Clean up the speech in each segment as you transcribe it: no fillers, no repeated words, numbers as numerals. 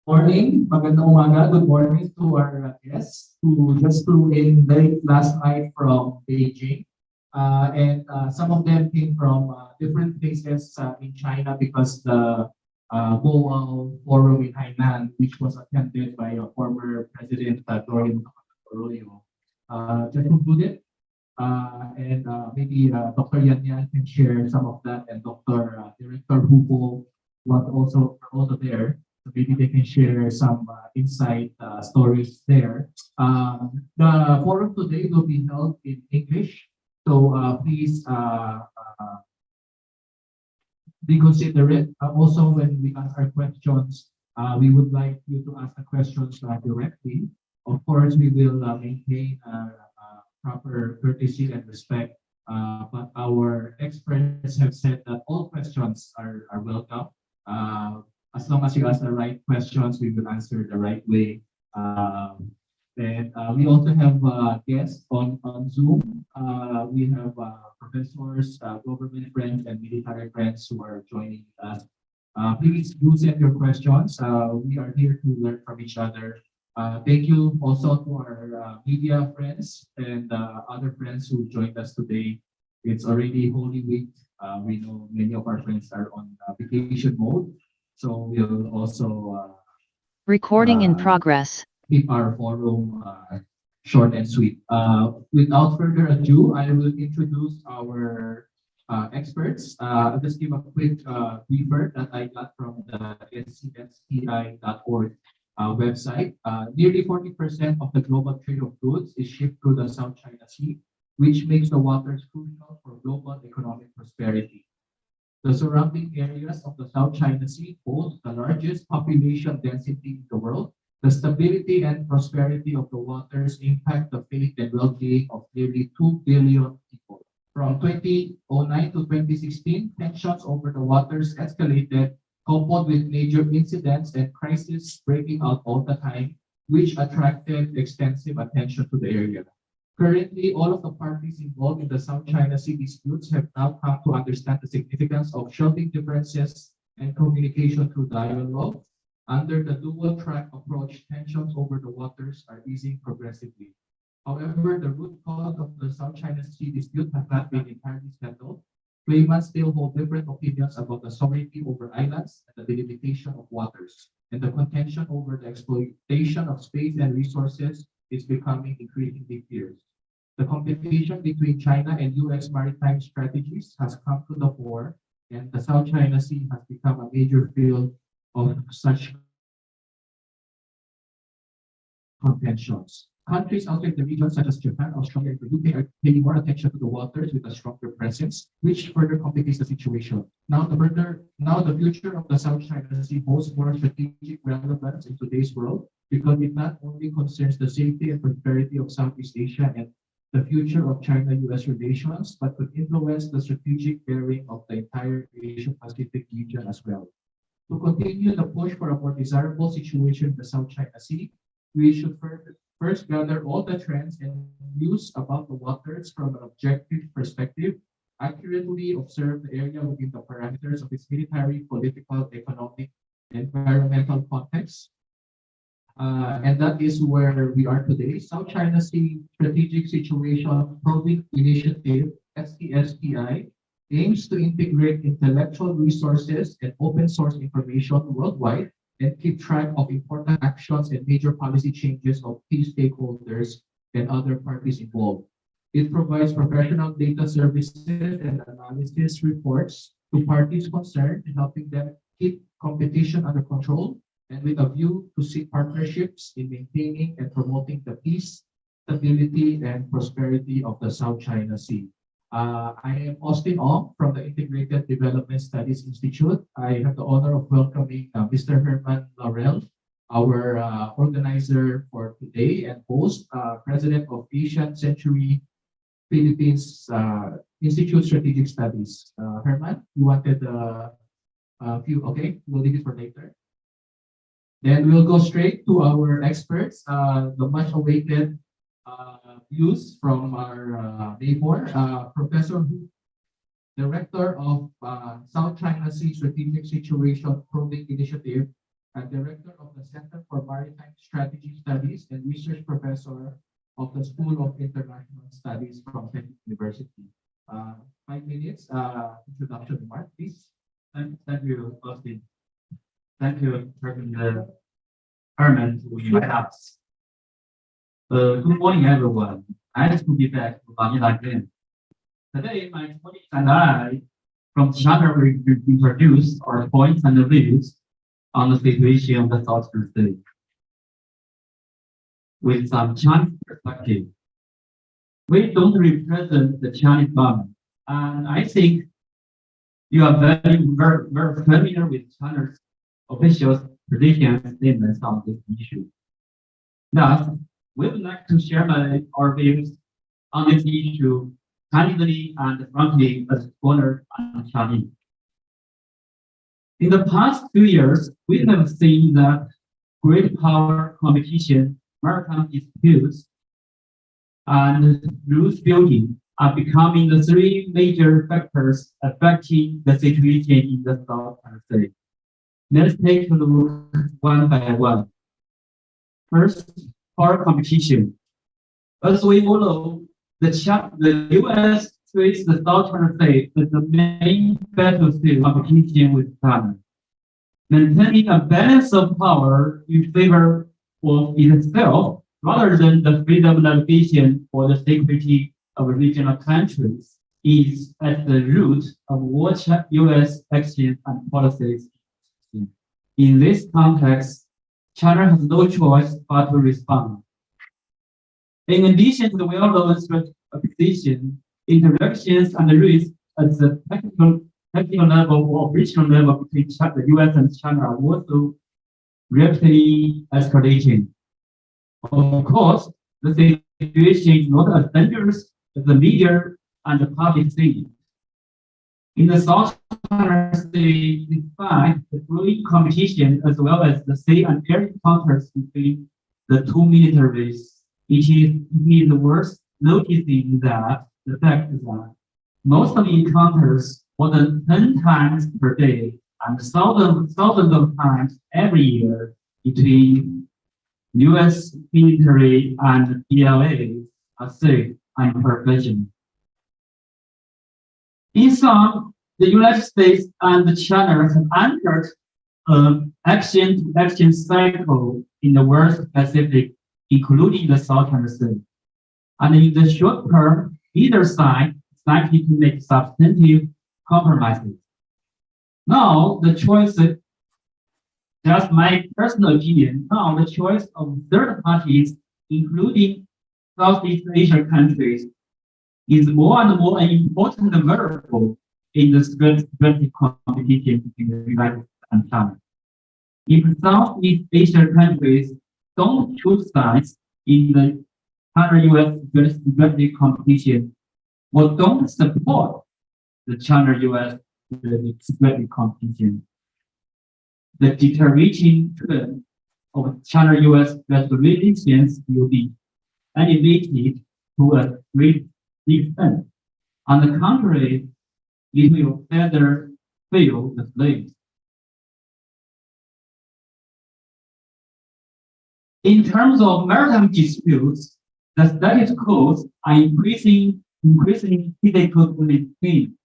Morning, magandang umaga. Good morning to our guests who just flew in late last night from Beijing. And some of them came from different places in China because the Boao Forum in Hainan, which was attended by former President Dorian Arroyo, just concluded. And maybe Dr. Yan Yan can share some of that, and Dr. Director Hugo was also there. So maybe they can share some insight stories there. The forum today will be held in English, so please be considerate. Also, when we ask our questions, we would like you to ask the questions directly. Of course, we will maintain proper courtesy and respect. But our experts have said that all questions are welcome. As long as you ask the right questions, we will answer the right way. And we also have guests on Zoom. We have professors, government friends, and military friends who are joining us. Please do send your questions. We are here to learn from each other. Thank you also to our media friends and other friends who joined us today. It's already Holy Week. We know many of our friends are on vacation mode, so we'll also recording in progress. Keep our forum short and sweet. Without further ado, I will introduce our experts. I'll just give a quick briefer that I got from the SCSPI.org website. Nearly 40% of the global trade of goods is shipped through the South China Sea, which makes the waters crucial for global economic prosperity. The surrounding areas of the South China Sea host the largest population density in the world. The stability and prosperity of the waters impact the faith and well-being of nearly 2 billion people. From 2009 to 2016, tensions over the waters escalated, coupled with major incidents and crises breaking out all the time, which attracted extensive attention to the area. Currently, all of the parties involved in the South China Sea disputes have now come to understand the significance of shelving differences and communication through dialogue. Under the dual-track approach, tensions over the waters are easing progressively. However, the root cause of the South China Sea dispute has not been entirely settled. Claimants still hold different opinions about the sovereignty over islands and the delimitation of waters, and the contention over the exploitation of space and resources is becoming increasingly fierce. The competition between China and US maritime strategies has come to the fore, and the South China Sea has become a major field of such contentions. Countries outside the region, such as Japan, Australia, and the UK, are paying more attention to the waters with a stronger presence, which further complicates the situation. Now, the future of the South China Sea holds more strategic relevance in today's world because it not only concerns the safety and prosperity of Southeast Asia and the future of China-US relations, but could influence the strategic bearing of the entire Asia-Pacific region as well. To continue the push for a more desirable situation in the South China Sea, we should first gather all the trends and views about the waters from an objective perspective, accurately observe the area within the parameters of its military, political, economic, and environmental context. And that is where we are today. South China Sea Strategic Situation Probing Initiative, SCSPI, aims to integrate intellectual resources and open source information worldwide and keep track of important actions and major policy changes of key stakeholders and other parties involved. It provides professional data services and analysis reports to parties concerned, helping them keep competition under control and with a view to seek partnerships in maintaining and promoting the peace, stability, and prosperity of the South China Sea. I am Austin Ong from the Integrated Development Studies Institute. I have the honor of welcoming Mr. Herman Laurel, our organizer for today and host, president of Asian Century Philippines Institute Strategic Studies. Herman, you wanted a few, okay, we'll leave it for later. Then we'll go straight to our experts, the much awaited views from our neighbor, Professor Hu, Director of South China Sea Strategic Situation Probing Initiative and Director of the Center for Maritime Strategy Studies and Research Professor of the School of International Studies from Peking University. 5 minutes introduction remark, please. Thank you, Austin. Thank you, Chairman Herman, to invite us. Good morning, everyone. Nice to be back to Manila again. Today, my colleagues and I from China will introduce our points and views on the situation of the Southern Sea with some Chinese perspective. We don't represent the Chinese government, and I think you are very familiar with China's official position and statements on this issue. Thus, we would like to share our views on this issue candidly and frankly as scholar and Chinese. In the past 2 years, we have seen that great power competition, maritime disputes, and rules building are becoming the three major factors affecting the situation in the South China Sea. Let's take a look one by one. First, power competition. As we all know, the U.S. treats the South China Sea as the main battlefield competition with China, maintaining a balance of power in favor of itself rather than the freedom of navigation or the security of regional countries is at the root of what U.S. actions and policies. In this context, China has no choice but to respond. In addition to the well-known strategic position, interactions and risks at the technical level or operational level between the U.S. and China are also rapidly escalating. Of course, the situation is not as dangerous as the media and the public see. In the South China Sea, despite the growing competition as well as the sea and air encounters between the two militaries, it is worth noticing that the fact that most of the encounters more than 10 times per day and thousands of times every year between U.S. military and PLA are safe and professional. In sum, the United States and China have entered an action-to-action cycle in the West Pacific, including the South China Sea. And in the short term, either side is likely to make substantive compromises. Now, the choice, just my personal opinion, now the choice of third parties, including Southeast Asian countries, is more and more an important variable in the strategic competition between the United States and China. If Southeast Asian countries don't choose sides in the China-US strategic competition, or don't support the China-US strategic competition, the deteriorating trend of China-US relations will be elevated to a great extent. On the contrary, it will further fail the flames. In terms of maritime disputes, the status quo are increasingly difficult to maintain.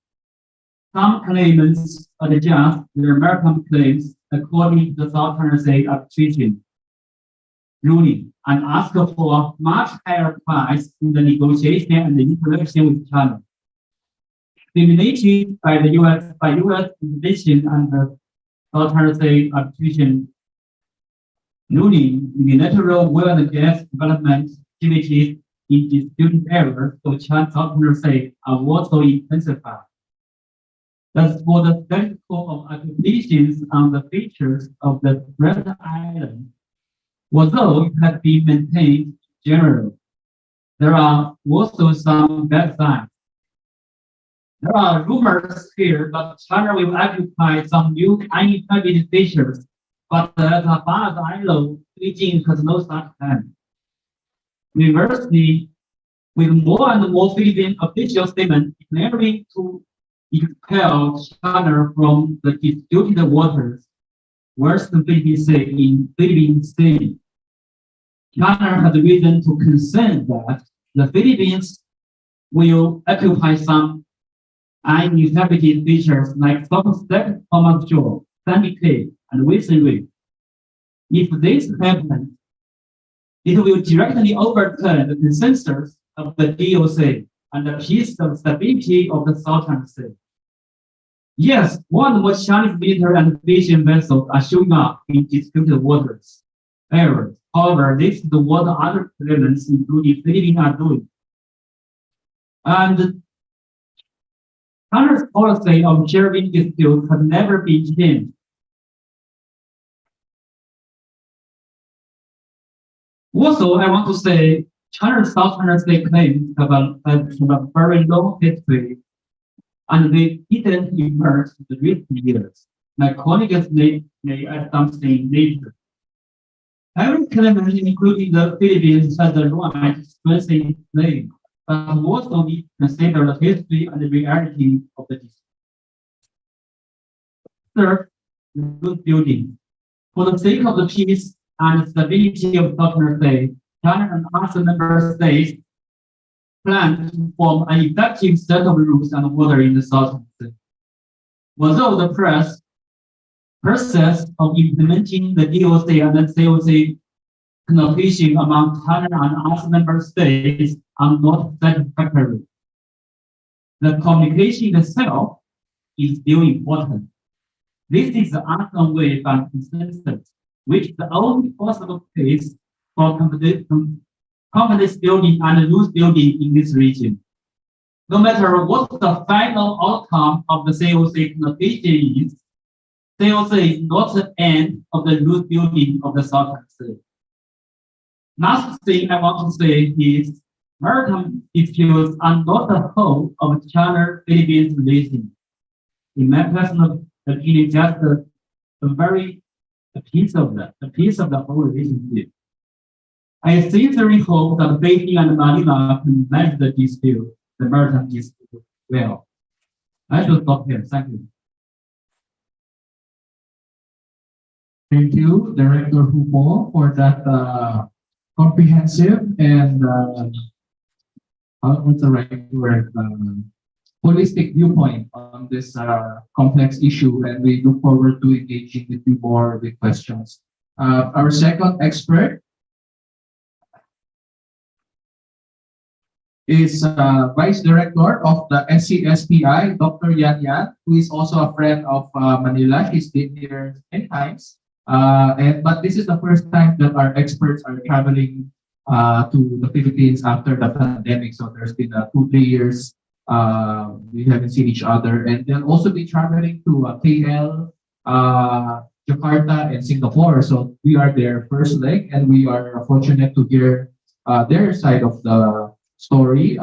Some claimants adjust their maritime claims according to the South China Sea arbitration ruling and ask for a much higher price in the negotiation and the interaction with China. Stimulated by U.S. intervention and the South China Sea arbitration ruling, unilateral oil and gas development activities in disputed areas of South China Sea are also intensified. As for the status quo of accusations on the features of the Red Island, although it has been maintained in general, there are also some bad signs. There are rumors here that China will occupy some new uninhabited features, but as far as I know, Beijing has no such plan. Reversely, with more and more Philippine official statements declaring to expel China from the disputed waters, worst Philippines Sea in Philippine Sea. China has reason to concern that the Philippines will occupy some uninhabited features like South Thomas Shore, Sandy Cape, and Wilson Reef. If this happens, it will directly overturn the consensus of the DOC and the peace and stability of the Southern Sea. Yes, more and more Chinese military and fishing vessels are showing up in disputed waters. However, this is what other claimants, including Philippines, are doing. And China's policy of sharing disputes has never been changed. Also, I want to say China's Southern Sea claims have a very long history, and they didn't emerge in the recent years. My colleagues may add something later. Every claimant, including the Philippines, has the right to strengthen its claim, but also need to consider the history and the reality of the dispute. Third, road building. For the sake of the peace and stability of Southern Sea, China and other member states plan to form an effective set of rules and order in the Southern Sea. Although the process of implementing the DOC and the COC connotation among China and other member states are not satisfactory, the communication itself is still important. This is the unwavering consensus, which is the only possible case for confidence building and rules building in this region. No matter what the final outcome of the COC connotation is, COC is not the end of the rules building of the Southern Sea. Last thing I want to say is maritime disputes are not the whole of China-Philippines relation. In my personal opinion, just a piece of the whole relationship. I sincerely hope that Peking and Manila can manage the dispute, the maritime dispute, well. I should stop here. Thank you. Thank you, Director Humo, for that comprehensive and what's the right word? Holistic viewpoint on this complex issue, and we look forward to engaging with you more with questions. Our second expert is Vice Director of the SCSPI, Dr. Yan Yan, who is also a friend of Manila. She's been here many times. But this is the first time that our experts are traveling to the Philippines after the pandemic. So there's been 2-3 years we haven't seen each other, and they'll also be traveling to KL, Jakarta, and Singapore. So we are their first leg, and we are fortunate to hear their side of the story.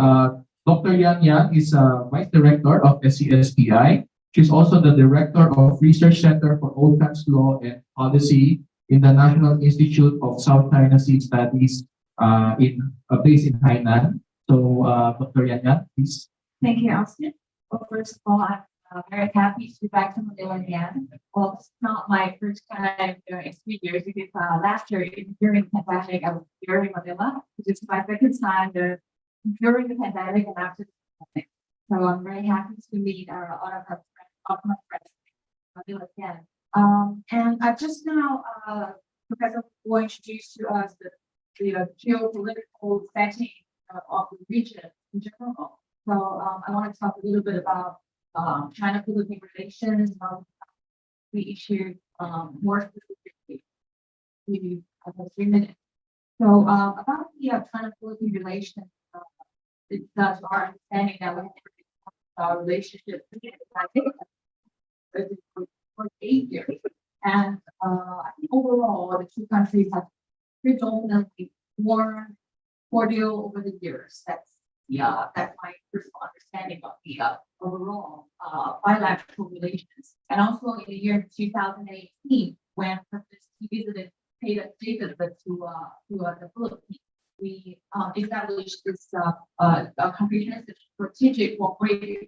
Dr. Yan Yan is Vice Director of SCSPI. She's also the Director of Research Center for Oceans Law and Policy in the National Institute of South China Sea Studies based in Hainan. So, Dr. Yan Yan, please. Thank you, Austin. Well, first of all, I'm very happy to be back to Manila again. Well, it's not my first time in 3 years because last year during the pandemic, I was here in Manila, which is my second time during the pandemic and after the pandemic. So I'm very happy to meet all of my friends in Manila again. And I just now, Professor will introduce to us the geopolitical setting of the region in general. So I want to talk a little bit about China-Philippine relations, the issue more specifically. We have 3 minutes. So about the China-Philippine relations, it's our understanding that we have our relationship for 8 years. And I think overall, the two countries have predominantly warm, cordial over the years. That's my personal understanding of the overall bilateral relations. And also in the year 2018, when President paid a visit to the Philippines, we established this comprehensive strategic cooperation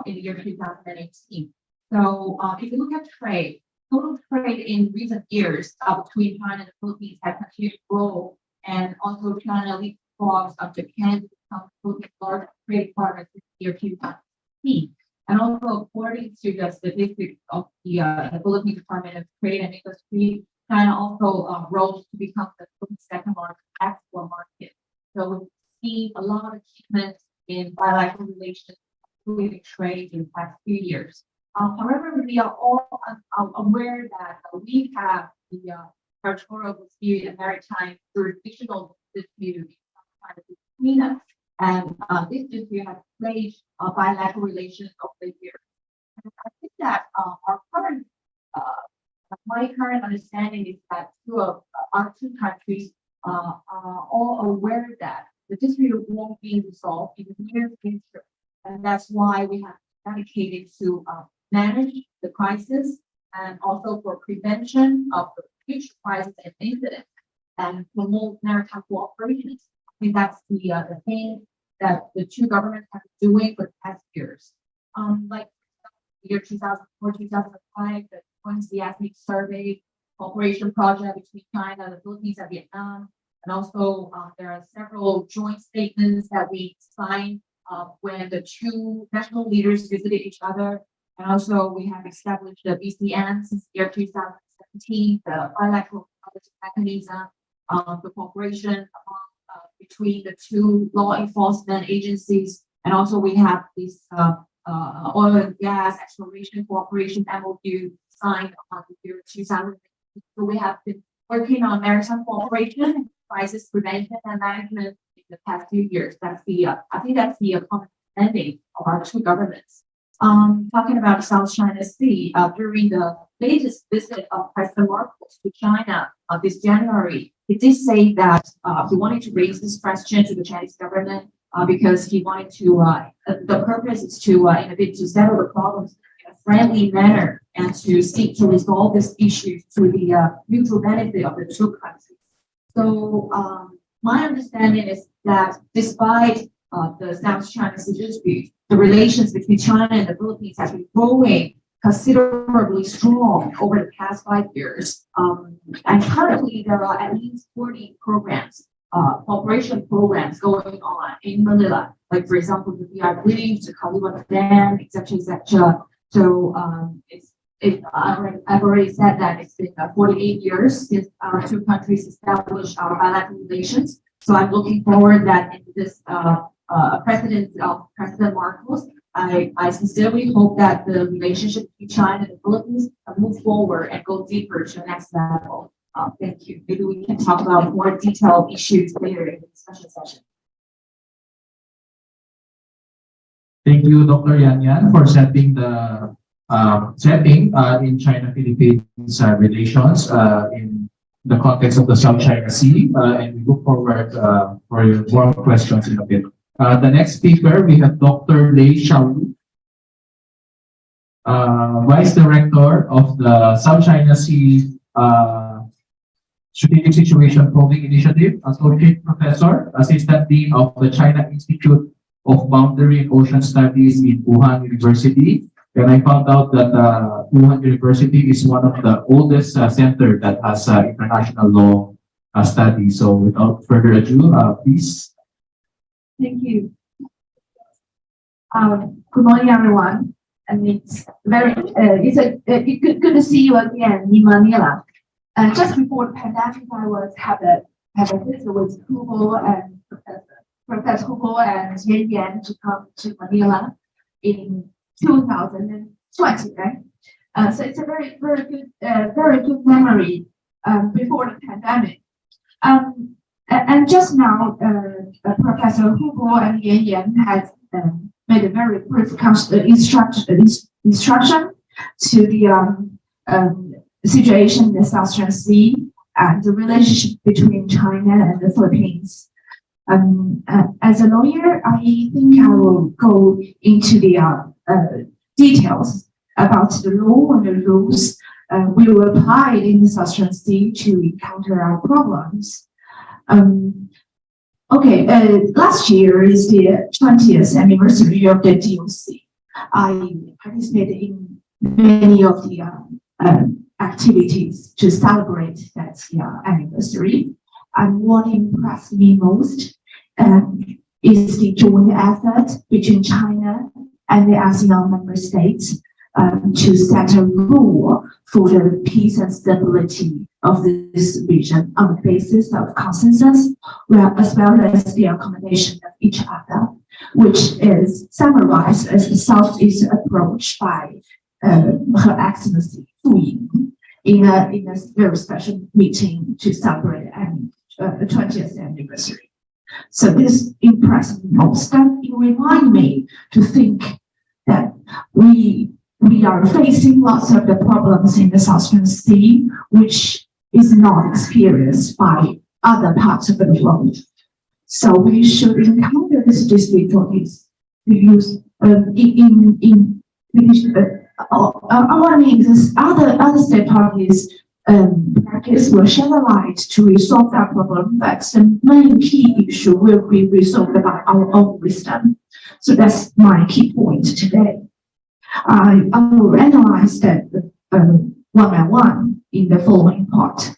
in the year 2018. So if you look at trade, total trade in recent years between China and the Philippines has continued to grow, and also China leads talks of Japan to become Philippines' largest trade partner this year 2015. And also, according to the statistics of the Philippine Department of Trade and Industry, China also rose to become the second largest export market. So we see a lot of achievements in bilateral relations, including trade in the past few years. However, we are all aware that we have the territorial dispute and maritime jurisdictional dispute between us, and this dispute has plagued bilateral relations over the years. And I think that my current understanding is that our two countries are all aware that the dispute won't be resolved in the near future, and that's why we have dedicated to manage the crisis and also for prevention of the future crisis and incidents and promote maritime cooperation. I think that's the thing that the two governments have been doing for the past years. Like the year 2004, 2005, the Joint Seismic Survey cooperation project between China, the Philippines, and Vietnam. And also, there are several joint statements that we signed when the two national leaders visited each other. And also, we have established the BCN since the year 2017, the bilateral mechanism, the cooperation between the two law enforcement agencies. And also, we have this oil and gas exploration cooperation MOU signed on the year 2000. So we have been working on maritime cooperation, crisis prevention, and management in the past few years. That's I think that's the common understanding of our two governments. Talking about South China Sea, during the latest visit of President Marcos to China this January, he did say that he wanted to raise this question to the Chinese government because he wanted to, the purpose is to, in a bid to settle the problems in a friendly manner and to seek to resolve this issue to the mutual benefit of the two countries. So my understanding is that despite the South China Sea dispute, the relations between China and the Philippines has been growing considerably strong over the past 5 years. And currently, there are at least 40 programs, cooperation programs going on in Manila. Like, for example, the VR Bridge, the Kaliwa Dam, etc., etc. So I've already said that it's been 48 years since our two countries established our bilateral relations. So I'm looking forward that in this President Marcos, I sincerely hope that the relationship between China and the Philippines move forward and go deeper to the next level. Thank you. Maybe we can talk about more detailed issues later in the discussion session. Thank you, Dr. Yan Yan, for setting the setting in China-Philippines relations in the context of the South China Sea, and we look forward for more questions in a bit. The next speaker, we have Dr. Xiaolu, Vice Director of the South China Sea Strategic Situation Probing Initiative, Associate Professor, Assistant Dean of the China Institute of Boundary and Ocean Studies in Wuhan University. And I found out that Wuhan University is one of the oldest center that has international law studies. So without further ado, please. Thank you. Good morning, everyone. And it's good to see you again in Manila. Just before the pandemic, I was had a visit with Hugo and Professor Hugo and Zheng Yan to come to Manila in 2020, right? So it's a very good memory before the pandemic. And just now, Professor Hugo and Yan Yan has made a very brief instruction to the situation in the South China Sea and the relationship between China and the Philippines. As a lawyer, I think I will go into the details about the law and the rules we will apply in the South China Sea to counter our problems. Last year is the 20th anniversary of the DOC. I participated in many of the activities to celebrate that anniversary. And what impressed me most is the joint effort between China and the ASEAN member states to set a rule for the peace and stability of this region on the basis of consensus, as well as the accommodation of each other, which is summarized as the Southeast approach by Her Excellency Fu Ying in a very special meeting to celebrate the 20th anniversary. So this impressed me most, and it reminded me to think that we are facing lots of the problems in the South China Sea, which is not experienced by other parts of the world. So we should encounter this difficulties to use other state parties practice will shed a light to resolve that problem, but the main key issue will be resolved by our own wisdom. So that's my key point today. I will analyze that one by one in the following part.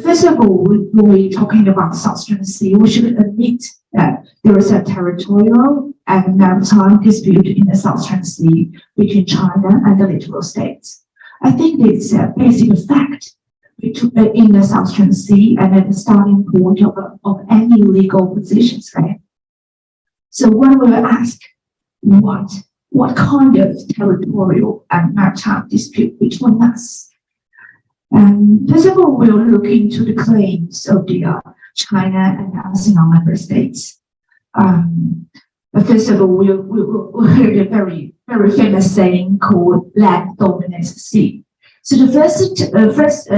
First of all, when we're talking about South China Sea, we should admit that there is a territorial and maritime dispute in the South China Sea between China and the littoral states. I think it's a basic fact in the South China Sea and at the starting point of any legal positions, right? So when we ask what kind of territorial and maritime dispute between us? First of all, we'll look into the claims of the China and ASEAN member states. First of all, we'll hear a very famous saying called "land dominates the sea." So the first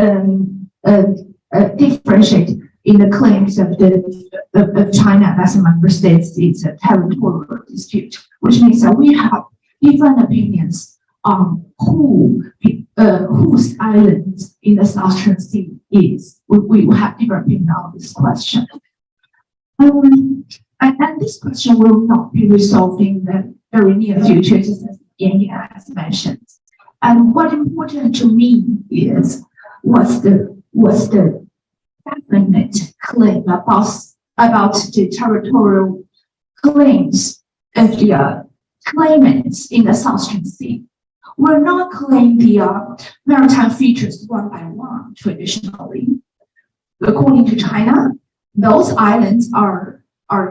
differentiate in the claims of China and ASEAN member states is a territorial dispute, which means that we have different opinions on whose islands in the South China Sea is. We will have different opinions on this question. And this question will not be resolved in the very near future, just as Yan has mentioned. And what's important to me is what's the definite claim about the territorial claims of the claimants in the South China Sea. We're not claiming the maritime features one by one traditionally. According to China, those islands are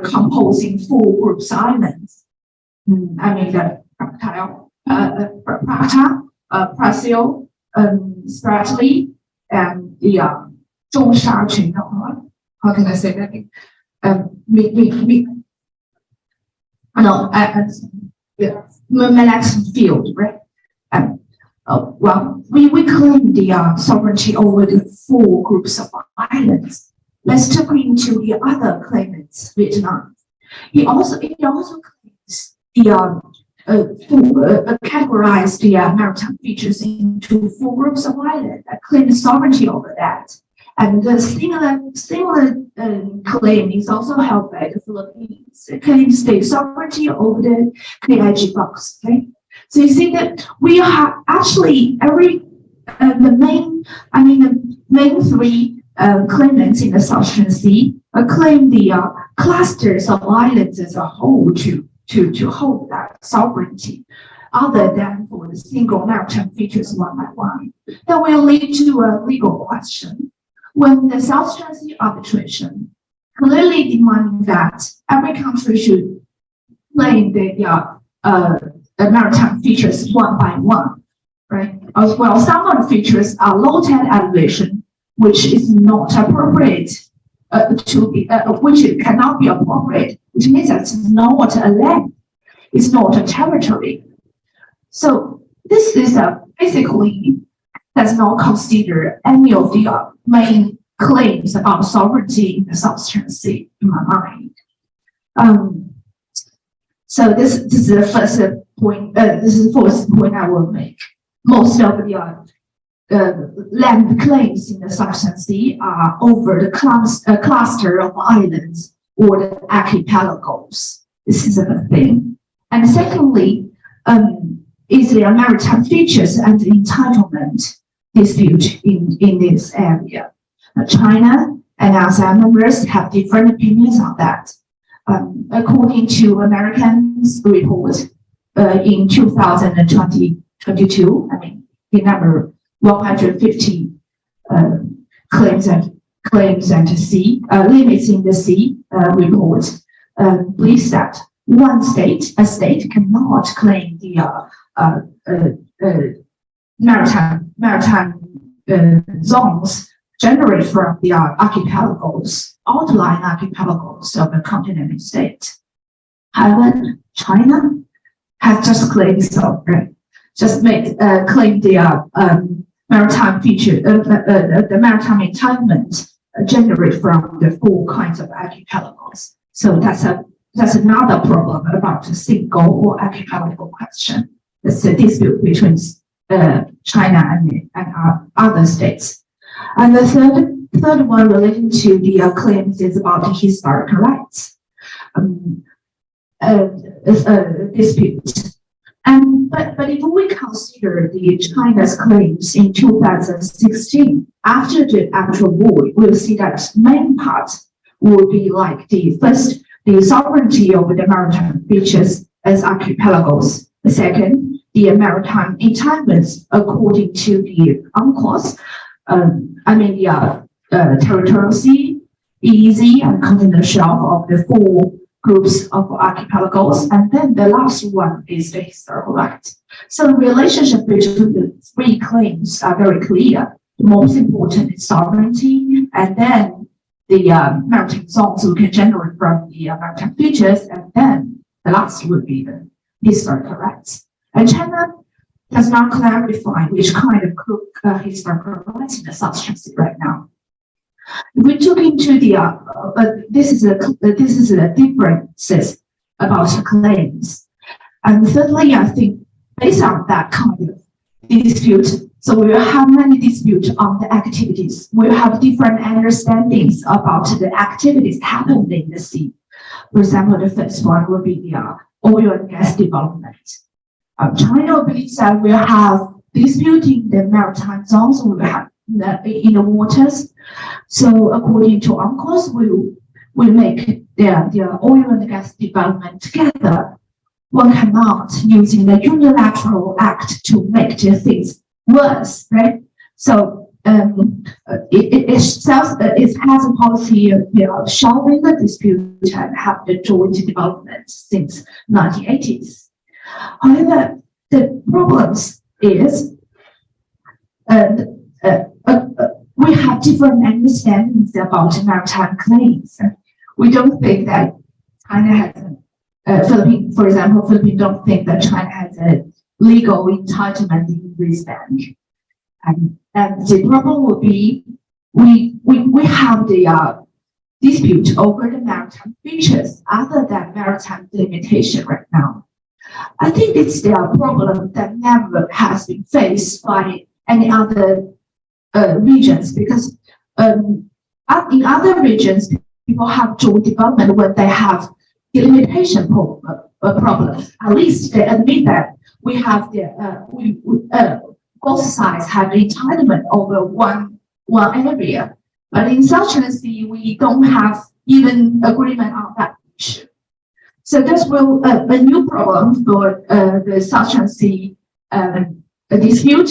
composing 4 groups of islands. I mean the Prakta, Prasil, Spratly, and the Zhongsha Qun. How can I say that? Melax field, right? We claim the sovereignty over the 4 groups of islands. Let's look into the other claimants, Vietnam. It also claims the categorize the maritime features into 4 groups of islands that claim sovereignty over that. And the similar claim is also held by the Philippines. It claims state sovereignty over the KIG box. Okay? So you see that we have actually the main 3 claimants in the South China Sea claim the clusters of islands as a whole to hold that sovereignty, other than for the single maritime features one by one. That will lead to a legal question. When the South China Sea arbitration clearly demanding that every country should claim the maritime features one by one, right? As well, some of the features are low tide elevation, which is not appropriate which it cannot be appropriate, which means that it's not a land, it's not a territory. So this is basically does not consider any of the main claims about sovereignty in the South China Sea, in my mind. So this is the first point. This is the first point I will make. Most of the land claims in the South China Sea are over the cluster of islands or the archipelagos. This is a thing. And secondly, is the maritime features and entitlement dispute in this area. China and outside members have different opinions on that. According to American's report in 2022, the number 150 claims and sea limits in the sea report believes that a state cannot claim the maritime zones generate from the archipelagos, outlying archipelagos of the continental state. However, China has just claimed claim the maritime feature, the maritime entitlement generate from the 4 kinds of archipelagos. So that's another problem about a single or archipelago question. It's a dispute between China and other states. And the third one relating to the claims is about the historical rights dispute. But if we consider the China's claims in 2016, after the actual war, we'll see that main part will be like the sovereignty over the maritime features as archipelagos. The second, the maritime entitlements according to the UNCLOS. Territorial sea, EEZ, and continental shelf of the 4 groups of archipelagos, and then the last one is the historical right. So the relationship between the 3 claims are very clear. The most important is sovereignty, and then the maritime zones we can generate from the maritime features, and then the last would be the historical rights. And China does not clarify which kind of historical rights in the South China Sea right now. If we look into the this is a differences about claims. And thirdly, I think based on that kind of dispute, so we will have many disputes on the activities. We will have different understandings about the activities happening in the sea. For example, the first one will be the oil and gas development. China believes that we have disputing the maritime zones we have in the waters. So according to UNCLOS, we make the oil and gas development together. One cannot using the unilateral act to make the things worse, right? So it has a policy of solving the dispute and have the joint development since 1980s. However, the problems is we have different understandings about maritime claims. We don't think that China has Philippines, for example, Philippines don't think that China has a legal entitlement in this bank. And the problem would be we have the dispute over the maritime features other than maritime delimitation right now. I think it's the problem that never has been faced by any other regions, because in other regions, people have joint development when they have delimitation problems. At least they admit that we have both sides have entitlement over one area. But in South China Sea, we don't have even agreement on that issue. So this will a new problem for the South China Sea dispute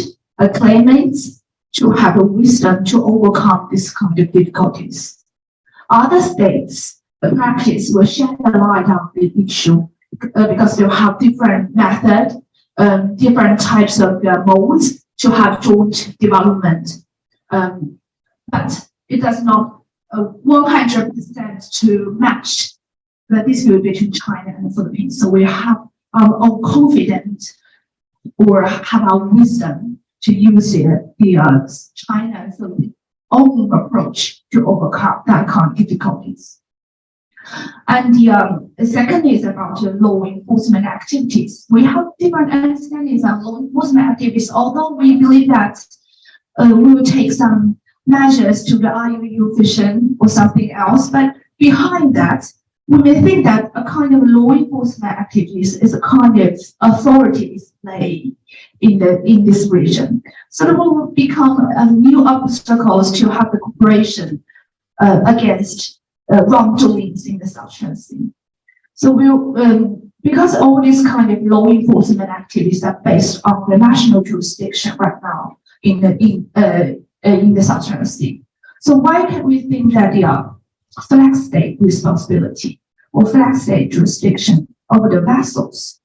claimants to have a wisdom to overcome this kind of difficulties. Other states, the practice will shed a light on the issue because they'll have different methods, different types of modes to have joint development. But it does not 100% to match the dispute between China and the Philippines. So we have our own confidence or have our wisdom to use the China and Philippines own approach to overcome that kind of difficulties. And the second is about law enforcement activities. We have different understandings on law enforcement activities, although we believe that we will take some measures to the IUU vision or something else. But behind that, we may think that a kind of law enforcement activities is a kind of authorities play in this region. So there will become new obstacles to have the cooperation against wrongdoings in the South China Sea. So because all these kind of law enforcement activities are based on the national jurisdiction right now in the South China Sea. So why can we think that they are flag state responsibility or flag state jurisdiction over the vessels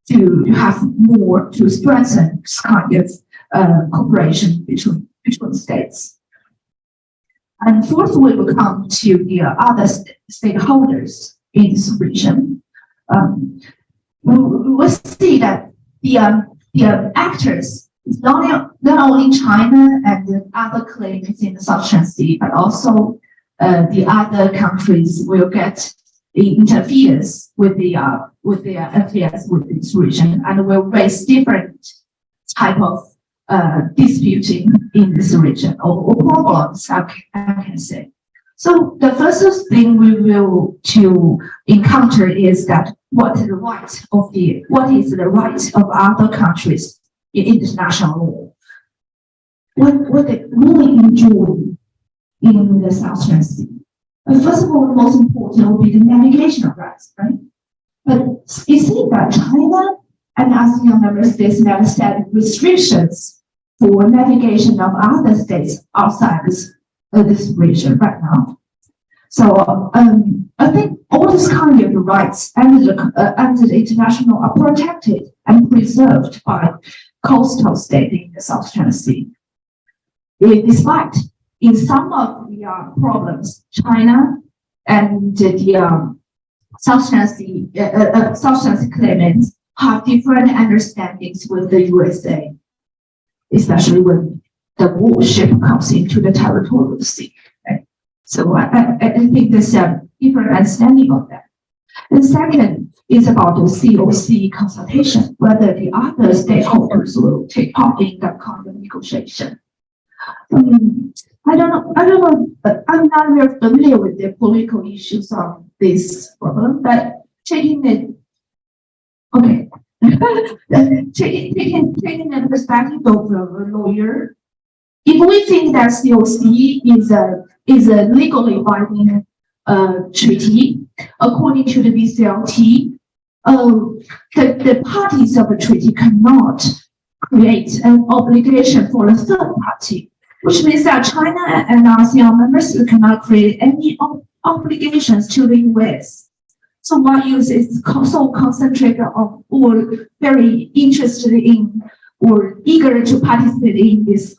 to have more to strengthen this kind of cooperation between states? And fourth, we will come to the other stakeholders in this region. We will see that the actors is not only China and the other claimants in the South China Sea, but also the other countries will get interferes with the affairs with this region and will raise different type of disputing in this region or problems, I can say. So the first thing we will to encounter is that what is the right of other countries in international law? What they really enjoy in the South China Sea. First of all, the most important will be the navigational rights, right? But it seems that China and ASEAN member states never set restrictions for navigation of other states outside this region right now. So I think all these kind of rights under the international are protected and preserved by coastal states in the South China Sea. Despite in some of the problems, China and the South China Sea claimants have different understandings with the USA, especially when the warship comes into the territorial sea. Right? So I think there's a different understanding of that. The second is about the COC consultation, whether the other stakeholders will take part in that kind of negotiation. I don't know, but I'm not very familiar with the political issues of this problem, but taking the perspective of a lawyer, if we think that COC is a legally binding treaty, according to the BCLT, the parties of a treaty cannot create an obligation for a third party, which means that China and ASEAN members cannot create any obligations to the US. So what use is so concentrated on or very interested in or eager to participate in this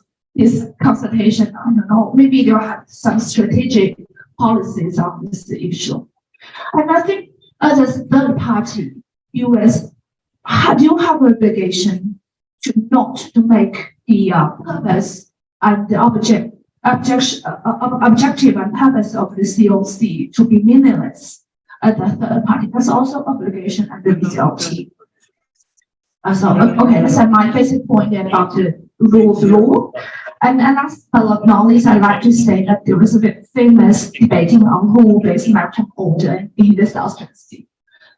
consultation? I don't know. Maybe they'll have some strategic policies on this issue. And I think as a third party, US do have an obligation to make the purpose and the objective and purpose of the COC to be meaningless at the third party. That's also obligation under BCLT. Okay, that's my basic point about the rule of law. And last but not knowledge, I'd like to say that there was a bit famous debating on rule-based maritime order in the South China Sea.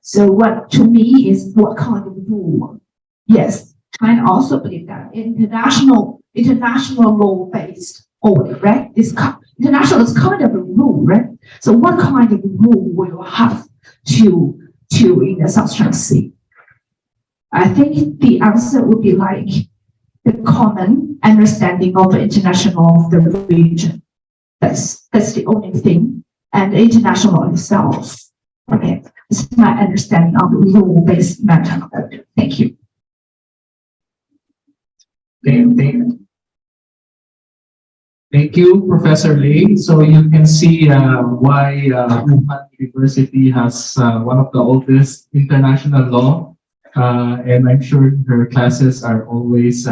So what to me is what kind of rule? Yes, China also believe that international law-based order, right? International is kind of a rule, right? So what kind of rule will have to in the South China Sea? I think the answer would be like the common understanding of the international of the region. That's the only thing. And the international itself. Okay, this is my understanding of the rule-based maritime order. Thank you. Thank you, Professor Lei. So you can see why Wuhan University has one of the oldest international law, and I'm sure her classes are always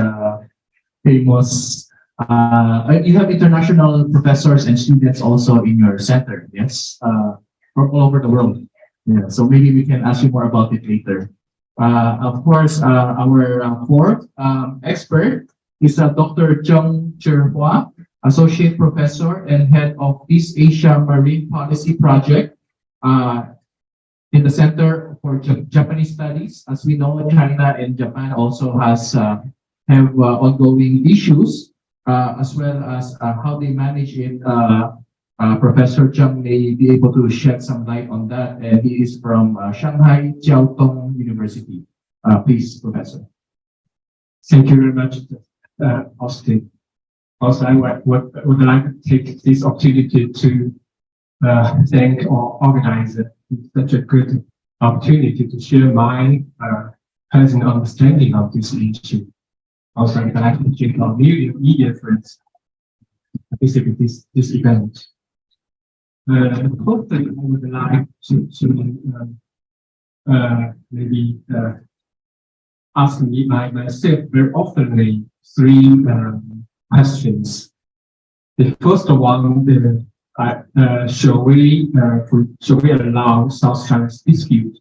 famous. You have international professors and students also in your center, yes, from all over the world. Yeah, so maybe we can ask you more about it later. Of course, our fourth expert is Dr. Zhihua, Associate Professor and Head of East Asia Marine Policy Project in the Center for Japanese Studies. As we know, China and Japan also have ongoing issues, as well as how they manage it. Professor Zheng may be able to shed some light on that. And he is from Shanghai Jiaotong University. Please, Professor. Thank you very much, Austin. Also, I would like to take this opportunity to thank our organizer for such a good opportunity to share my personal understanding of this issue. Also, I'd like to thank our media friends for participating in this event. First thing I would like to maybe ask myself very often three questions. The first one, shall we allow South China's dispute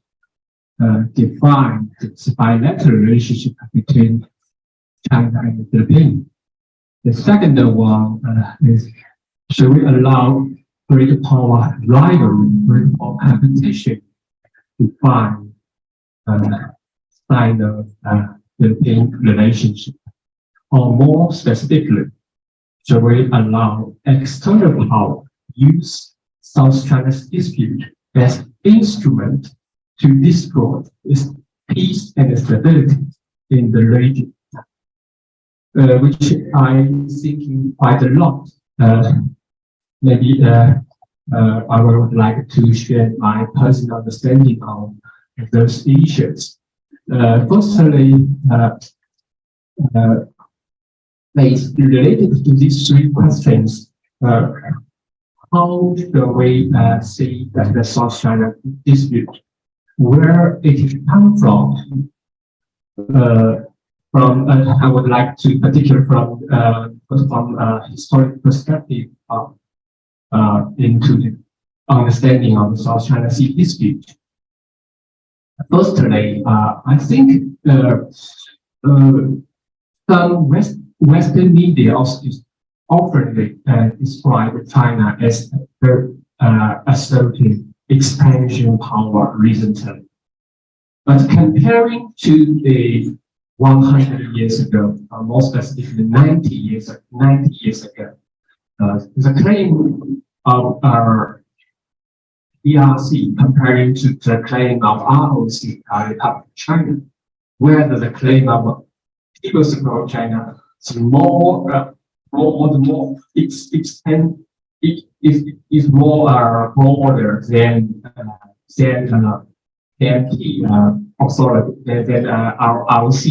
define the bilateral relationship between China and the Philippines? The second one is, should we allow great power rivalry, great power competition define Sino-Philippine relationship? Or more specifically, should we allow external power use South China's dispute as instrument to destroy its peace and stability in the region? Which I'm thinking quite a lot. Maybe I would like to share my personal understanding on those issues. Firstly, related to these three questions, how should we see that the South China dispute, where it come from? I would like to particularly from historic perspective into the understanding of the South China Sea dispute. Firstly, I think some Western media also often describe China as asserting expansion power recently. But comparing to the 100 years ago, more specifically 90 years ago, the claim of our DRC comparing to the claim of ROC, Republic of China, where the claim of People's Republic of China is more broader than our ROC.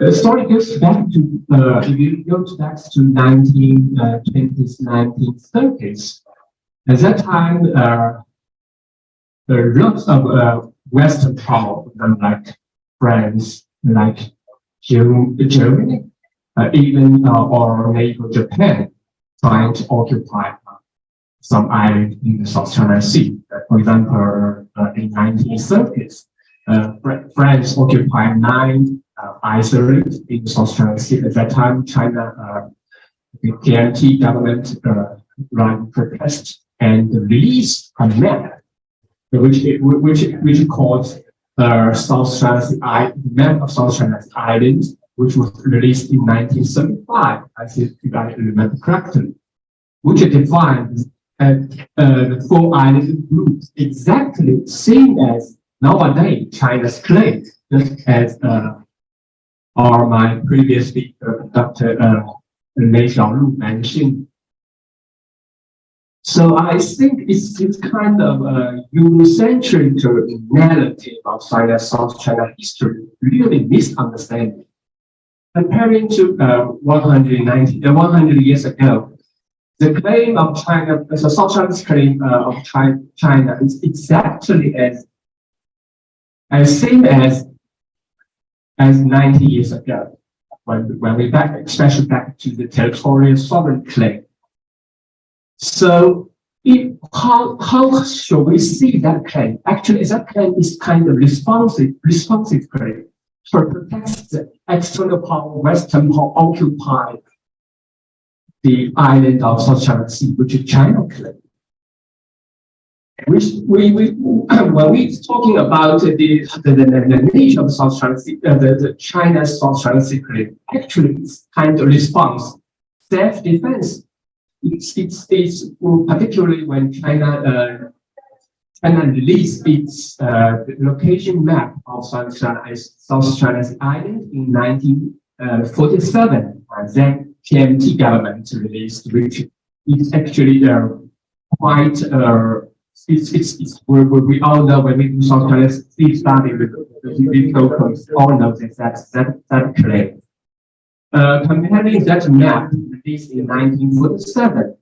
The story goes back to if you go back to 1920s, 1930s. At that time, there are lots of Western power, like France, like Germany, even or maybe Japan, trying to occupy some island in the South China Sea. For example, in 1930s, France occupied 9 islands in the South China Sea. At that time, China, the KMT government ran protest and released a map, which called South China Sea map of South China Islands, which was released in 1975, I think if I remember correctly, which defines the 4 island groups exactly same as nowadays China's claim, just as or my previous speaker, Dr. Xiaolu mentioned. So I think it's kind of a Eurocentric narrative of South China history, really misunderstanding. Comparing to 100 years ago, the claim of China, the South China's claim of China is exactly as same as 90 years ago, when we especially back to the territorial sovereign claim. So how should we see that claim? Actually, that claim is kind of responsive claim for protect the external power, Western power occupy the island of South China Sea, which is China claim. we when we talking about the nature of South China Sea, the China's South China Sea, actually it's kind of response, self-defense. It's particularly when China released its location map of South China Sea Island in 1947. Then PMT government released, which is actually quite we all know when we do South China Sea study with the locals, all know that claim. Comparing that map released in 1947,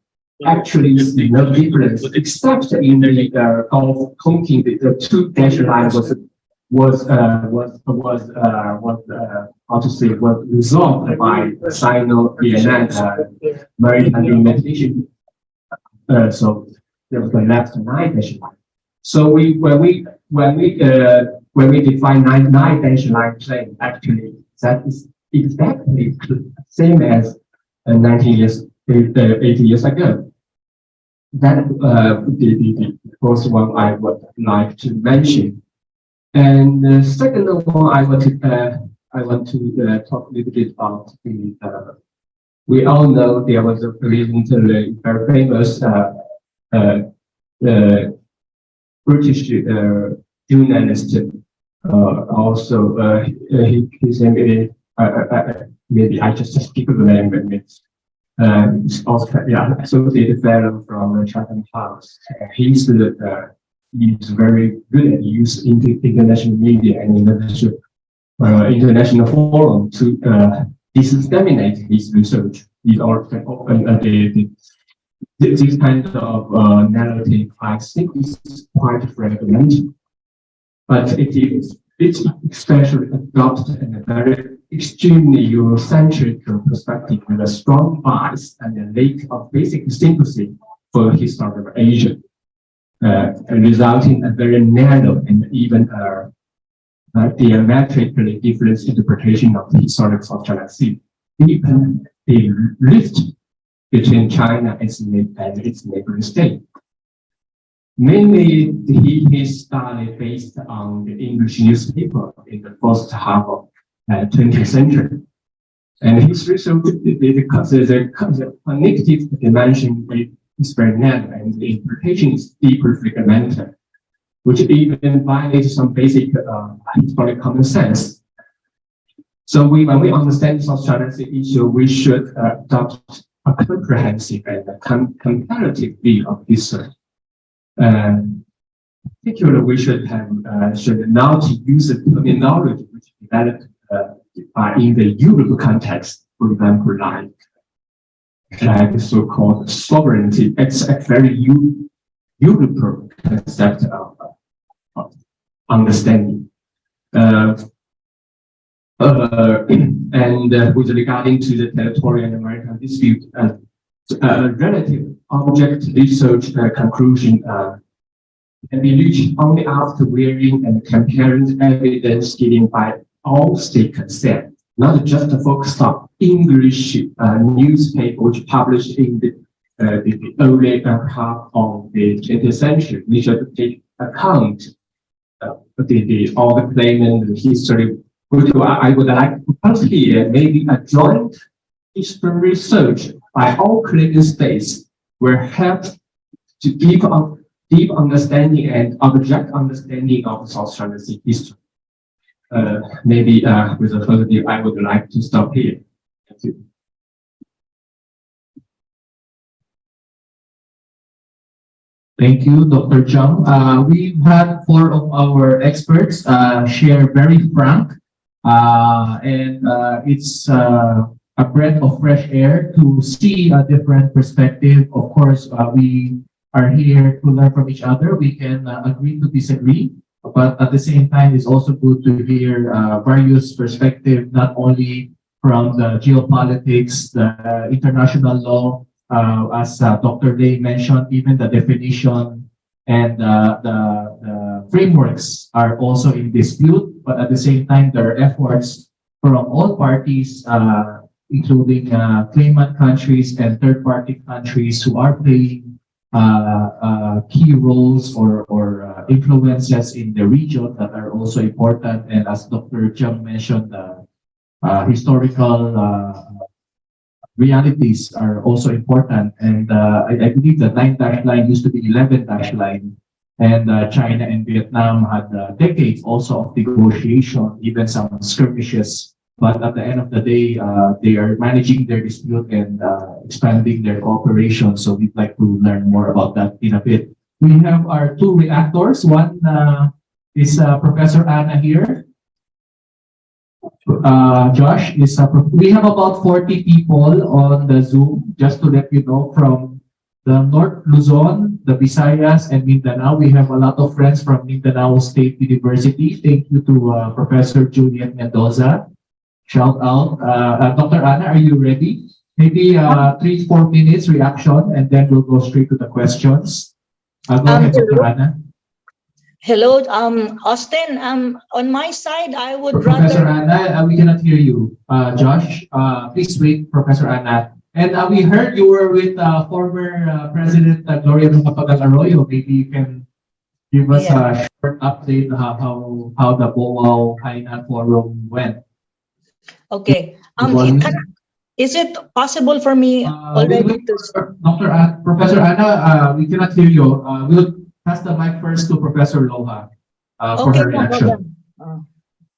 actually is no difference, except in the Gulf of Tonkin, the two dash line was resolved by Sino-Vietnam Maritime limitation. So there was the left 9 dash line. So when we define 9 dash line claim, actually that is exactly the same as 80 years ago. That the first one I would like to mention. And the second one I want to talk a little bit about the we all know there was a recently very famous British journalist. Also, his name is maybe I just skip the name. It's also associated fellow from Chatham House. He's very good at using international media and international forum to disseminate his research. This kind of narrative, I think, is quite fragmented, but it especially adopted a very extremely Eurocentric perspective with a strong bias and a lack of basic sympathy for historical Asia, resulting in a very narrow and even diametrically different interpretation of the historic South China Sea, deepen the rift between China and its neighboring state. Mainly, his study based on the English newspaper in the first half of 20th century. And his research, the connective dimension is very narrow and the interpretation is deeply fragmented, which even violates some basic historic common sense. So when we understand the South China Sea issue, we should adopt a comprehensive and comparative view of history. Particularly, we should not use the terminology which developed in the Europe context, for example, like so-called sovereignty. It's a very European concept of understanding. And with regarding to the territorial and maritime dispute, relative object research conclusion can be reached only after weighing and comparing evidence given by all state consent, not just focused on English newspaper which published in the early half of the 20th century. We should take account all the claim and the history. Which I would like to put here, maybe a joint history research by all claiming states will help to give a deep understanding and object understanding of South China Sea history. Maybe with a further view, I would like to stop here. Thank you. Thank you, Dr. Zheng. We've had 4 of our experts share very frank, and it's a breath of fresh air to see a different perspective. Of course, we are here to learn from each other. We can agree to disagree, but at the same time, it's also good to hear various perspectives, not only from the geopolitics, the international law, as Dr. Lei mentioned, even the definition and the frameworks are also in dispute, but at the same time, there are efforts from all parties, including claimant countries and third-party countries who are playing key roles or influences in the region that are also important. And as Dr. Zheng mentioned, historical realities are also important. And I believe the 9-dash line used to be 11-dash line. And China and Vietnam had decades also of negotiation, even some skirmishes. But at the end of the day, they are managing their dispute and expanding their cooperation. So we'd like to learn more about that in a bit. We have our two reactors. One is Professor Anna here. Josh is we have about 40 people on the Zoom, just to let you know, from the North Luzon, the Visayas, and Mindanao. We have a lot of friends from Mindanao State University. Thank you to Professor Juliet Mendoza. Shout out. Dr. Anna, are you ready? Maybe 3-4 minutes reaction, and then we'll go straight to the questions. Go ahead, Dr. Anna. Hello, Austin. On my side, I would Professor rather. Anna, we cannot hear you. Josh, please wait, Professor Anna. And we heard you were with former President Gloria Macapagal-Arroyo. Maybe you can give us a short update how the BOAO Hainan Forum went. Okay. Is it possible for me already to? Professor Anna, we cannot hear you. We'll pass the mic first to Professor Loja for her reaction.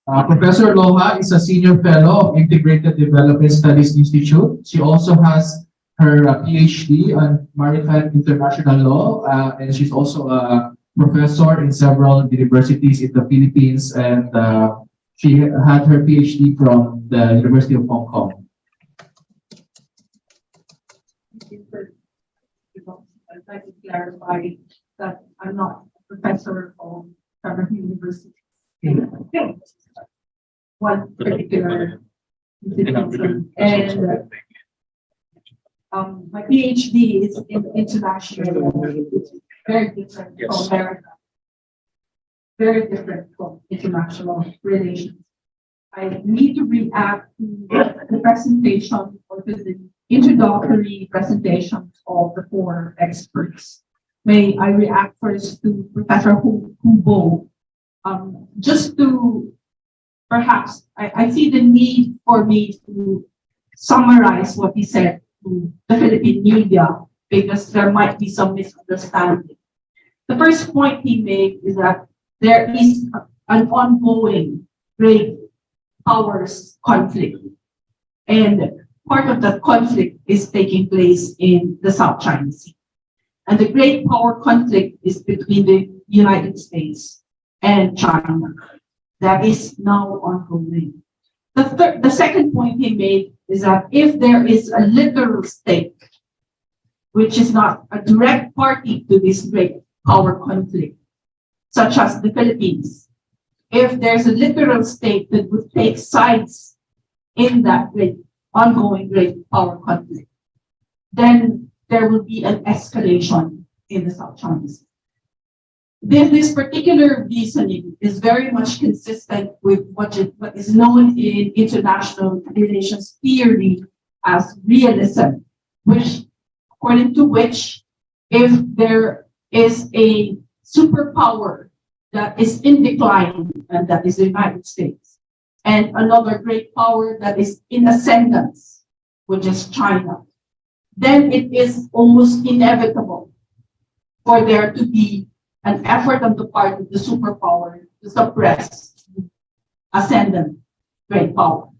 Professor Loja is a senior fellow of Integrated Development Studies Institute. She also has her PhD on Maritime International Law, and she's also a professor in several universities in the Philippines, and she had her PhD from the University of Hong Kong. I'd like to clarify that I'm not a professor of several universities. One particular institution, and my PhD is in international law, very different from America, very different from international relations. I need to react to the presentation or to the introductory presentation of the 4 experts. May I react first to Professor Hubo? Just to perhaps, I see the need for me to summarize what he said to the Philippine media, because there might be some misunderstanding. The first point he made is that there is an ongoing great powers conflict, and part of that conflict is taking place in the South China Sea. And the great power conflict is between the United States and China. That is now ongoing. The second point he made is that if there is a literal state, which is not a direct party to this great power conflict, such as the Philippines, if there's a literal state that would take sides in that ongoing great power conflict, then there will be an escalation in the South China Sea. This particular reasoning is very much consistent with what is known in international relations theory as realism, according to which, if there is a superpower that is in decline, and that is the United States, and another great power that is in ascendance, which is China, then it is almost inevitable for there to be an effort on the part of the superpower to suppress ascendant great power.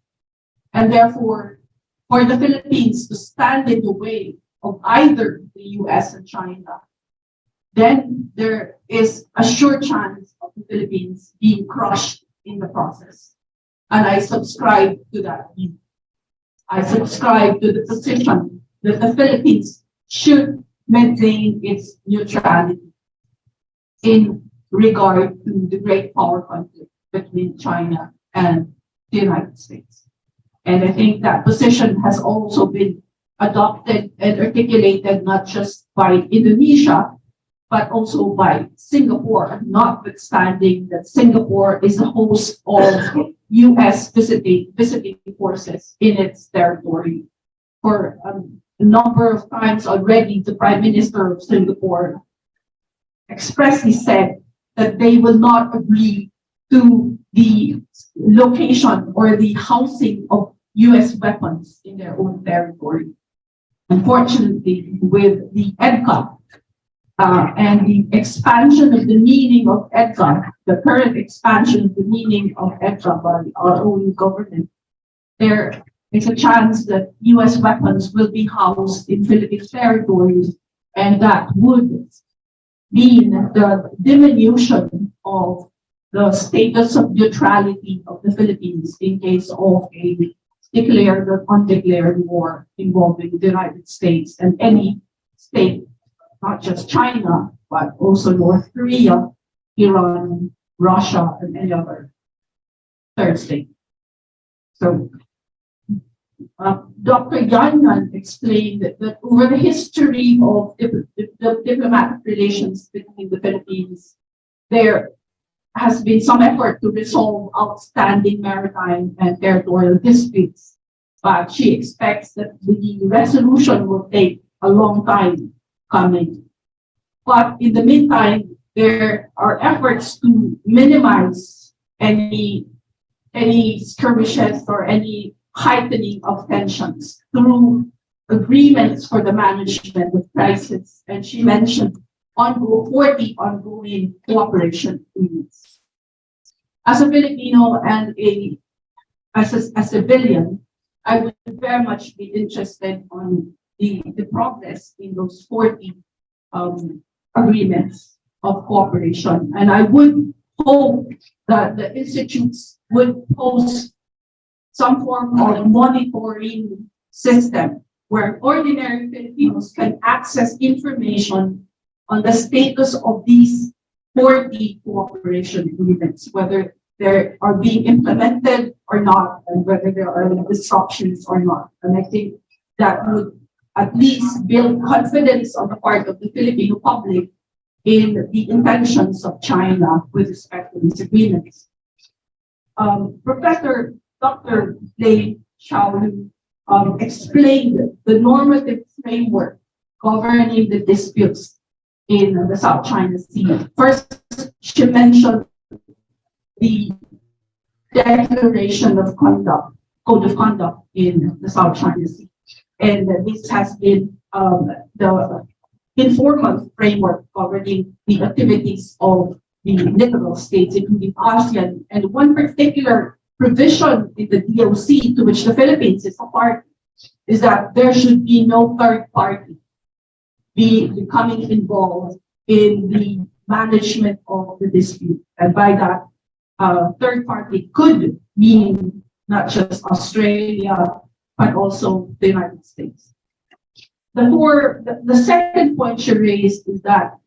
And therefore, for the Philippines to stand in the way of either the US and China, then there is a sure chance of the Philippines being crushed in the process. And I subscribe to that view. I subscribe to the position that the Philippines should maintain its neutrality in regard to the great power conflict between China and the United States. And I think that position has also been adopted and articulated not just by Indonesia, but also by Singapore, notwithstanding that Singapore is the host of US visiting forces in its territory for a number of times already, the Prime Minister of Singapore expressly said that they will not agree to the location or the housing of US weapons in their own territory. Unfortunately, with the EDCA and the expansion of the meaning of EDCA, the current expansion of the meaning of EDCA by our own government, there is a chance that US weapons will be housed in Philippine territories, and that would mean the diminution of the status of neutrality of the Philippines in case of a declared or undeclared war involving the United States and any state, not just China, but also North Korea, Iran, Russia, and any other third state. So Dr. Yan explained that over the history of the diplomatic relations between the Philippines, there has been some effort to resolve outstanding maritime and territorial disputes, but she expects that the resolution will take a long time coming. But in the meantime, there are efforts to minimize any skirmishes or any heightening of tensions through agreements for the management of crisis. And she mentioned 40 ongoing cooperation agreements. As a Filipino and as a civilian, I would very much be interested on the progress in those 40 agreements of cooperation. And I would hope that the institutes would post some form of monitoring system where ordinary Filipinos can access information on the status of these 40 cooperation agreements, whether they are being implemented or not, and whether there are disruptions or not. And I think that would at least build confidence on the part of the Filipino public in the intentions of China with respect to these agreements. Professor Dr. Xiaolu explained the normative framework governing the disputes in the South China Sea. First, she mentioned the Declaration of Conduct, Code of Conduct in the South China Sea. And this has been the informal framework governing the activities of the littoral states, including ASEAN. And one particular provision in the DOC to which the Philippines is a part is that there should be no third party becoming involved in the management of the dispute. And by that, third party could mean not just Australia, but also the United States. The second point she raised is that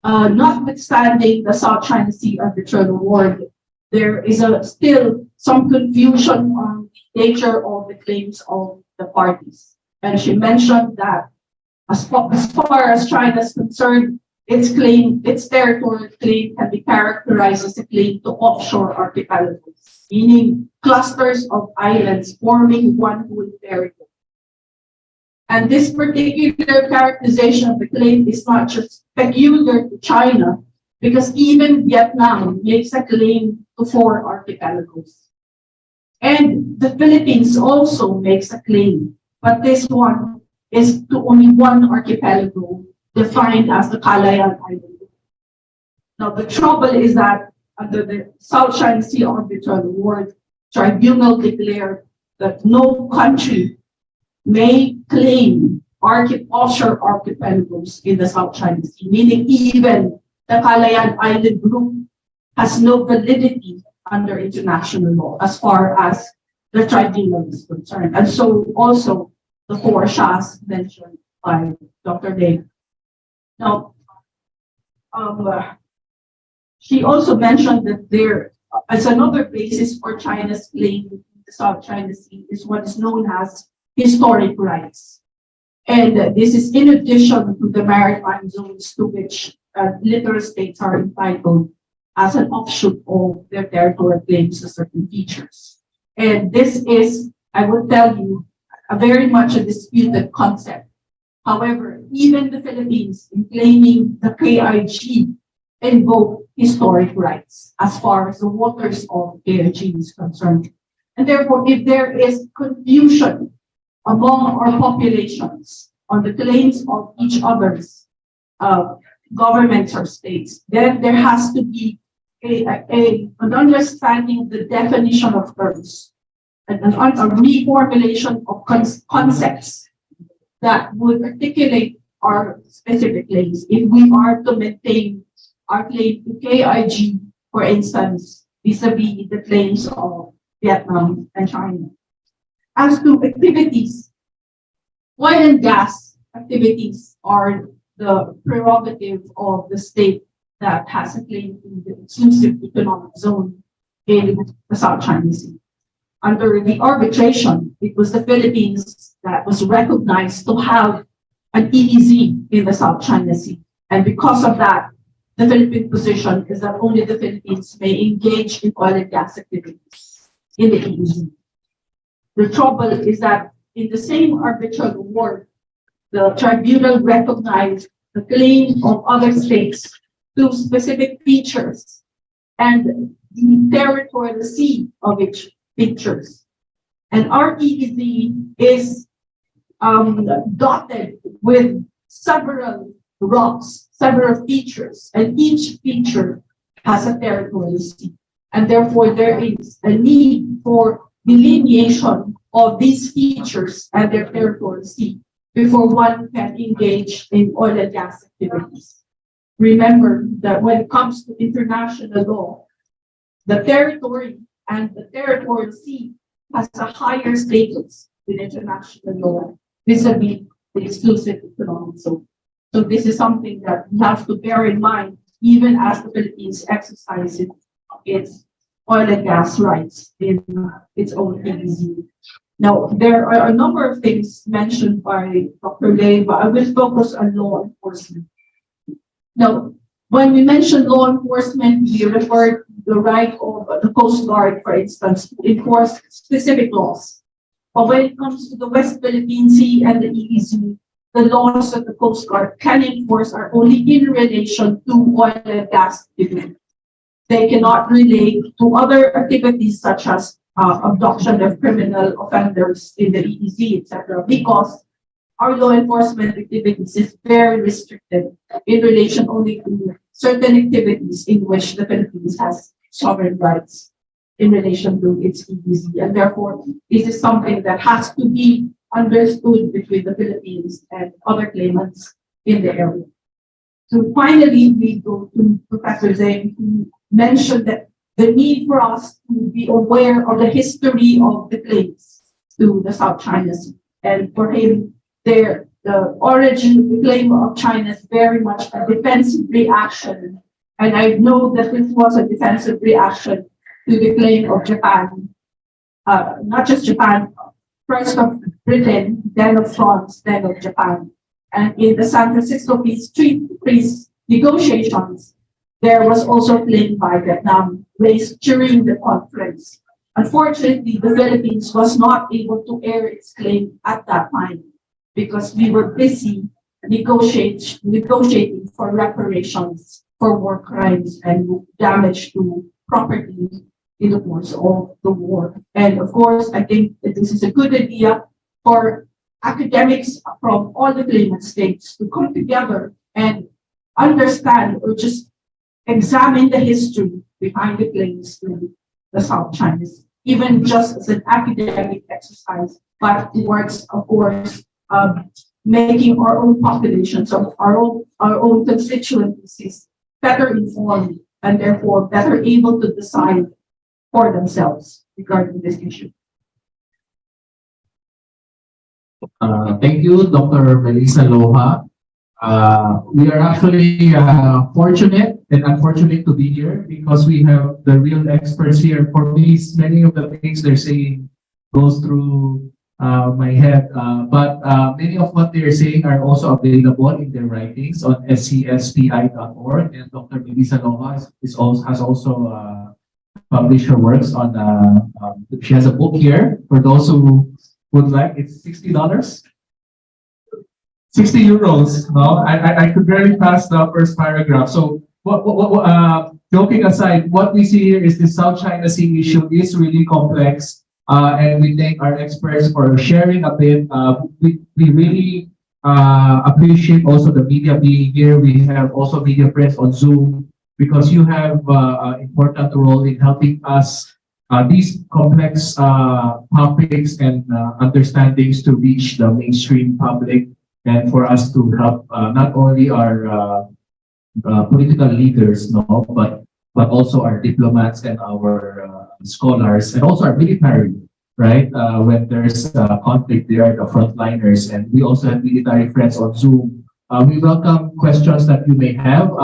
notwithstanding the South China Sea arbitral award, there is still some confusion on the nature of the claims of the parties. And she mentioned that as far as China is concerned, its territorial claim can be characterized as a claim to offshore archipelagos, meaning clusters of islands forming one whole territory. And this particular characterization of the claim is not just peculiar to China, because even Vietnam makes a claim to 4 archipelagos. And the Philippines also makes a claim, but this one is to only one archipelago defined as the Calayan Island. Now, the trouble is that under the South China Sea Arbitral Award, Tribunal declared that no country may claim offshore archipelagos in the South China Sea, meaning even the Calayan Island group has no validity under international law as far as the tribunal is concerned. And so also the 4 shahs mentioned by Dr. Day. Now, she also mentioned that there, as another basis for China's claim in the South China Sea, is what is known as historic rights. And this is in addition to the maritime zones to which littoral states are entitled as an offshoot of their territorial claims to certain features. And this is, I will tell you, very much a disputed concept. However, even the Philippines, in claiming the KIG, invoke historic rights as far as the waters of KIG is concerned. And therefore, if there is confusion among our populations on the claims of each other's governments or states, then there has to be an understanding of the definition of terms, and a reformulation of concepts that would articulate our specific claims if we are to maintain our claim to KIG, for instance, vis-a-vis the claims of Vietnam and China. As to activities, oil and gas activities are the prerogative of the state that has a claim in the exclusive economic zone in the South China Sea. Under the arbitration, it was the Philippines that was recognized to have an EEZ in the South China Sea. And because of that, the Philippine position is that only the Philippines may engage in oil and gas activities in the EEZ. The trouble is that in the same arbitral award, the tribunal recognized the claim of other states to specific features and the territorial sea of each features. And our EEZ is dotted with several rocks, several features, and each feature has a territorial sea. And therefore, there is a need for delineation of these features and their territorial sea before one can engage in oil and gas activities. Remember that when it comes to international law, the territory and the territorial sea has a higher status in international law vis-a-vis the exclusive economic zone. So this is something that we have to bear in mind even as the Philippines exercises its oil and gas rights in its own EEZ. Now, there are a number of things mentioned by Dr. Lei, but I will focus on law enforcement. Now, when we mention law enforcement, we refer to the right of the Coast Guard, for instance, to enforce specific laws. But when it comes to the West Philippine Sea and the EEZ, the laws that the Coast Guard can enforce are only in relation to oil and gas activity. They cannot relate to other activities such as abduction of criminal offenders in the EEZ, etc., because our law enforcement activities is very restricted in relation only to certain activities in which the Philippines has sovereign rights in relation to its EEZ. And therefore, this is something that has to be understood between the Philippines and other claimants in the area. So finally, we go to Professor Zheng, who mentioned that the need for us to be aware of the history of the claims to the South China Sea. And for him, the origin of the claim of China is very much a defensive reaction. And I know that this was a defensive reaction to the claim of Japan, not just Japan, first of Britain, then of France, then of Japan. And in the San Francisco peace negotiations, there was also a claim by Vietnam raised during the conference. Unfortunately, the Philippines was not able to air its claim at that time because we were busy negotiating for reparations for war crimes and damage to property in the course of the war. And of course, I think that this is a good idea for academics from all the claimant states to come together and understand or just examine the history behind the claims to the South China Sea, even just as an academic exercise, but towards, of course, making our own populations of our own constituencies better informed and therefore better able to decide for themselves regarding this issue. Thank you, Dr. Melissa Loja. We are actually fortunate and unfortunate to be here because we have the real experts here. For me, many of the things they're saying goes through my head, but many of what they're saying are also available in their writings on SCSPI.org, and Dr. Melissa Loja has also published her works on. She has a book here for those who would like. It's $60. 60 euros. No, I could barely pass the first paragraph. So joking aside, what we see here is the South China Sea issue is really complex. And we thank our experts for sharing a bit. We really appreciate also the media being here. We have also media friends on Zoom because you have an important role in helping us these complex topics and understandings to reach the mainstream public and for us to help not only our political leaders, no, but also our diplomats and our scholars and also our military, right? When there's conflict, they are the frontliners, and we also have military friends on Zoom. We welcome questions that you may have.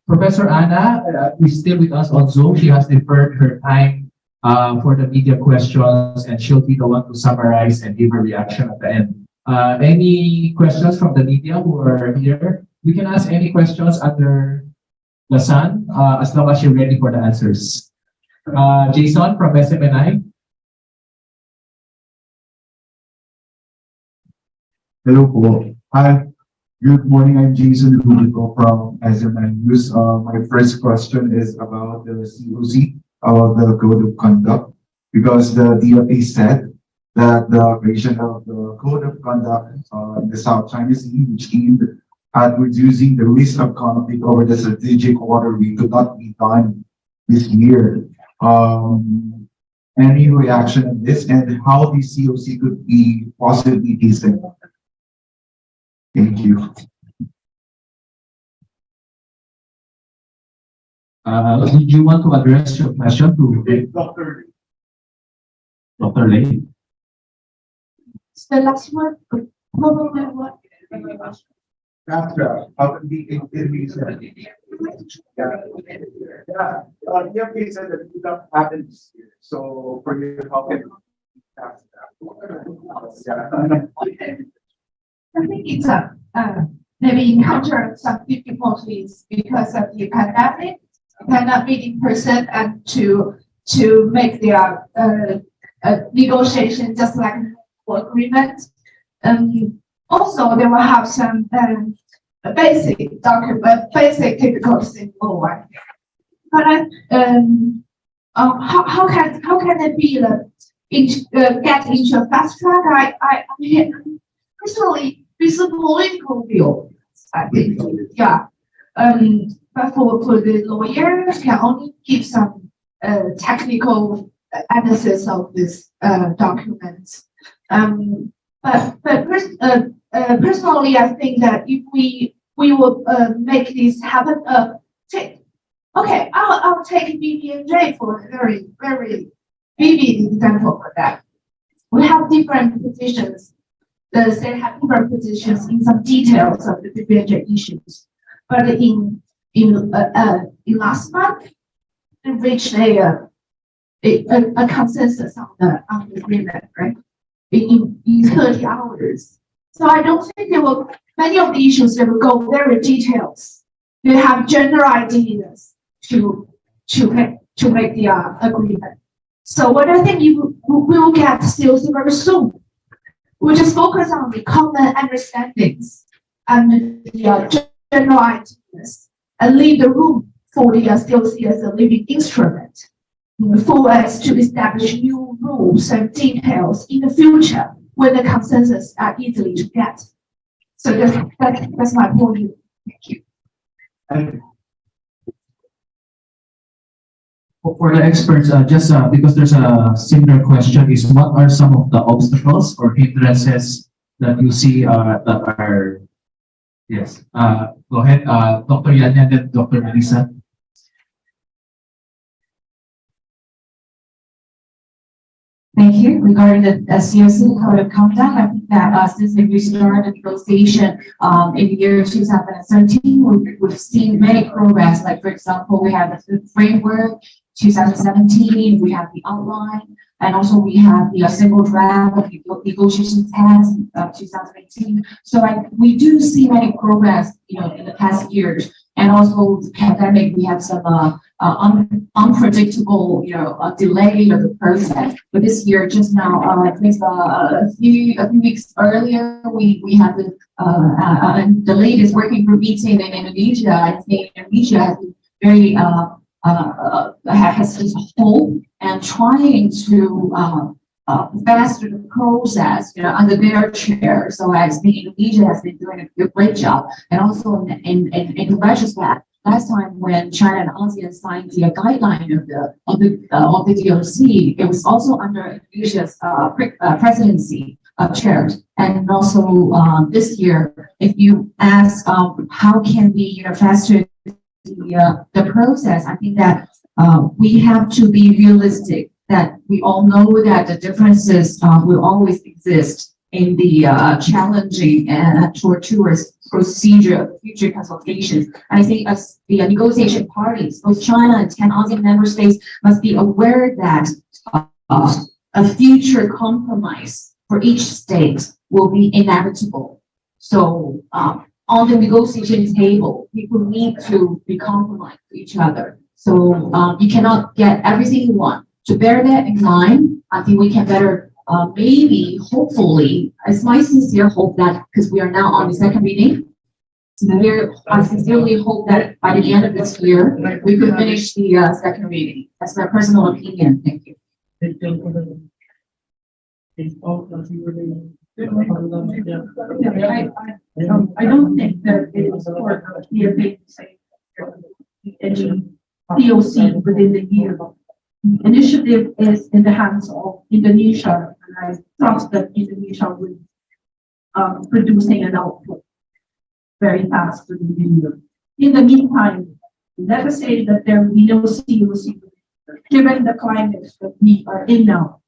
Professor Anna is still with us on Zoom. She has deferred her time for the media questions, and she'll be the one to summarize and give a reaction at the end. Any questions from the media who are here? We can ask any questions under the sun as long as you're ready for the answers. Jason from SMNI. Hello po. Hi. Good morning. I'm Jason Lulico from SMNI News. My first question is about the COC, about the Code of Conduct, because the DFA said that the creation of the Code of Conduct in the South China Sea, which aimed at reducing the risk of conflict over the strategic waterway, could not be done this year. Any reaction on this, and how the COC could be possibly decent? Thank you. Do you want to address your question to Dr. Lei? The last one, probably what? After, DFA said that it not happen this year. So for you, how can I think it's maybe encounter some difficulties because of the pandemic. You cannot meet in person and to make their negotiation just like agreement. Also, they will have some basic difficulties in law. But how can it be get into a fast track? I mean, personally, with a political view, I think, yeah. But for the lawyers, can only give some technical analysis of this documents. But personally, I think that if we will make this happen, I'll take BBNJ for a very, very vivid example for that. We have different positions. The state have different positions in some details of the BBNJ issues. But in last month, we reached a consensus on the agreement, right? In 30 hours. So I don't think many of the issues that will go very details. They have general ideas to make the agreement. So what I think we will get still very soon. We'll just focus on the common understandings and the general ideas and leave the room for the still see as a living instrument for us to establish new rules and details in the future when the consensus are easily to get. So that's my point of view. Thank you. For the experts, just because there's a similar question, is what are some of the obstacles or hindrances that you see that are, yes, go ahead, Dr. Yan and then Dr. Melissa. Thank you. Regarding the SCSP Code of Conduct, I think that since we started the negotiation in the year 2013, we've seen many progress. Like, for example, we have the framework, 2017, we have the outline, and also we have the single draft of the negotiation text of 2018. So we do see many progress, in the past years. And also the pandemic, we have some unpredictable, delay of the process. But this year, just now, I think a few weeks earlier, we had the latest working group meeting in Indonesia. I think Indonesia has been very has this hope and trying to faster the process, under their chair. So I think Indonesia has been doing a great job. And also in the retrospect, last time when China and ASEAN signed the guideline of the DOC, it was also under Indonesia's presidency chair. And also this year, if you ask how can we faster the process, I think that we have to be realistic, that we all know that the differences will always exist in the challenging and tortuous procedure of future consultations. And I think as the negotiation parties, both China and 10 ASEAN member states must be aware that a future compromise for each state will be inevitable. So on the negotiation table, people need to be compromised to each other. So you cannot get everything you want. To bear that in mind, I think we can better, maybe, hopefully, it's my sincere hope that, because we are now on the second reading, I sincerely hope that by the end of this year, we could finish the second reading. That's my personal opinion. Thank you. I don't think that it is for the debate to say any POC within the year. Initiative is in the hands of Indonesia, and I trust that Indonesia will producing an output very fast within the year. In the meantime, let us say that there will be no COC. Given the climate that we are in now,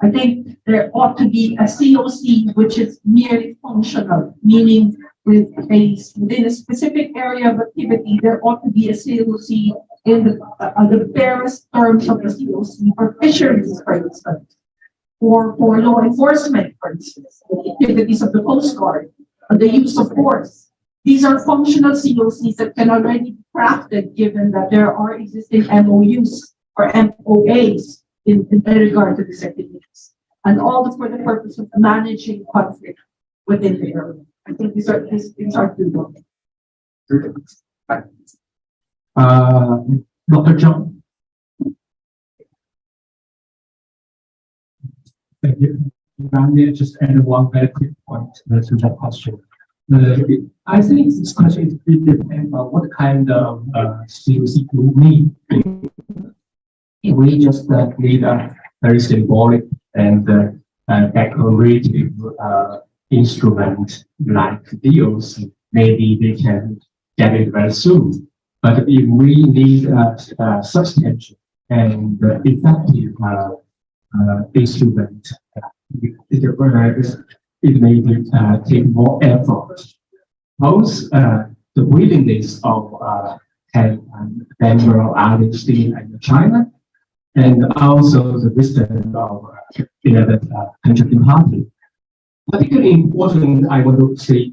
I think there ought to be a COC which is merely functional, meaning within a specific area of activity, there ought to be a COC in the barest terms of the COC for fisheries, for instance, or for law enforcement, for instance, the activities of the Coast Guard, the use of force. These are functional COCs that can already be crafted, given that there are existing MOUs or MOAs in regard to these activities, and all for the purpose of managing conflict within the area. I think these are doable. Dr. Zheng. Thank you. Let me just add one very quick point to that question. I think this question is really depends on what kind of COC we need. We just need a very symbolic and decorative instrument like DOC. Maybe they can get it very soon. But if we need a substantial and effective instrument, it may take more effort. Both the willingness of member of Analyst and China, and also the wisdom of the contracting party. Particularly important, I want to say,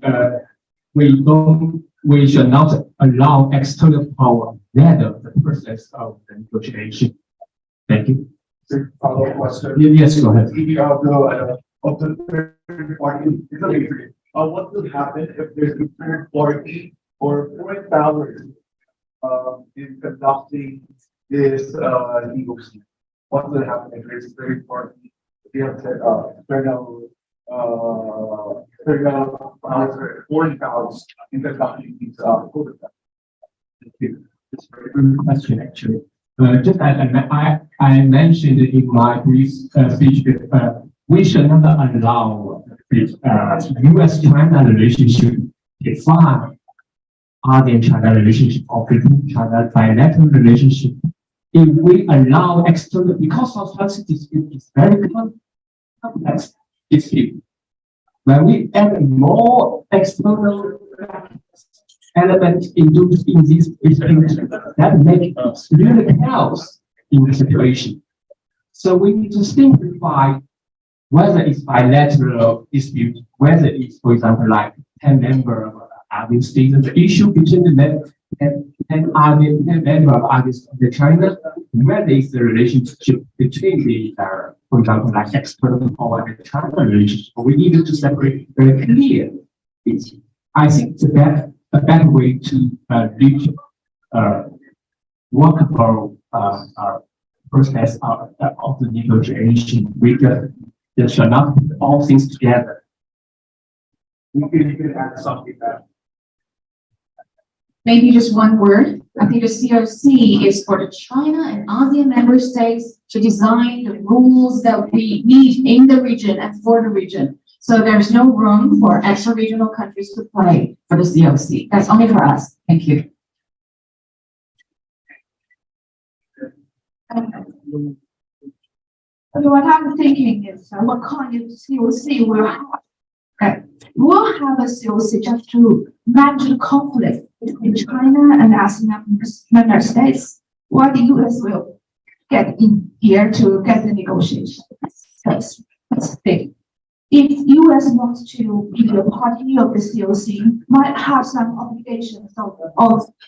we should not allow external power ladder the process of the negotiation. Thank you. Follow-up question. Yes, go ahead. Of the third party, what would happen if there's a third party or foreign powers in conducting this DOC? What will happen if there's a third party? We have external powers or foreign powers in conducting these code. It's a very good question, actually. Just as I mentioned in my brief speech, we should not allow U.S.-China relationship define ASEAN-China relationship or Peking-China bilateral relationship. If we allow external, because our strategic dispute is very complex dispute, when we add more external elements in these disputes, that makes really chaos in the situation. So we need to simplify whether it's bilateral dispute, whether it's, for example, like 10 member of ASEAN states, the issue between And are the member of the China, where is the relationship between the, for example, like external power and the China relationship? We need to separate very clear. I think it's a better way to reach workable process of the negotiation. We just shall not put all things together. We could add something that. Maybe just one word. I think the COC is for the China and ASEAN member states to design the rules that we need in the region and for the region. So there's no room for extra-regional countries to play for the COC. That's only for us. Thank you. What I'm thinking is what kind of COC will have? We'll have a COC just to manage the conflict between China and ASEAN member states, while the US will get in here to get the negotiation. That's big. If US wants to be a party of the COC, might have some obligations of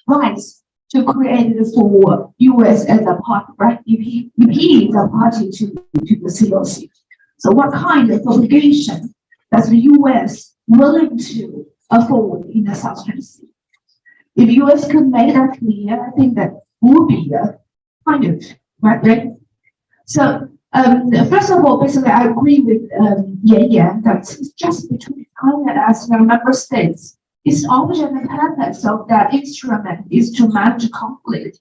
rights to create it for US as a part, right? If he is a party to the COC. So what kind of obligation does the US willing to afford in the South China Sea? If US could make that clear, I think that would be a kind of right. So first of all, basically, I agree with Yan that it's just between China and ASEAN member states. Its object and purpose of that instrument is to manage conflict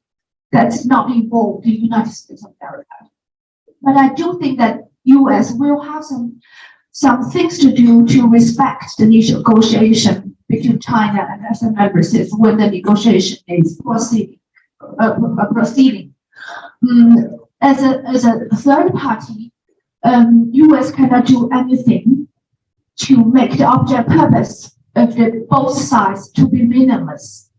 that's not involved in the United States of America. But I do think that US will have some things to do to respect the negotiation between China and ASEAN member states when the negotiation is proceeding. As a third party, US cannot do anything to make the object purpose of both sides to be meaningless.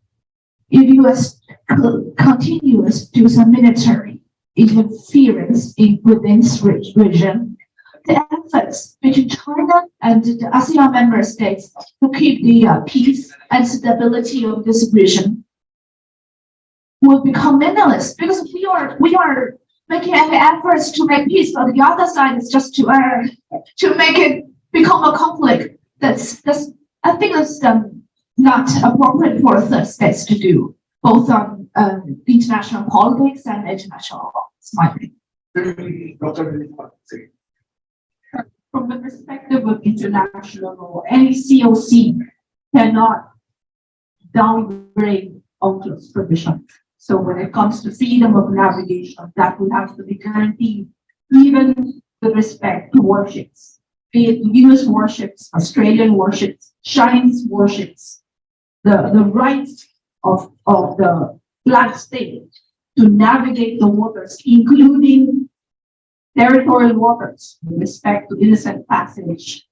If US continues to do some military interference within this region, the efforts between China and the ASEAN member states to keep the peace and stability of this region will become meaningless because we are making any efforts to make peace, but the other side is just to make it become a conflict. I think that's not appropriate for third states to do, both on international politics and international law. It's my opinion. From the perspective of international law, any COC cannot downgrade UNCLOS provision. So when it comes to freedom of navigation, that will have to be guaranteed, even with respect to warships, be it US warships, Australian warships, Chinese warships, the rights of the flag state to navigate the waters, including territorial waters, with respect to innocent passage,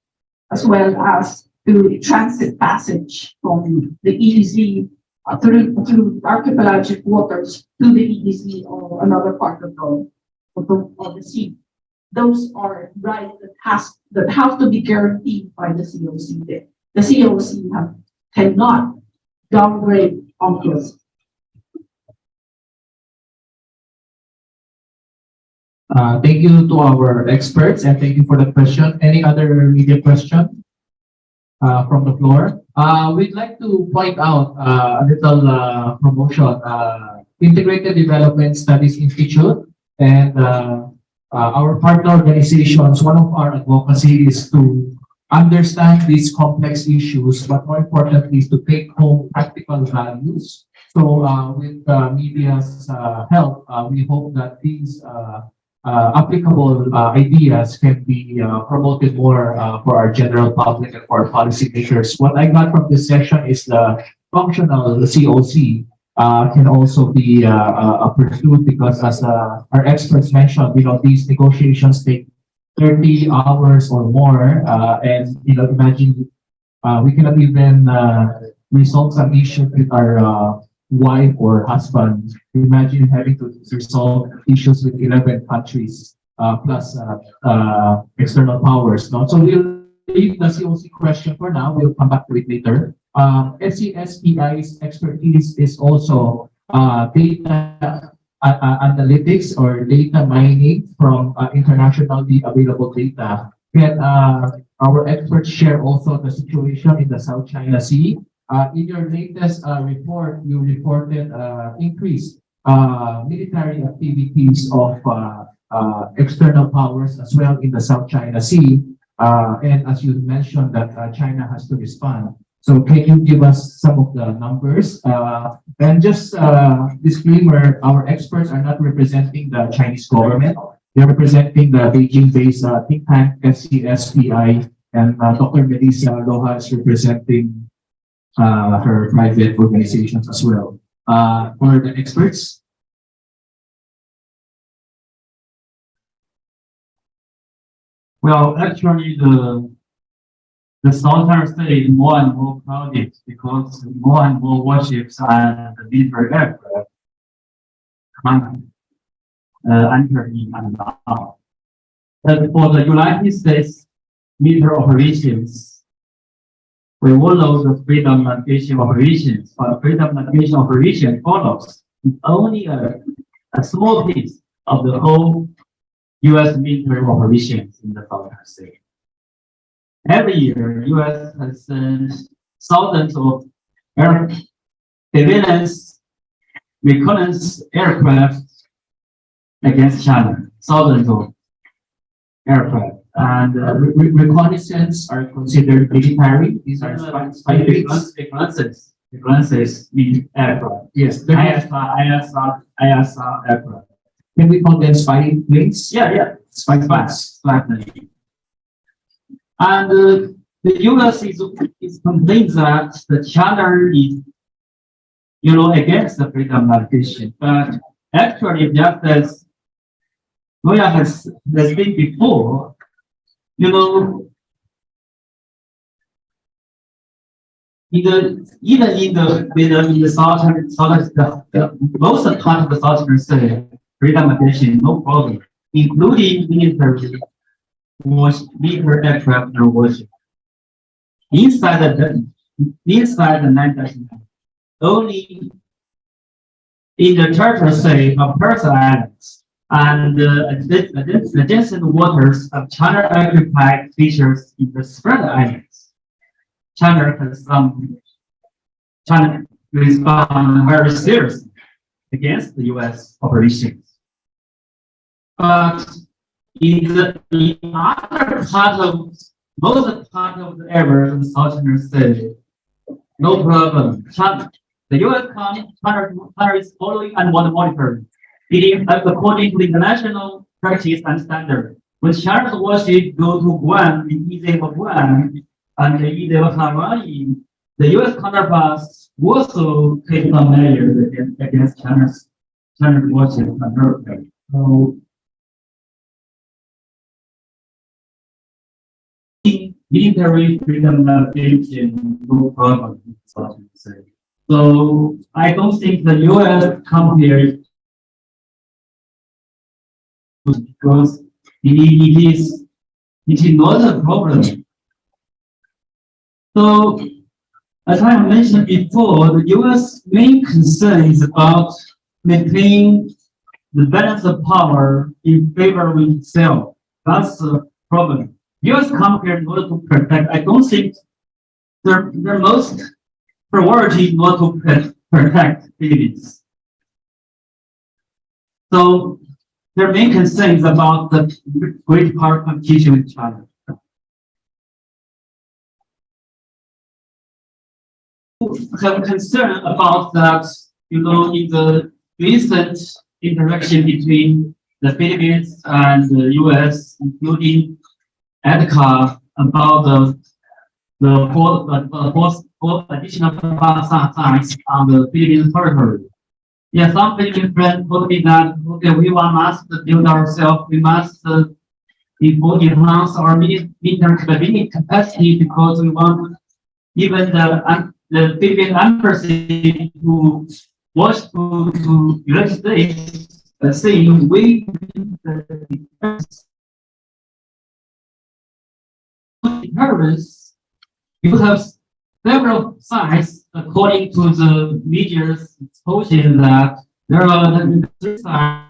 as well as to transit passage from the EEZ through archipelagic waters to the EEZ or another part of the sea. Those are rights that have to be guaranteed by the COC. The COC cannot downgrade UNCLOS. Thank you to our experts and thank you for the question. Any other media question from the floor? We'd like to point out a little promotion. Integrated Development Studies Institute and our partner organizations, one of our advocacy is to understand these complex issues, but more importantly is to take home practical values. So with media's help, we hope that these applicable ideas can be promoted more for our general public and for our policymakers. What I got from this session is the functional COC can also be pursued because as our experts mentioned, these negotiations take 30 hours or more, and imagine we cannot even resolve some issues with our wife or husband. Imagine having to resolve issues with 11 countries plus external powers. No? So we'll leave the COC question for now. We'll come back to it later. SCSPI's expertise is also data analytics or data mining from internationally available data. Can our experts share also the situation in the South China Sea? In your latest report, you reported increased military activities of external powers as well in the South China Sea. And as you mentioned that China has to respond. So can you give us some of the numbers? And just disclaimer, our experts are not representing the Chinese government. They're representing the Beijing-based think tank SCSPI, and Dr. Melissa Loja is representing her private organizations as well. For the experts. Well, actually, the southern state is more and more crowded because more and more warships and military aircraft come entering and out. But for the United States military operations, we all know the freedom navigation operations, but freedom navigation operation follows only a small piece of the whole U.S. military operations in the southern state. Every year, U.S. has sent thousands of surveillance reconnaissance aircraft against China. Thousands of aircraft. And Reconnaissance are considered military. These are spy reconnaissance mean aircraft. Yes, ISR aircraft. can we call them spy planes? Yeah. Spy planes. And the U.S. is complaining that the China is, against the freedom navigation. But actually, just as Loja has been before, even in the southern, most part of the southern state, freedom navigation, no problem, including military aircraft and warship. Inside the Nanyang, only in the territorial state of Persian Islands and the adjacent waters of China-occupied features in the spread islands. China respond very seriously against the U.S. operations. But in other part of most part of the area in the southern state, no problem. The U.S. China is following and monitoring. It is according to the international practice and standard. When China's warship go to Guam, in easy of Guam, and easy of Hawaii, the U.S. counterparts also take some measures against China's warship and aircraft. So, military freedom navigation, no problem. So I don't think the U.S. come here because it is not a problem. So as I mentioned before, the U.S. main concern is about maintaining the balance of power in favor of itself. That's the problem. U.S. come here in order to protect. I don't think their most priority is not to protect Philippines. So their main concern is about the great power competition with China. Have concern about that, in the recent interaction between the Philippines and the U.S., including ADCA, about the four additional sites on the Philippine territory. Yeah, some Philippine friends told me that, okay, we must build ourselves, we must enhance our military capacity because we want even the Philippine embassy to watch to United States saying we terrorists, you have several signs, according to the media's exposure, that there are three signs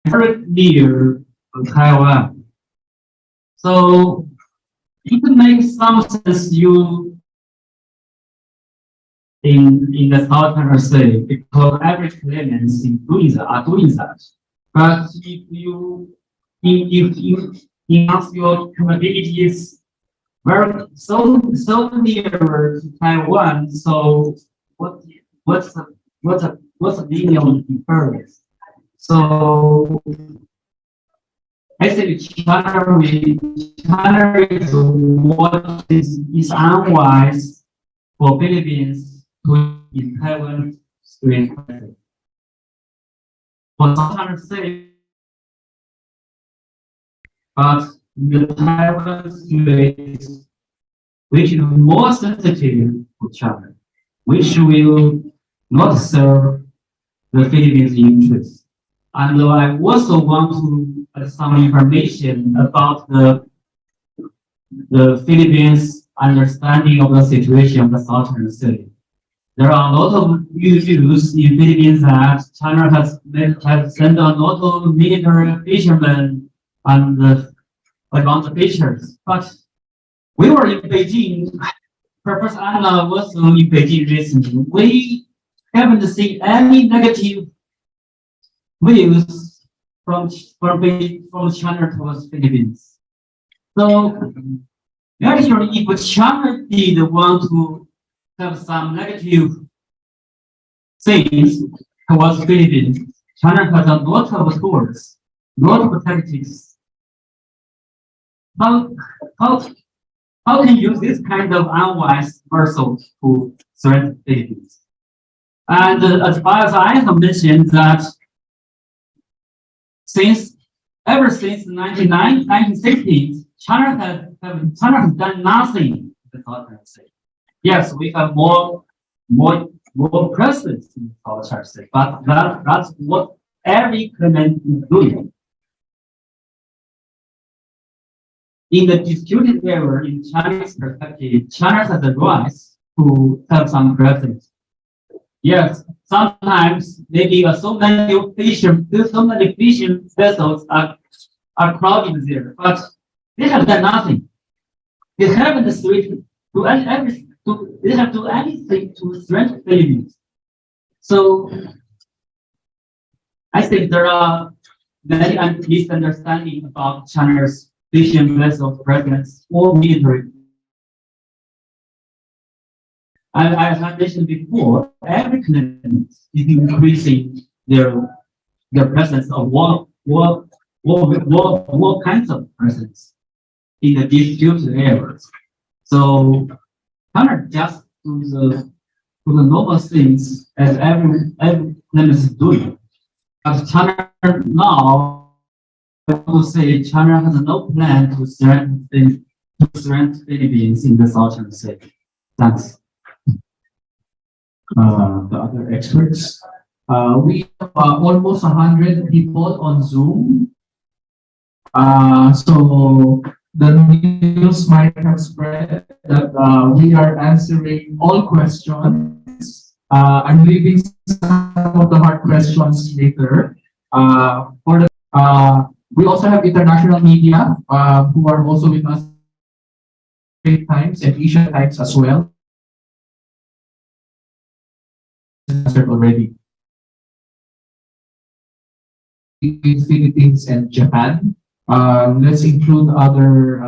very near Taiwan. So it makes some sense you in the South China Sea because every claimants are doing that. But if you enhance your capabilities very so near to Taiwan, so what's the meaning of difference? So I think China is what is unwise for Philippines to in Taiwan doing for Southern Sea, but the Taiwan Strait, which is more sensitive to China, which will not serve the Philippines' interests. And I also want to add some information about the Philippines' understanding of the situation of the Southern Sea. There are a lot of news in Philippines that China has sent a lot of military fishermen and around the fisheries. But we were in Beijing. Professor Anna was in Beijing recently. We haven't seen any negative views from China towards Philippines. So actually, if China did want to have some negative things towards Philippines, China has a lot of tools, lot of tactics. How can you use this kind of unwise muscle to threaten Philippines? And as far as I have mentioned that ever since 1960s, China has done nothing in the Southern Sea. Yes, we have more presence in the Southern Sea, but that's what every claimant is doing. In the disputed area, in Chinese perspective, China has the right to have some presence. Yes, sometimes maybe so many fishing vessels are crowded there, but they have done nothing. They haven't they have do anything to threaten Philippines. So I think there are many misunderstandings about China's fishing vessel presence or military. I have mentioned before, every continent is increasing their presence of what kinds of presence in the disputed areas. So China just do the normal things as every country is doing. But China now, I would say China has no plan to threaten Philippines in the Southern Sea. Thanks. The other experts. We have almost 100 people on Zoom. So the news might have spread that we are answering all questions. I'm leaving some of the hard questions later. We also have international media who are also with us Times and Asia Times as well. Answered already. In Philippines and Japan. Let's include other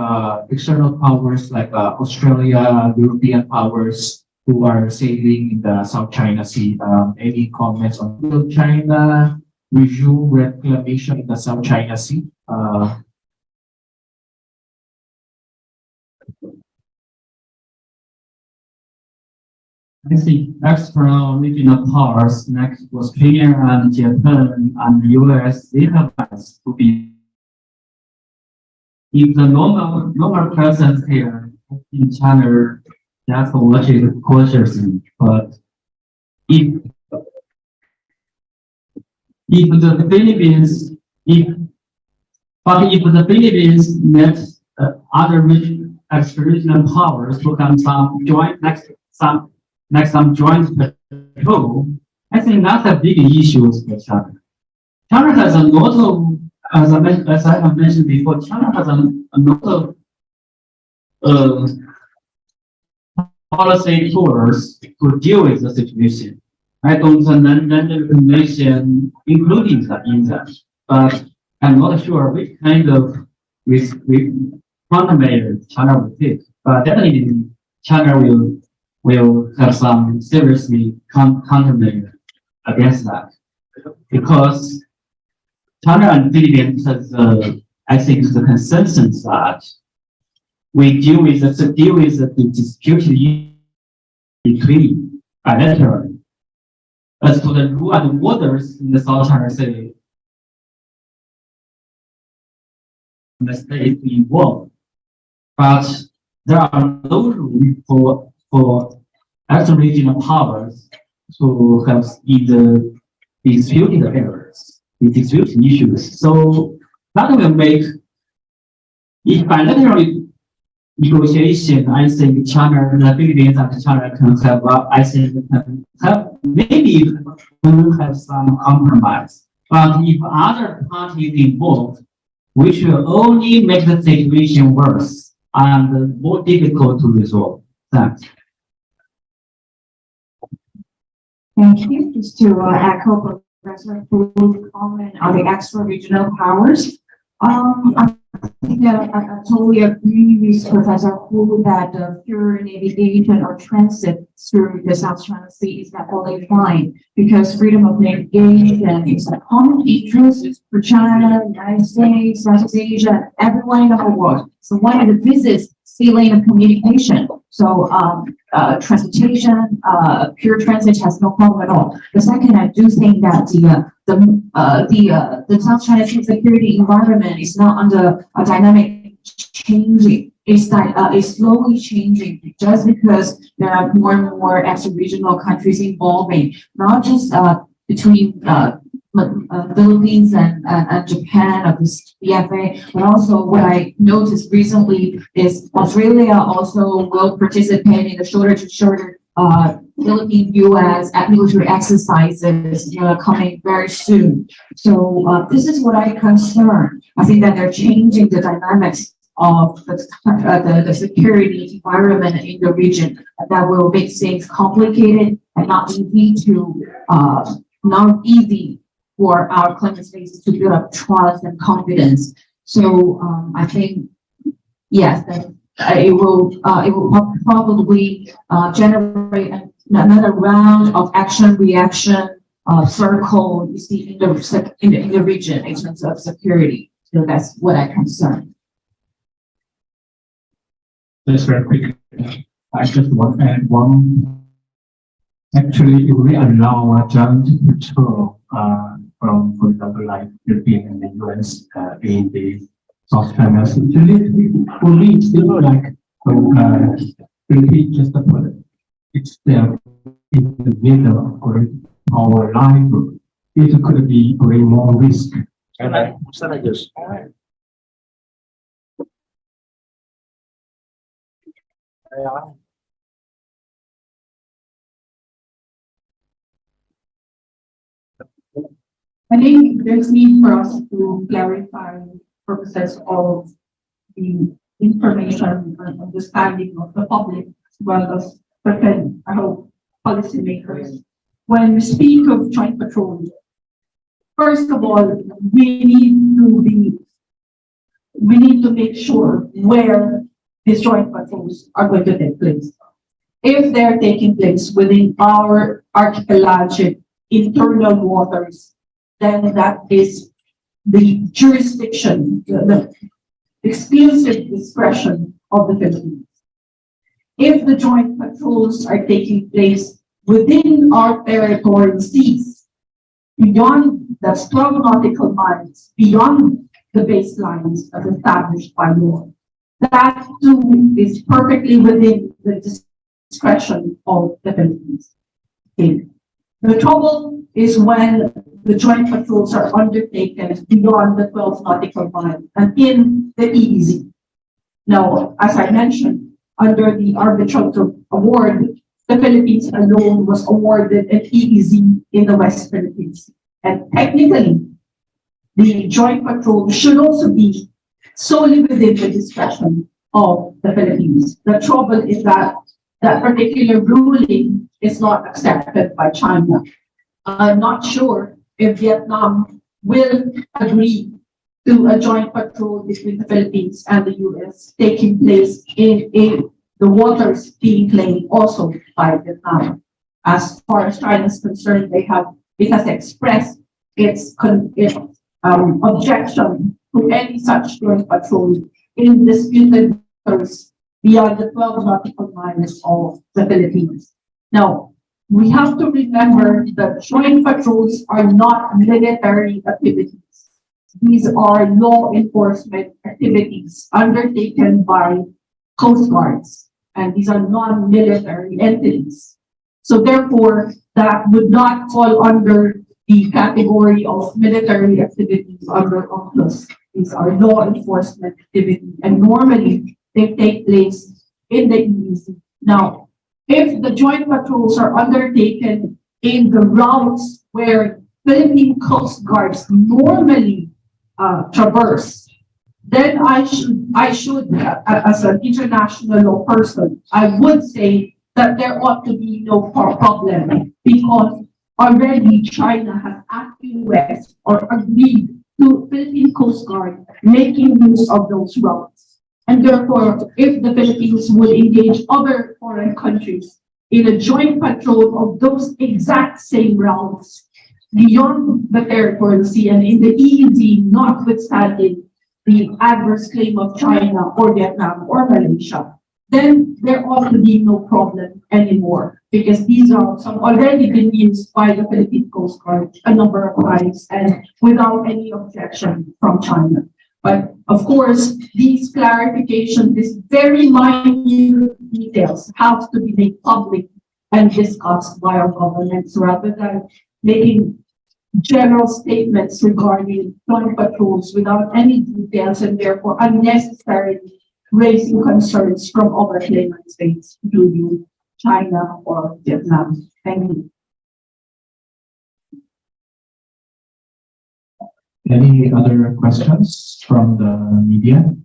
external powers like Australia, European powers who are sailing in the South China Sea. Any comments on will China resume reclamation in the South China Sea? I think external regional powers like Australia and Japan and the US, they have rights to be if the normal presence here in China, that's what is cautiously. But if the Philippines met other extra-regional powers to have some joint some joint patrol. I think that's a big issue for China. China has a lot of, as I have mentioned before, China has a lot of policy tools to deal with the situation. I don't know the convention including that in that, but I'm not sure which kind of countermeasures China will take. But definitely China will have some seriously countermeasures against that, because China and Philippines has, I think, the consensus that we deal with the dispute between bilaterally. As to the rule and waters in the South China Sea, the state involved, but there are no room for extra-regional powers to have in the disputed areas, the disputed issues. So that will make, if bilateral negotiation, I think China, the Philippines and China can have, I think can have, maybe can have some compromise. But if other parties involved, we should only make the situation worse and more difficult to resolve. Thanks. Thank you. Just to echo Professor Hu's comment on the extra-regional powers. I think that I totally agree with Professor Hu that the pure navigation or transit through the South China Sea is not only fine, because freedom of navigation is a common interest for China, United States, Southeast Asia, everyone in the whole world. So one of the business sea lane of communication. So transportation, pure transit has no problem at all. The second, I do think that the South China Sea security environment is not under a dynamic changing. It's slowly changing just because there are more and more extra-regional countries involving, not just between Philippines and Japan of this BFA, but also what I noticed recently is Australia also will participate in the shoulder-to-shoulder Philippine-US military exercises coming very soon. So this is what I'm concerned. I think that they're changing the dynamics of the security environment in the region that will make things complicated and not easy for our climate spaces to build up trust and confidence. So I think yes, that it will probably generate another round of action-reaction circle you see in the region in terms of security. So that's what I'm concerned. Just very quick. I just want to add one. Actually, if we allow a joint patrol from, for example, like Philippines and the US in the South China Sea, for me, it's still like Philippines just put it. It's there in the middle of our life. It could be bring more risk. And I just. I think there's need for us to clarify purposes of the information and understanding of the public as well as certain, I hope, policymakers. When we speak of joint patrol, first of all, we need to make sure where these joint patrols are going to take place. If they're taking place within our archipelagic internal waters, then that is the jurisdiction, the exclusive discretion of the Philippines. If the joint patrols are taking place within our territorial seas, beyond the 12 nautical miles, beyond the baselines as established by law, that too is perfectly within the discretion of the Philippines. Okay. The trouble is when the joint patrols are undertaken beyond the 12 nautical miles and in the EEZ. Now, as I mentioned, under the arbitral award, the Philippines alone was awarded an EEZ in the West Philippines. And technically, the joint patrol should also be solely within the discretion of the Philippines. The trouble is that that particular ruling is not accepted by China. I'm not sure if Vietnam will agree to a joint patrol between the Philippines and the US taking place in the waters being claimed also by Vietnam. As far as China is concerned, it has expressed its objection to any such joint patrol in disputed waters beyond the 12 nautical miles of the Philippines. Now, we have to remember that joint patrols are not military activities. These are law enforcement activities undertaken by Coast Guards, and these are non-military entities. So therefore, that would not fall under the category of military activities under AUKUS. These are law enforcement activities, and normally they take place in the EEZ. Now, if the joint patrols are undertaken in the routes where Philippine Coast Guards normally traverse, then I should, as an international law person, I would say that there ought to be no problem, because already China has acquiesced or agreed to Philippine Coast Guard making use of those routes. And therefore, if the Philippines would engage other foreign countries in a joint patrol of those exact same routes beyond the territorial sea and in the EEZ, notwithstanding the adverse claim of China or Vietnam or Malaysia, then there ought to be no problem anymore, because these routes have already been used by the Philippine Coast Guard a number of times and without any objection from China. But of course, these clarifications, these very minute details have to be made public and discussed by our governments rather than making general statements regarding joint patrols without any details and therefore unnecessarily raising concerns from other claimant states, including China or Vietnam. Thank you. Any other questions from the media?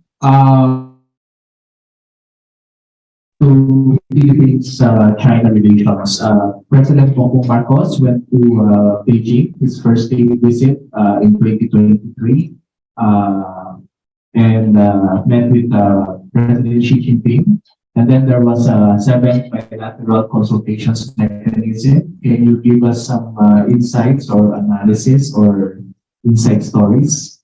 To Philippines-China relations, President Bongbong Marcos went to Beijing, his first day visit in 2023, and met with President Xi Jinping. And then there was a 7th bilateral consultations mechanism. Can you give us some insights or analysis or inside stories?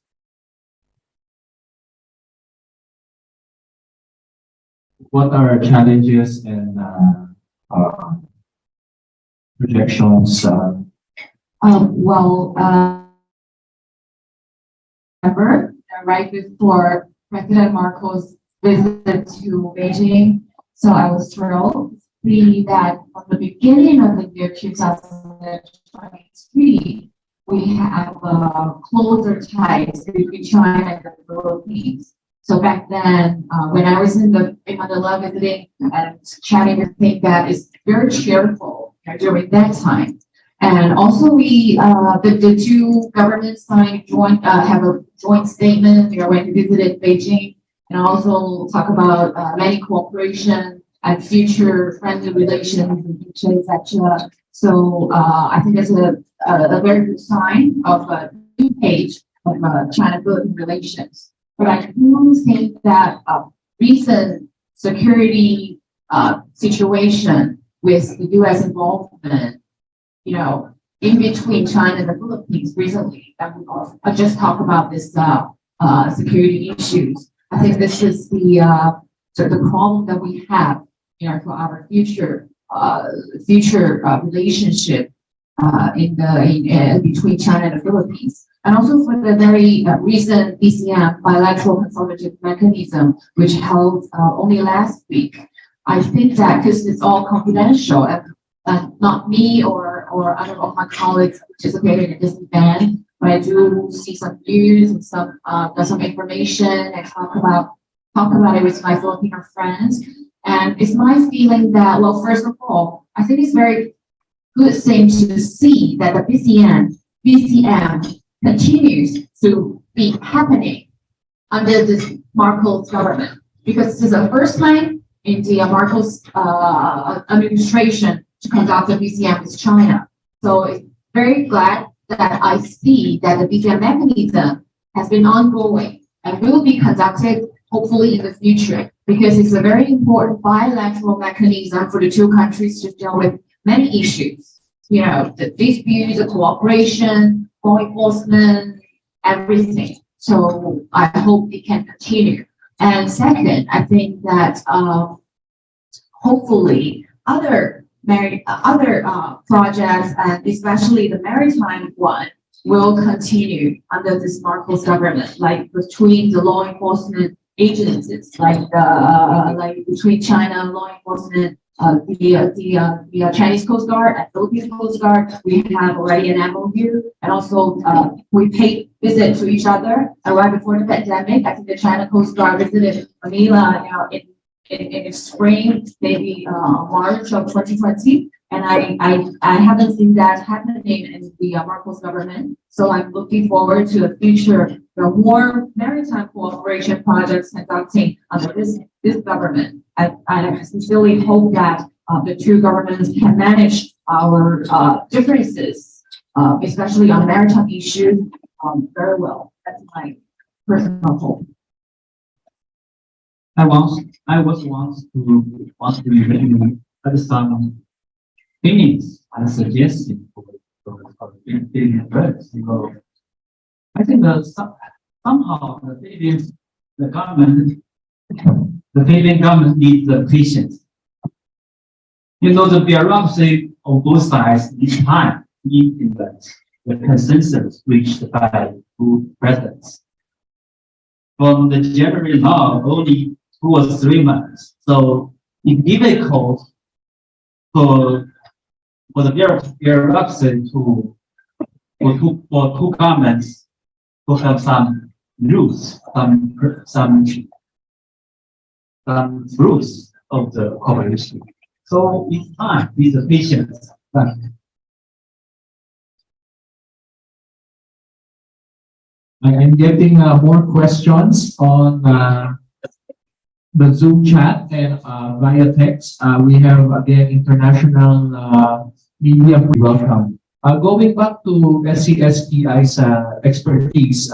What are challenges and projections? Right before President Marcos' visit to Beijing, so I was thrilled to see that from the beginning of the year 2023, we have closer ties between China and the Philippines. So back then, when I was in Manila visiting and chatting with Peking, that is very cheerful during that time. And also we, the two governments signed have a joint statement, when we visited Beijing, and also talk about many cooperation and future friendly relations, etc. So I think that's a very good sign of a new page of China-Philippine relations. But I do think that recent security situation with the U.S. involvement, in between China and the Philippines recently, I just talked about this security issues. I think this is the problem that we have, for our future relationship in between China and the Philippines. And also for the very recent BCM, bilateral consultative mechanism, which held only last week. I think that because it's all confidential and not me or other of my colleagues participated in this event, but I do see some news and some information and talk about talk about it with my Filipino friends. And it's my feeling that, well, first of all, I think it's very good thing to see that the BCM continues to be happening under this Marcos government, because this is the first time in the Marcos administration to conduct a BCM with China. So it's very glad that I see that the BCM mechanism has been ongoing and will be conducted hopefully in the future, because it's a very important bilateral mechanism for the two countries to deal with many issues. You know, the disputes, the cooperation, law enforcement, everything. So I hope it can continue. And second, I think that hopefully other projects, and especially the maritime one, will continue under this Marcos government, like between the law enforcement agencies, like between China law enforcement, the Chinese Coast Guard and Philippine Coast Guard. We have already an MOU, and also we paid visit to each other. And right before the pandemic, I think the China Coast Guard visited Manila, in the spring, maybe March of 2020. And I haven't seen that happening in the Marcos government. So I'm looking forward to the future, more maritime cooperation projects conducting under this government. I sincerely hope that the two governments can manage our differences, especially on maritime issues, very well. That's my personal hope. I was want to really add some opinions and suggestions for Philippine birds. I think that somehow the Philippine government needs the patience. The bureaucracy on both sides each time need the consensus reached by two presidents. From the January now, only 2 or 3 months. So it's difficult for the bureaucracy for two governments to have some rules, some rules of the cooperation. So it's time with the patience. I'm getting more questions on the Zoom chat and via text. We have again international media. Welcome. Going back to SCSPI's expertise,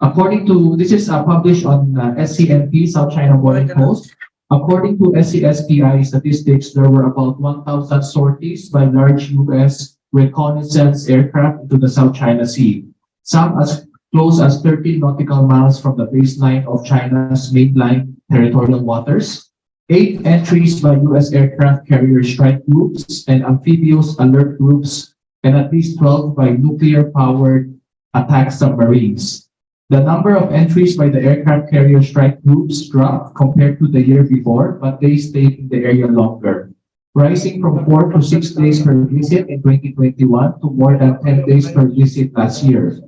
according to this is published on SCNP, South China Morning Post. According to SCSPI statistics, there were about 1,000 sorties by large U.S. reconnaissance aircraft into the South China Sea. Some as close as 30 nautical miles from the baseline of China's mainline territorial waters. 8 entries by U.S. aircraft carrier strike groups and amphibious alert groups, and at least 12 by nuclear-powered attack submarines. The number of entries by the aircraft carrier strike groups dropped compared to the year before, but they stayed in the area longer, rising from 4 to 6 days per visit in 2021 to more than 10 days per visit last year,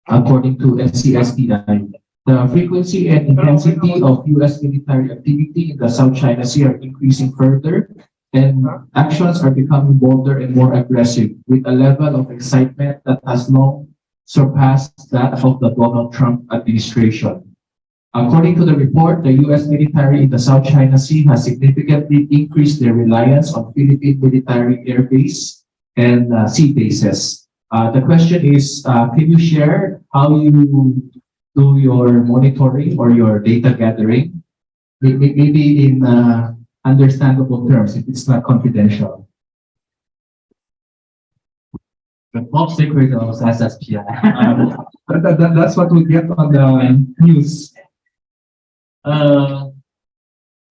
according to SCSPI. The frequency and intensity of U.S. military activity in the South China Sea are increasing further, and actions are becoming bolder and more aggressive, with a level of excitement that has long surpassed that of the Donald Trump administration. According to the report, the U.S. military in the South China Sea has significantly increased their reliance on Philippine military air base and sea bases. The question is, can you share how you do your monitoring or your data gathering? Maybe in understandable terms, if it's not confidential. The top secret of SSPI. That's what we get on the news.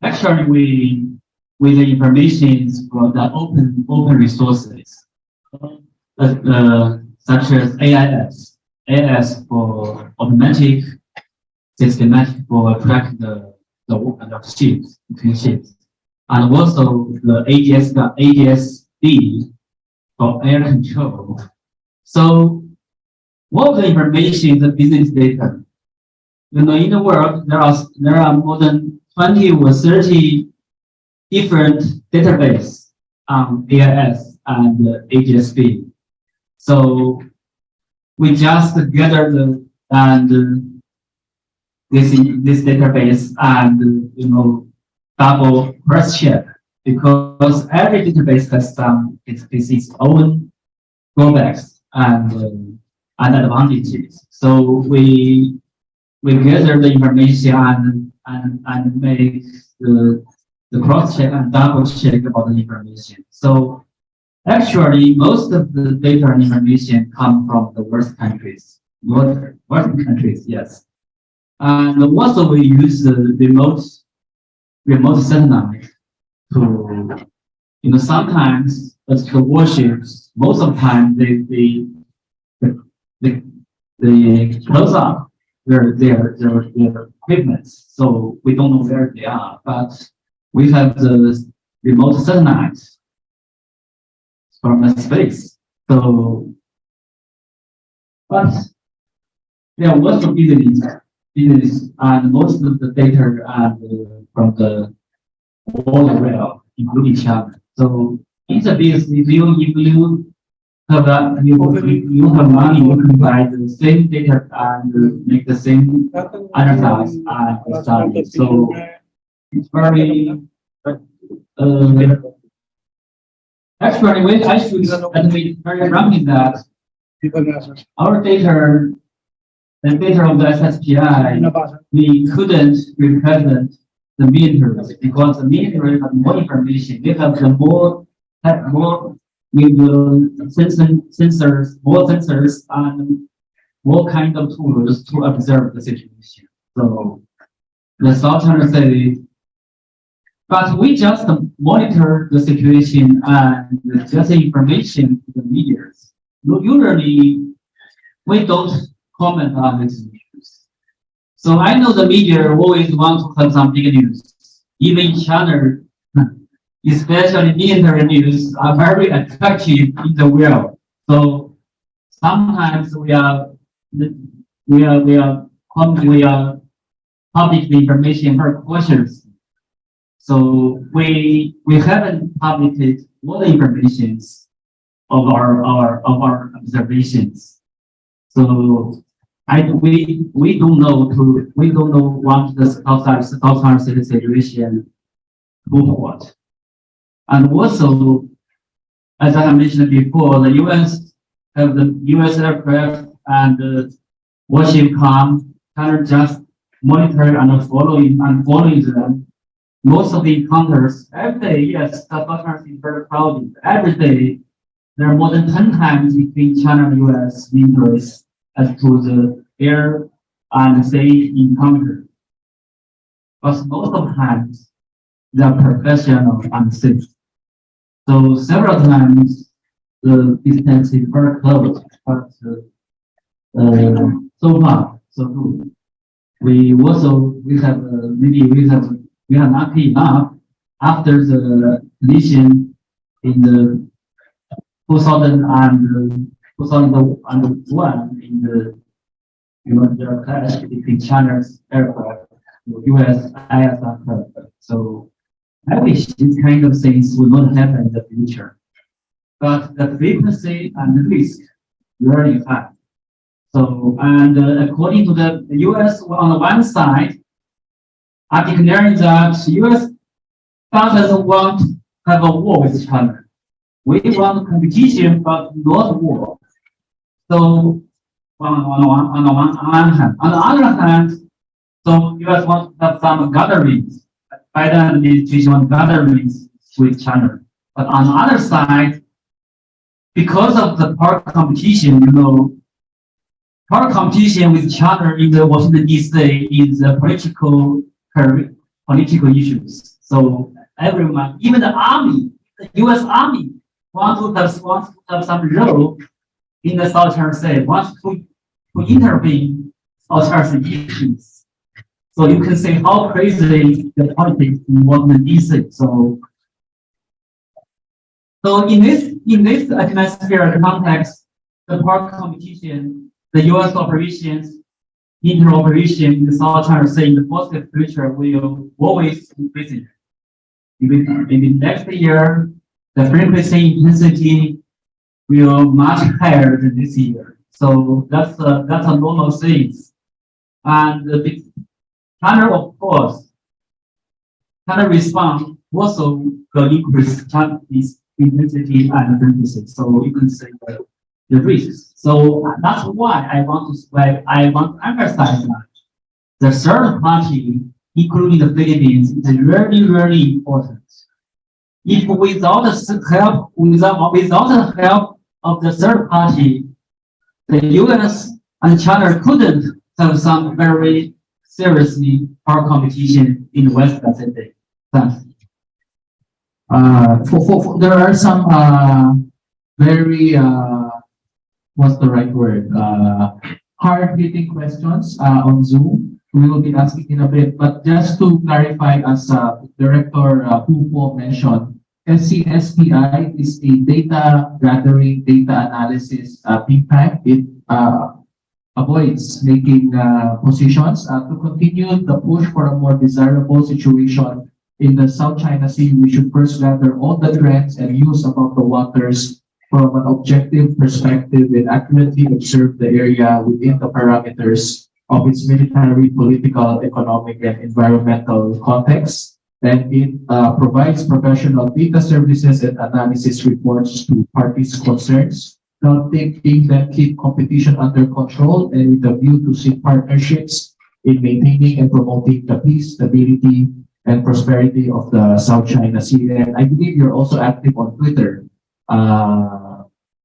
Actually, with the information from the open resources, such as AIS for automatic, systematic for track the movement of ships between ships, and also the ADS-B for air control. So, what of the information, the business data, in the world, there are more than 20 or 30 different databases on AIS and HSP. So we just gather this database and double cross check, because every database has its own drawbacks and advantages. So we gather the information and make the cross check and double check about the information. So actually, most of the data and information come from the worst countries, Western countries, yes. And also we use the remote satellite to, sometimes the warships, most of the time they close up their equipment, so we don't know where they are. But we have the remote satellite from space. So, but there was a business, and most of the data are from the waterway, including China. So it's a business. If you have money, you can buy the same data and make the same analysis and study. So it's very actually, I should admit very frankly that our data, the data of the SCSPI, we couldn't represent the military, because the military have more information. They have more with the sensors and more kind of tools to observe the situation. So the Southern say, but we just monitor the situation and just information to the media. Usually, we don't comment on these issues. So I know the media always want to have some big news. Even in China, especially military news, are very attractive in the world. So sometimes we are public the information very cautious. So we haven't published all the informations of our observations. So we don't want the outside situation to what. And also, as I mentioned before, the U.S. have the U.S. aircraft and the warship come, China just monitor and following them. Most of the encounters every day, yes, the ocean is very crowded. Every day, there are more than 10 times between China and U.S. militaries as to the air and sea encounter. But most of the times, they are professional and safe. So several times, the distance is very close, but so far, so good. We are lucky enough after the collision in the 2001 in the clash between China's aircraft and US aircraft. So I wish these kind of things would not happen in the future. But the frequency and the risk very high. So, and according to the US, on the one side, are declaring that US doesn't want to have a war with China. We want competition, but not war. So, on the one hand. On the other hand, so US want to have some gatherings. Biden administration want gatherings with China. But on the other side, because of the power competition, power competition with China in the Washington D.C. is a political issues. So everyone, even the army, the U.S. Army, wants to have some role in the South China Sea, wants to intervene South China Sea issues. So you can see how crazy the politics in Washington D.C. So in this atmosphere context, the power competition, the U.S. operations interoperation in the South China Sea in the positive future will always increase. In the next year, the frequency intensity will much higher than this year. So that's a normal thing. And the China, of course, China response also will increase China's intensity and frequency. So you can say the risks. So that's why I want to emphasize that the third party, including the Philippines, is really, really important. If without the help of the third party, the US and China couldn't have some very seriously hard competition in the West Pacific. Thanks. There are some very what's the right word? Hard-hitting questions on Zoom. We will be asking in a bit, but just to clarify, as Director Hupo mentioned, SCSPI is a data gathering, data analysis think tank. It avoids making positions. To continue the push for a more desirable situation in the South China Sea, we should first gather all the trends and views about the waters from an objective perspective and accurately observe the area within the parameters of its military, political, economic, and environmental context. And it provides professional data services and analysis reports to parties' concerns, thinking that keep competition under control and with a view to seek partnerships in maintaining and promoting the peace, stability, and prosperity of the South China Sea. And I believe you're also active on Twitter,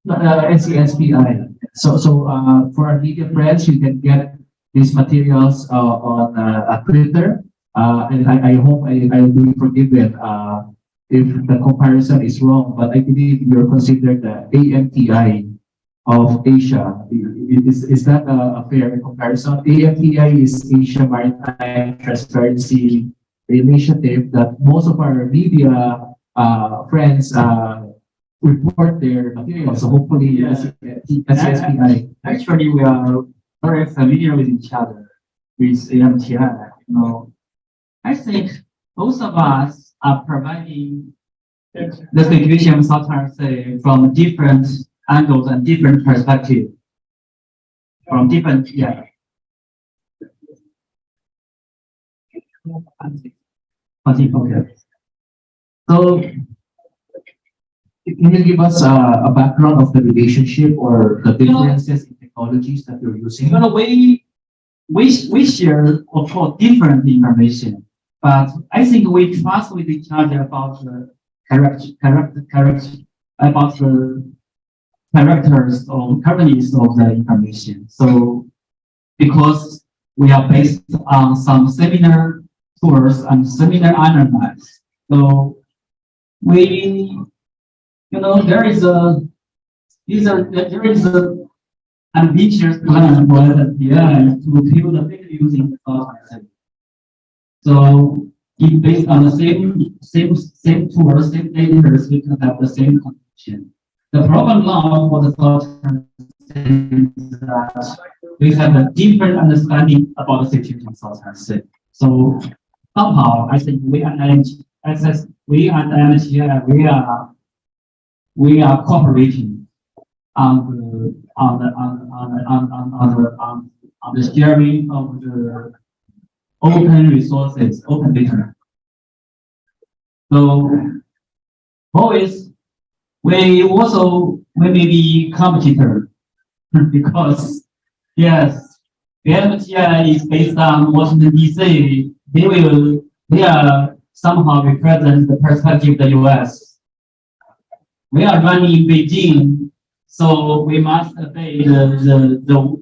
SCSPI. So for our media friends, you can get these materials on Twitter. And I hope I'll be forgiven if the comparison is wrong, but I believe you're considered the AMTI of Asia. Is that a fair comparison? AMTI is Asia Maritime Transparency Initiative that most of our media friends report their materials. So hopefully, SCSPI. Actually, we are very familiar with each other with AMTI. I think both of us are providing the situation of South China Sea from different angles and different perspectives. From different, Okay. So, can you give us a background of the relationship or the differences in technologies that you're using? We share, of course, different information, but I think we trust with each other about the characters or characteristics of the information. So, because we are based on some similar tours and similar analysis, so there is a ambitious plan for SCS to build a big using the South China Sea. So if based on the same tools, same data, we can have the same condition. The problem now for the South China Sea is that we have a different understanding about the situation in South China Sea. So somehow I think we and MTI we are cooperating on the sharing of the open resources, open data. So always we may be competitor because yes, the MTI is based on Washington DC. They are somehow represent the perspective of the US. We are running in Beijing, so we must obey the law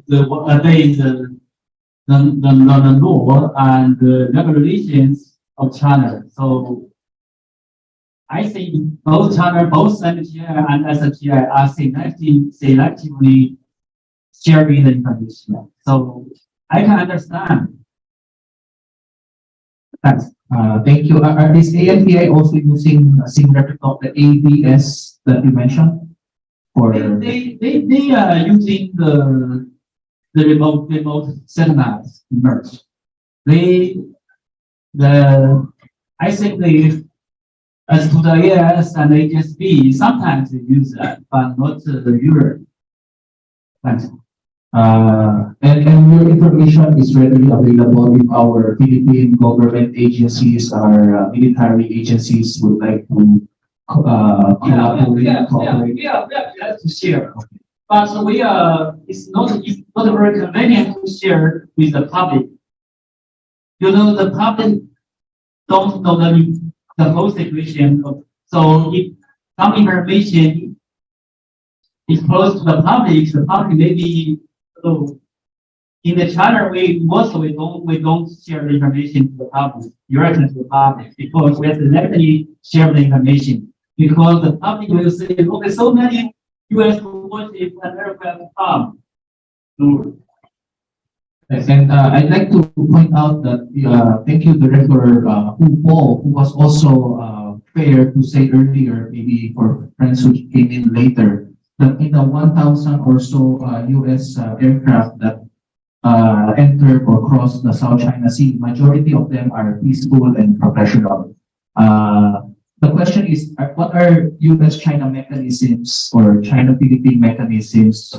and the regulations of China. So I think both MTI and SCI are selectively sharing the information. So I can understand. Thanks. Thank you. Is AMTI also using similar to the ABS that you mentioned? Or They are using the remote satellites emerged. I think as to the AIS and HSB, sometimes they use that, but not the Europe. Thanks. And your information is readily available if our Philippine government agencies or military agencies would like to cooperate. We are glad to share. But it's not very convenient to share with the public. You know, the public don't know the whole situation. So if some information is close to the public maybe, so in the China we don't share the information to the public, directly to the public, because we have to directly share the information. Because the public will say, okay, so many US warships and aircraft come. And I'd like to point out that thank you, Director Paul, who was also fair to say earlier, maybe for friends who came in later, that in the 1,000 or so US aircraft that entered or crossed the South China Sea, majority of them are peaceful and professional. The question is, what are US-China mechanisms or China-Philippine mechanisms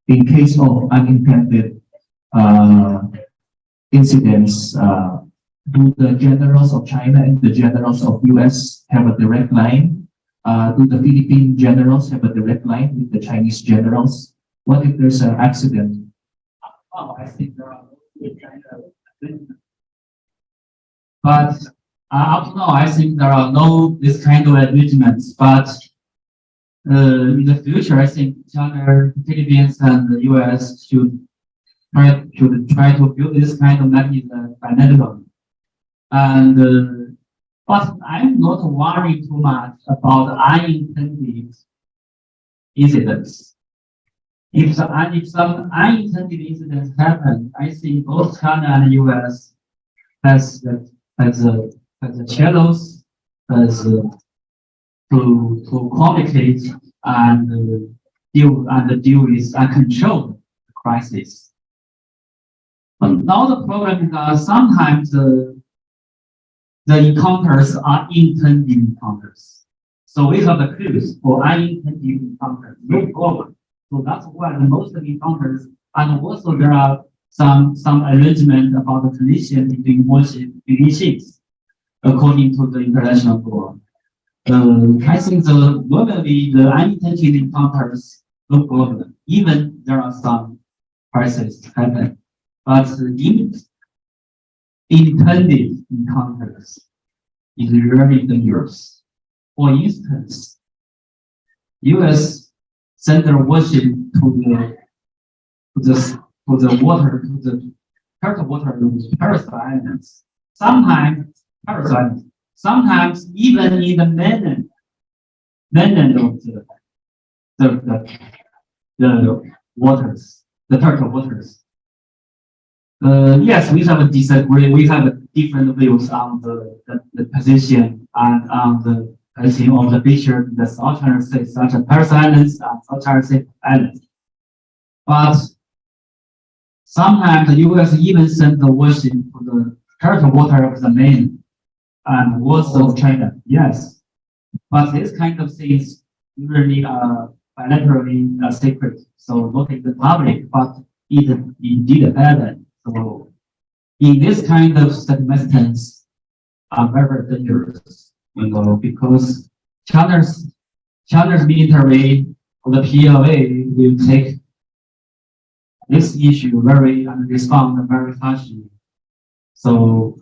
in case of unintended incidents? Do the generals of China and the generals of US have a direct line? Do the Philippine generals have a direct line with the Chinese generals? What if there's an accident? Oh, I think there are but up to now, I think there are no this kind of arrangements. But in the future, I think China, Philippines, and the US should try to build this kind of mechanism bilaterally. And but I'm not worried too much about unintended incidents. If some unintended incidents happen, I think both China and the US has the channels to communicate and deal with and control the crisis. But now the problem is that sometimes the encounters are intended encounters. So we have the clues for unintended encounters, no problem. So that's why the most of the encounters, and also there are some arrangement about the collision between warship between ships, according to the international law. I think normally the unintended encounters no problem. Even there are some crises happen, but the intended encounters is very dangerous. For instance, U.S. sent a warship to the water, to the turtle water with parasite islands. Sometimes parasites, sometimes even in the mainland of the waters, the turtle waters. Yes, we have a disagree. We have different views on the position and on the position of the feature in the South China Sea, such as Parasite Islands and South China Sea Islands. But sometimes the U.S. even sent the warship to the turtle water of the main and waters of China. Yes, but this kind of things usually are bilaterally secret, so not in the public, but it indeed happen. So in this kind of circumstance are very dangerous, because China's military or the PLA will take this issue and respond very harshly. So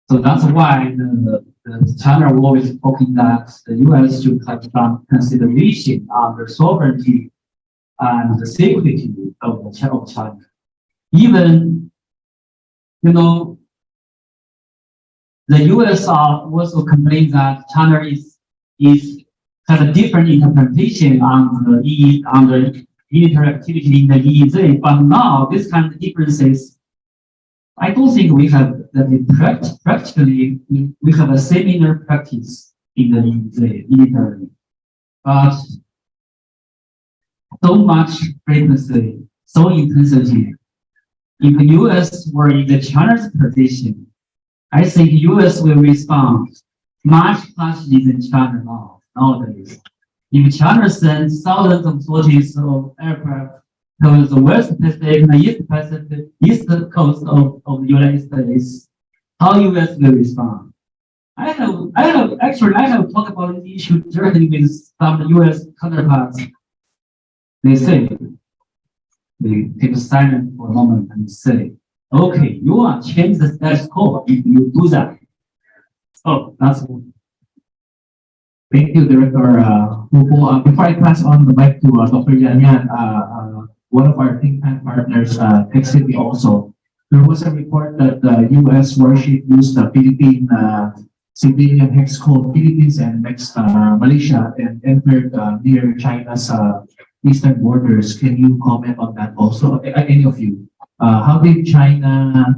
that's why the China war is talking that the US should have some consideration on the sovereignty and the security of China. Even, the US are also complaining that China has a different interpretation on the military activity in the EEZ, but now this kind of differences, I don't think we have that practically we have a similar practice in the EEZ military, but so much frequency, so intensity. If the US were in the China's position, I think US will respond much harshly than China nowadays. If China sends thousands of sorties of aircraft to the West Pacific and East coast of the United States, how US will respond? I have talked about this issue directly with some US counterparts. They say, they keep silent for a moment and say, okay, you are change the status quo if you do that. Oh, that's all. Thank you, Director Hugo. Before I pass on the mic to Dr. Yan Yan, one of our think tank partners texted me also. There was a report that the U.S. warship used the Philippine civilian hex called Philippines and next Malaysia and entered near China's eastern borders. Can you comment on that also? Any of you? How did China?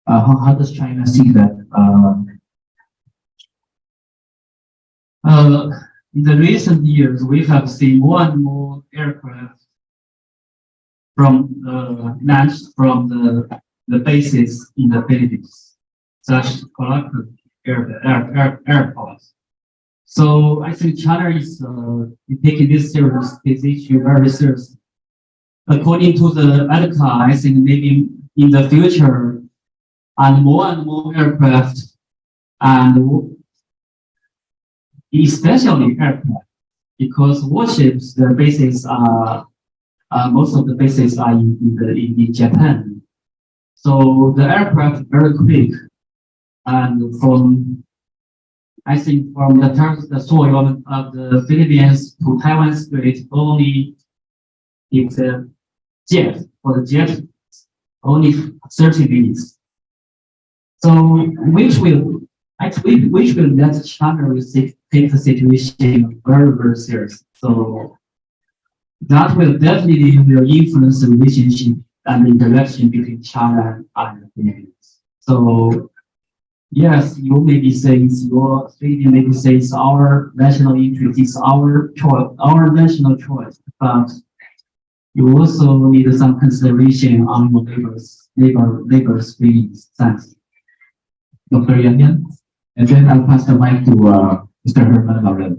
How does China see that? In the recent years, we have seen more and more aircraft from the bases in the Philippines, such collective airports. So I think China is taking this issue very seriously. According to the ADCA, I think maybe in the future, and more aircraft, and especially aircraft, because warships, their bases are most of the bases are in Japan. So the aircraft very quick, and I think from the soil of the Philippines to Taiwan Strait only it's a jet for the jet only 30 minutes. So which will let China take the situation very serious. So that will definitely influence the relationship and the interaction between China and the Philippines. So yes, you may be saying your statement maybe says our national interest is our choice, our national choice, but you also need some consideration on your neighbors' feelings. Thanks. Dr. Yan Yan? And then I'll pass the mic to Mr. Herman Laurel.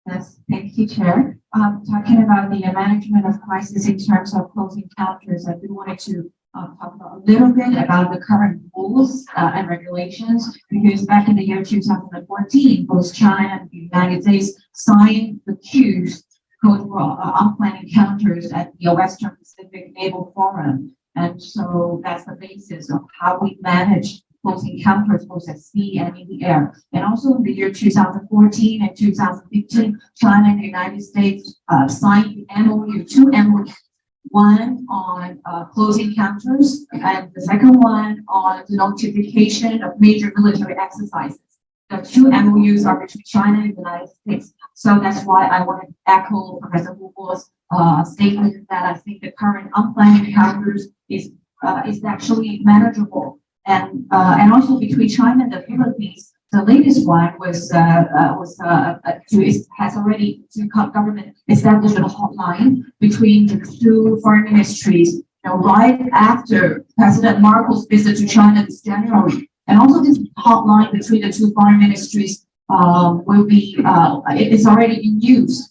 Yes, thank you, Chair. Talking about the management of crisis in terms of close encounters, I do wanted to talk about a little bit about the current rules and regulations, because back in the year 2014, both China and the United States signed the CUES Code for Unplanned Encounters at the Western Pacific Naval Forum. And so that's the basis of how we manage close encounters both at sea and in the air. And also in the year 2014 and 2015, China and the United States signed the MOU, two MOUs, one on close encounters and the second one on the notification of major military exercises. The two MOUs are between China and the United States. So that's why I want to echo Professor Hugo's statement that I think the current unplanned encounters is actually manageable. And also between China and the Philippines, the latest one government established a hotline between the two foreign ministries, right after President Marcos' visit to China this January. And also this hotline between the two foreign ministries will be, it's already in use.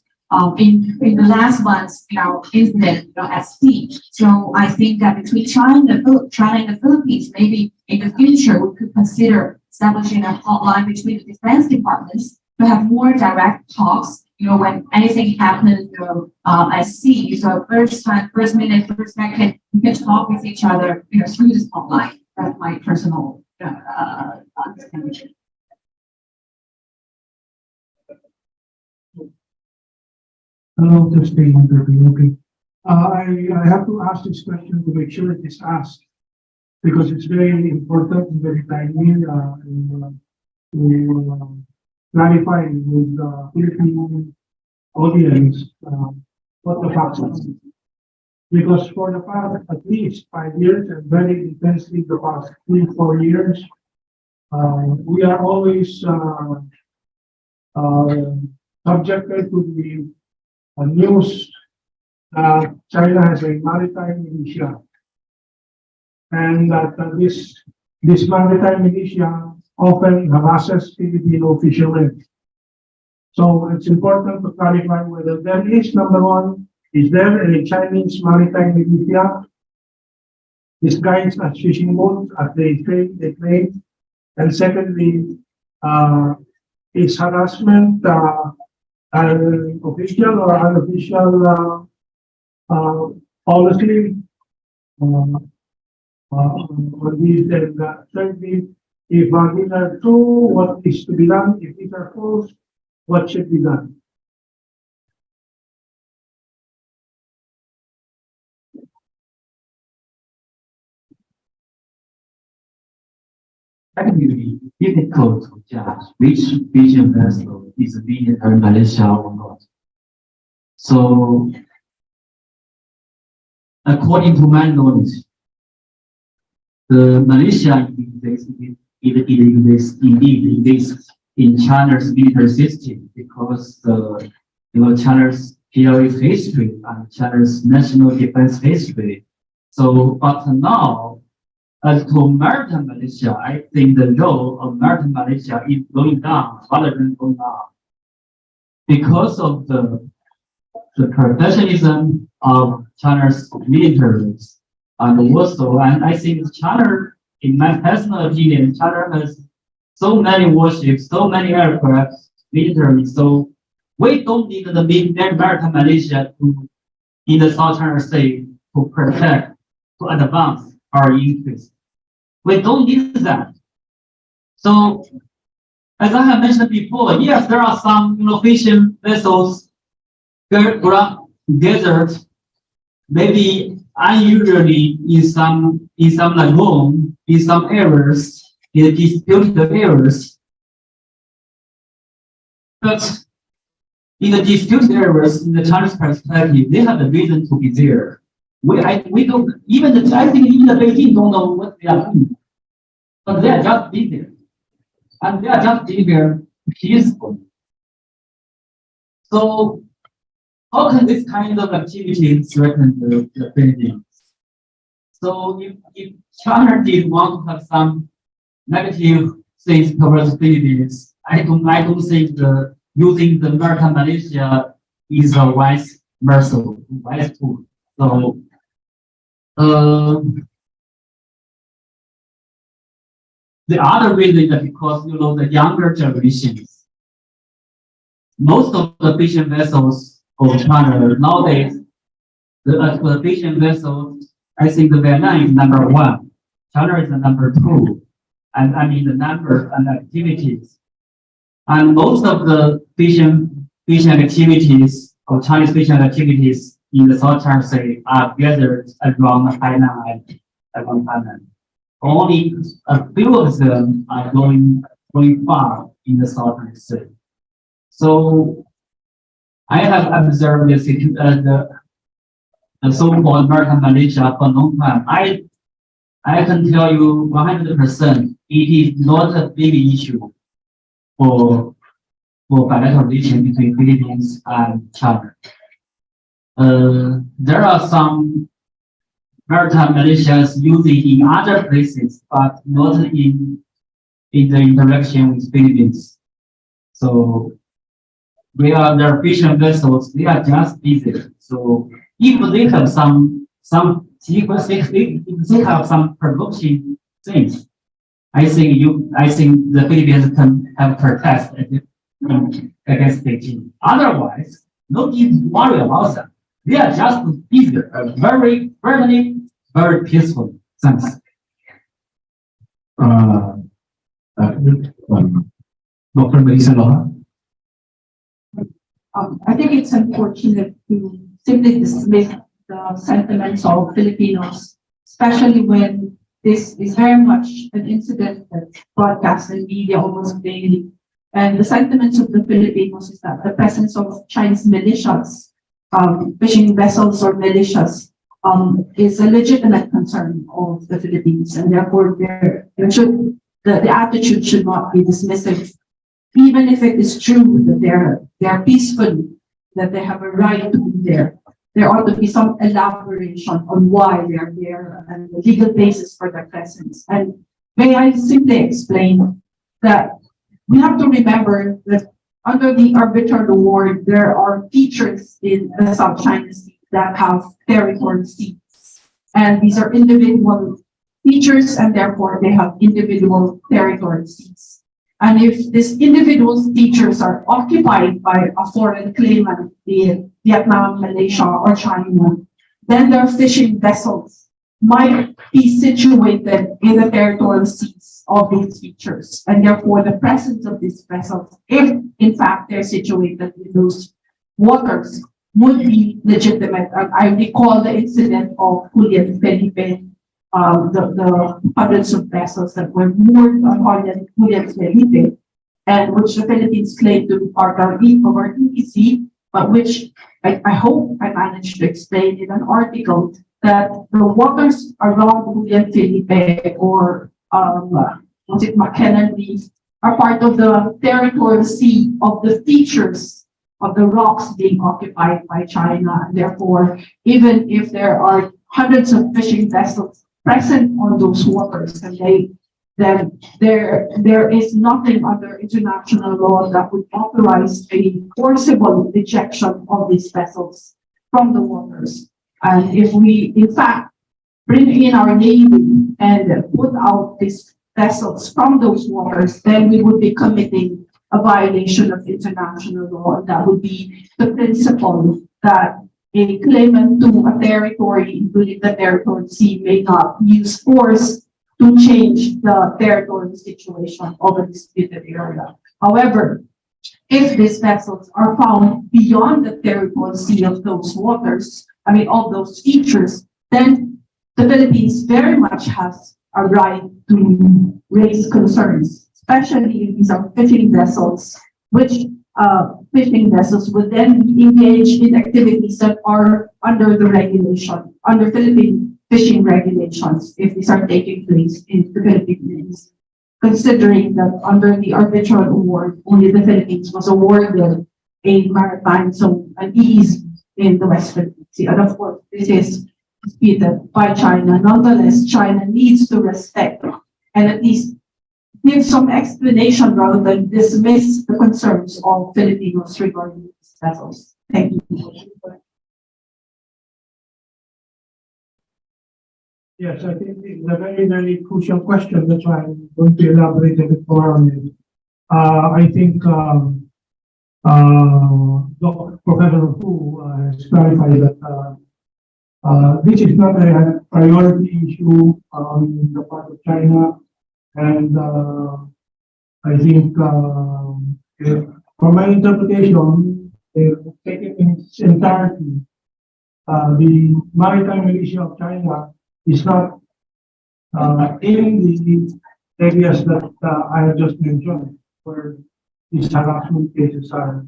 In the last month's incident at sea. So I think that between China and the Philippines, maybe in the future we could consider establishing a hotline between the defense departments to have more direct talks. When anything happens at sea. So first minute, first second, we can talk with each other through this hotline. That's my personal understanding. Hello, Justin. Okay. I have to ask this question to make sure it is asked because it's very important and very timely to clarify with the Philippine audience what the facts are. Because for the past at least 5 years and very intensely the past 3-4 years, we are always subjected to the news China has a maritime militia. And that this maritime militia often harasses Filipino fishermen. So it's important to clarify whether there is, number one, is there a Chinese maritime militia disguised as fishing boats as they claim? And secondly, is harassment an official or unofficial policy? And thirdly, if these are true, what is to be done? If these are false, what should be done? I think it will be difficult to judge which fishing vessel is being in Malaysia or not. So, according to my knowledge, the Malaysia indeed exists in China's military system because China's PLA history and China's national defense history. So, but now, as to Maritime Malaysia, I think the role of Maritime Malaysia is going down rather than going up because of the professionalism of China's militaries. And also, and I think China, in my personal opinion, China has so many warships, so many aircraft, military. So we don't need the Maritime Malaysia in the South China Sea to protect, to advance our interests. We don't need that. So, as I have mentioned before, yes, there are some fishing vessels gathered, maybe unusually in some lagoon, in some areas, in disputed areas. But in the disputed areas, in the Chinese perspective, they have the reason to be there. We don't even I think even the Beijing don't know what they are doing, but they are just being there, and they are just being there peacefully. So, how can this kind of activity threaten the Philippines? So, if China did want to have some negative things towards the Philippines, I don't think using the Maritime Malaysia is a wise tool. So. The other reason is that because the younger generations, most of the fishing vessels of China nowadays, the fishing vessels, I think the Vietnam is number one, China is the number two, and I mean the number and activities, and most of the fishing activities or Chinese fishing activities in the South China Sea are gathered around Hainan and Thailand. Only a few of them are going far in the Southern Sea. So I have observed the so-called Maritime Malaysia for a long time. I can tell you 100% it is not a big issue for bilateral relation between Philippines and China. There are some Maritime Malaysians using in other places, but not in the interaction with Philippines. So their fishing vessels, they are just busy. So if they have some if they have some provoking things, I think the Philippines can have protest against Beijing. Otherwise, no need to worry about that. They are just busy, very friendly, very peaceful. Thanks. Dr. Melissa Loja. I think it's unfortunate to simply dismiss the sentiments of Filipinos, especially when this is very much an incident that's broadcast in media almost daily. And the sentiments of the Filipinos is that the presence of Chinese militias, fishing vessels or militias, is a legitimate concern of the Philippines, and therefore the attitude should not be dismissive, even if it is true that they're peaceful, that they have a right to be there. there ought to be some elaboration on why they are there and the legal basis for their presence. And may I simply explain that we have to remember that under the arbitral award, there are features in the South China Sea that have territorial seas. And these are individual features, and therefore they have individual territorial seas. And if these individual features are occupied by a foreign claimant in Vietnam, Malaysia, or China, then their fishing vessels might be situated in the territorial seas of these features. And therefore, the presence of these vessels, if in fact they're situated in those waters, would be legitimate. And I recall the incident of Julian Felipe, the hundreds of vessels that were moored on Julian Felipe, and which the Philippines claimed to be part of our EEZ, but which I hope I managed to explain in an article that the waters around Julian Felipe or was it McKenna Reef are part of the territorial sea of the features of the rocks being occupied by China. And therefore, even if there are hundreds of fishing vessels present on those waters, and then there is nothing under international law that would authorize a forcible ejection of these vessels from the waters. And if we, in fact, bring in our Navy and put out these vessels from those waters, then we would be committing a violation of international law. And that would be the principle that a claimant to a territory, including the territorial sea, may not use force to change the territorial situation of a disputed area. However, if these vessels are found beyond the territorial sea of those waters, of those features, then the Philippines very much has a right to raise concerns, especially if these are fishing vessels, which fishing vessels would then be engaged in activities that are under the regulation, under Philippine fishing regulations, if these are taking place in the Philippines, considering that under the arbitral award, only the Philippines was awarded a maritime zone, an EEZ in the West Philippine Sea. And of course, this is disputed by China. Nonetheless, China needs to respect and at least give some explanation rather than dismiss the concerns of Filipinos regarding these vessels. Thank you. Yes, I think it's a very, very crucial question. That's why I'm going to elaborate a bit more on it. I think Professor Hu has clarified that this is not a priority issue on the part of China. And I think from my interpretation, taken in its entirety, the maritime militia of China is not in the areas that I have just mentioned, where these harassment cases are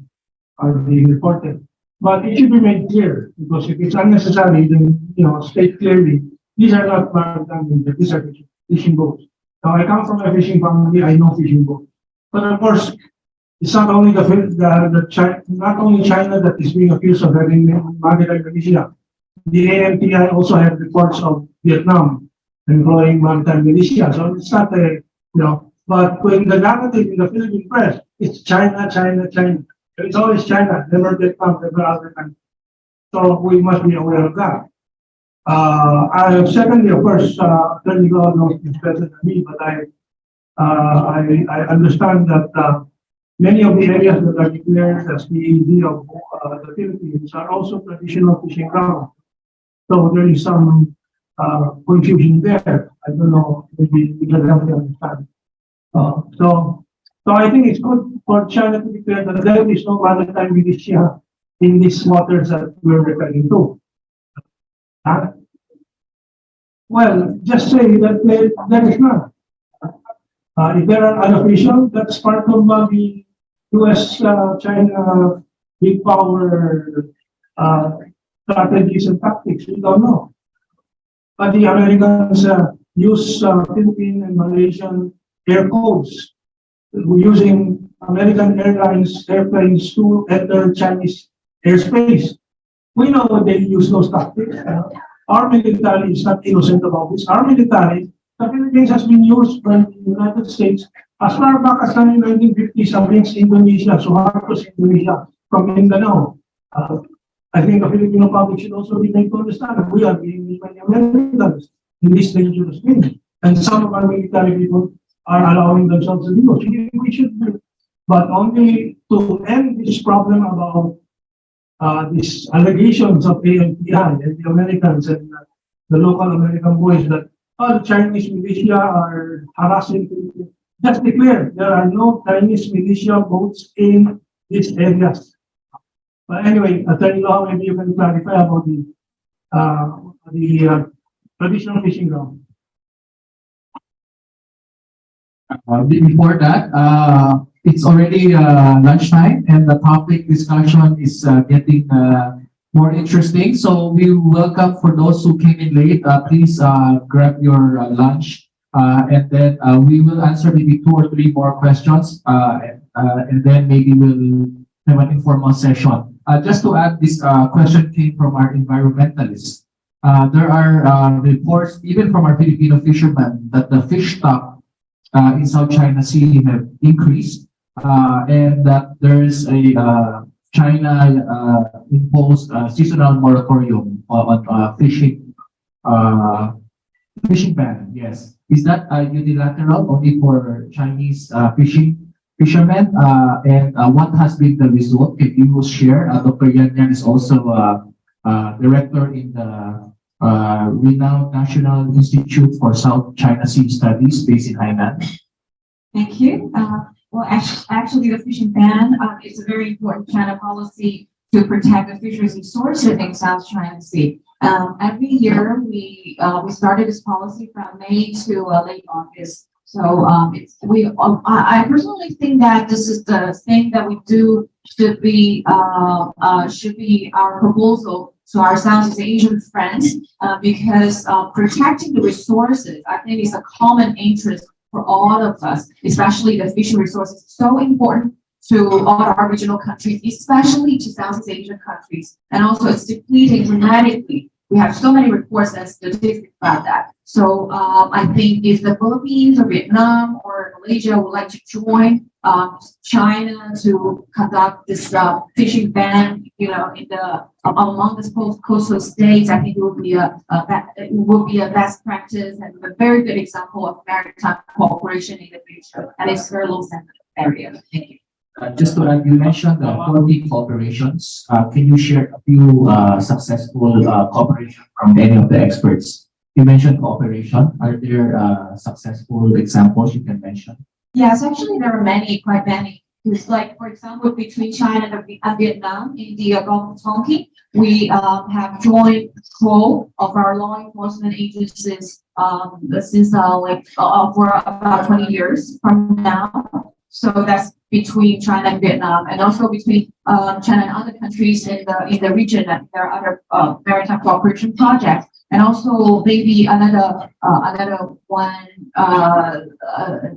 being reported. But it should be made clear, because if it's unnecessary, then state clearly these are not maritime militia, these are fishing boats. Now I come from a fishing family, I know fishing boats. But of course, it's not only not only China that is being accused of having maritime militia. The AMTI also have reports of Vietnam employing maritime militia. So it's not but when the narrative in the Philippine press, it's China, China, China. It's always China, never Vietnam, never other country. So we must be aware of that. Secondly, of course, Attorney Law knows this better than me, but I understand that many of the areas that are declared as the EEZ of the Philippines are also traditional fishing grounds. So there is some confusion there. I don't know, maybe we can help you understand. So I think it's good for China to declare that there is no maritime militia in these waters that we're referring to. Well, just say that there is none. If there are unofficial, that's part of the US-China big power strategies and tactics. We don't know. But the Americans use Philippine and Malaysian air codes, using American Airlines airplanes to enter Chinese airspace. We know they use those tactics. Our military is not innocent about this. Our military, the Philippines has been used by the United States as far back as the 1950s against Indonesia, Suharto's Indonesia from Mindanao. I think the Filipino public should also be made to understand that we are being used by the Americans in this dangerous thing. And some of our military people are allowing themselves to do it. We should do it. But only to end this problem about these allegations of ANPI and the Americans and the local American boys that the Chinese militia are harassing people. Just declare there are no Chinese militia boats in these areas. But anyway, Attorney Law, maybe you can clarify about the traditional fishing ground. Before that, it's already lunchtime and the topic discussion is getting more interesting. So we welcome for those who came in late, please grab your lunch and then we will answer maybe 2 or 3 more questions and then maybe we'll have an informal session. Just to add, this question came from our environmentalists. There are reports even from our Filipino fishermen that the fish stock in South China Sea have increased and that there is a China imposed seasonal moratorium on fishing ban. Yes, is that unilateral only for Chinese fishermen? And what has been the result? Can you share? Dr. Yan Yan is also director in the renowned National Institute for South China Sea Studies based in Hainan. Thank you. Well, actually, the fishing ban is a very important China policy to protect the fisheries resources in South China Sea. Every year, we started this policy from May to late August. So I personally think that this is the thing that we do should be our proposal to our Southeast Asian friends because protecting the resources, I think, is a common interest for all of us, especially the fishing resources. So important to all our regional countries, especially to Southeast Asian countries, and also it's depleting dramatically. We have so many reports and statistics about that. So I think if the Philippines or Vietnam or Malaysia would like to join China to conduct this fishing ban, in the among the coastal states, I think it will be a best practice and a very good example of maritime cooperation in the future. And it's very low sensitive area. Thank you. Just to add, you mentioned the quality cooperations. Can you share a few successful cooperation from any of the experts? You mentioned cooperation. Are there successful examples you can mention? Yes, actually, there are many, quite many. It's like, for example, between China and Vietnam in the Gulf of Tonkin, we have joint control of our law enforcement agencies since for about 20 years from now. So that's between China and Vietnam, and also between China and other countries in the region. And there are other maritime cooperation projects, and also maybe another one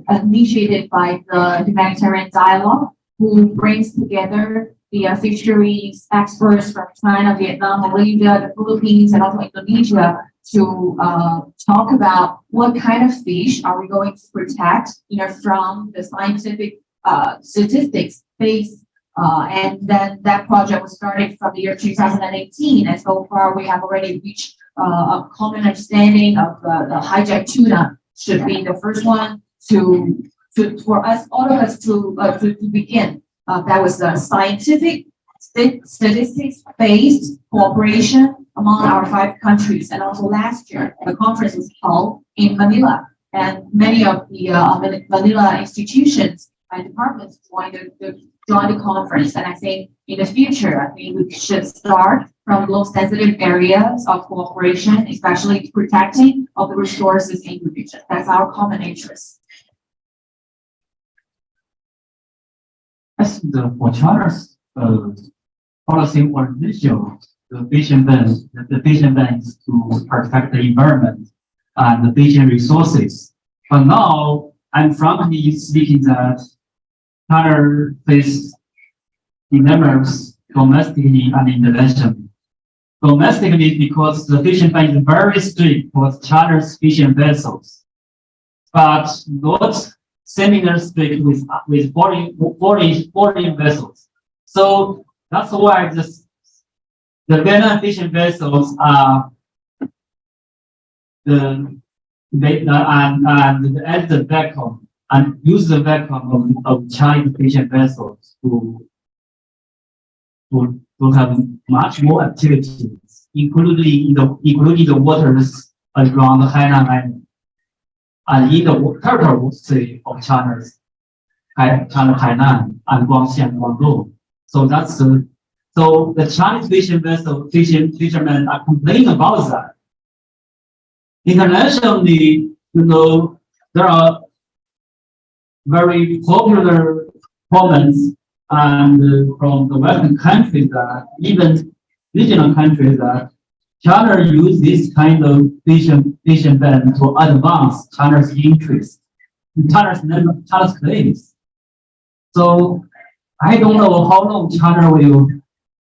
initiated by the Humanitarian Dialogue, who brings together the fisheries experts from China, Vietnam, Malaysia, the Philippines, and also Indonesia to talk about what kind of fish are we going to protect, from the scientific statistics base. And then that project was started from the year 2018. And so far we have already reached a common understanding of the hijack tuna should be the first one for us, all of us to begin. That was the scientific statistics-based cooperation among our 5 countries. And also last year, the conference was held in Manila, and many of the Manila institutions and departments joined the conference. And I think in the future, we should start from those sensitive areas of cooperation, especially protecting of the resources in the region. That's our common interest. As for China's policy or vision, the fishing ban is to protect the environment and the fishing resources. But now I'm frankly speaking that China faces enormous domestic and international. domestically because the fishing ban is very strict for China's fishing vessels, but not similar strict with foreign vessels. So that's why the Vietnam fishing vessels are and add the vacuum and use the vacuum of Chinese fishing vessels to have much more activities, including the waters around Hainan Island and in the territorial sea of China's Hainan and Guangxi and Guangdong. So that's so the Chinese fishermen are complaining about that. Internationally, there are very popular comments and from the Western countries that even regional countries that China use this kind of fishing ban to advance China's interest, China's claims. So I don't know how long China will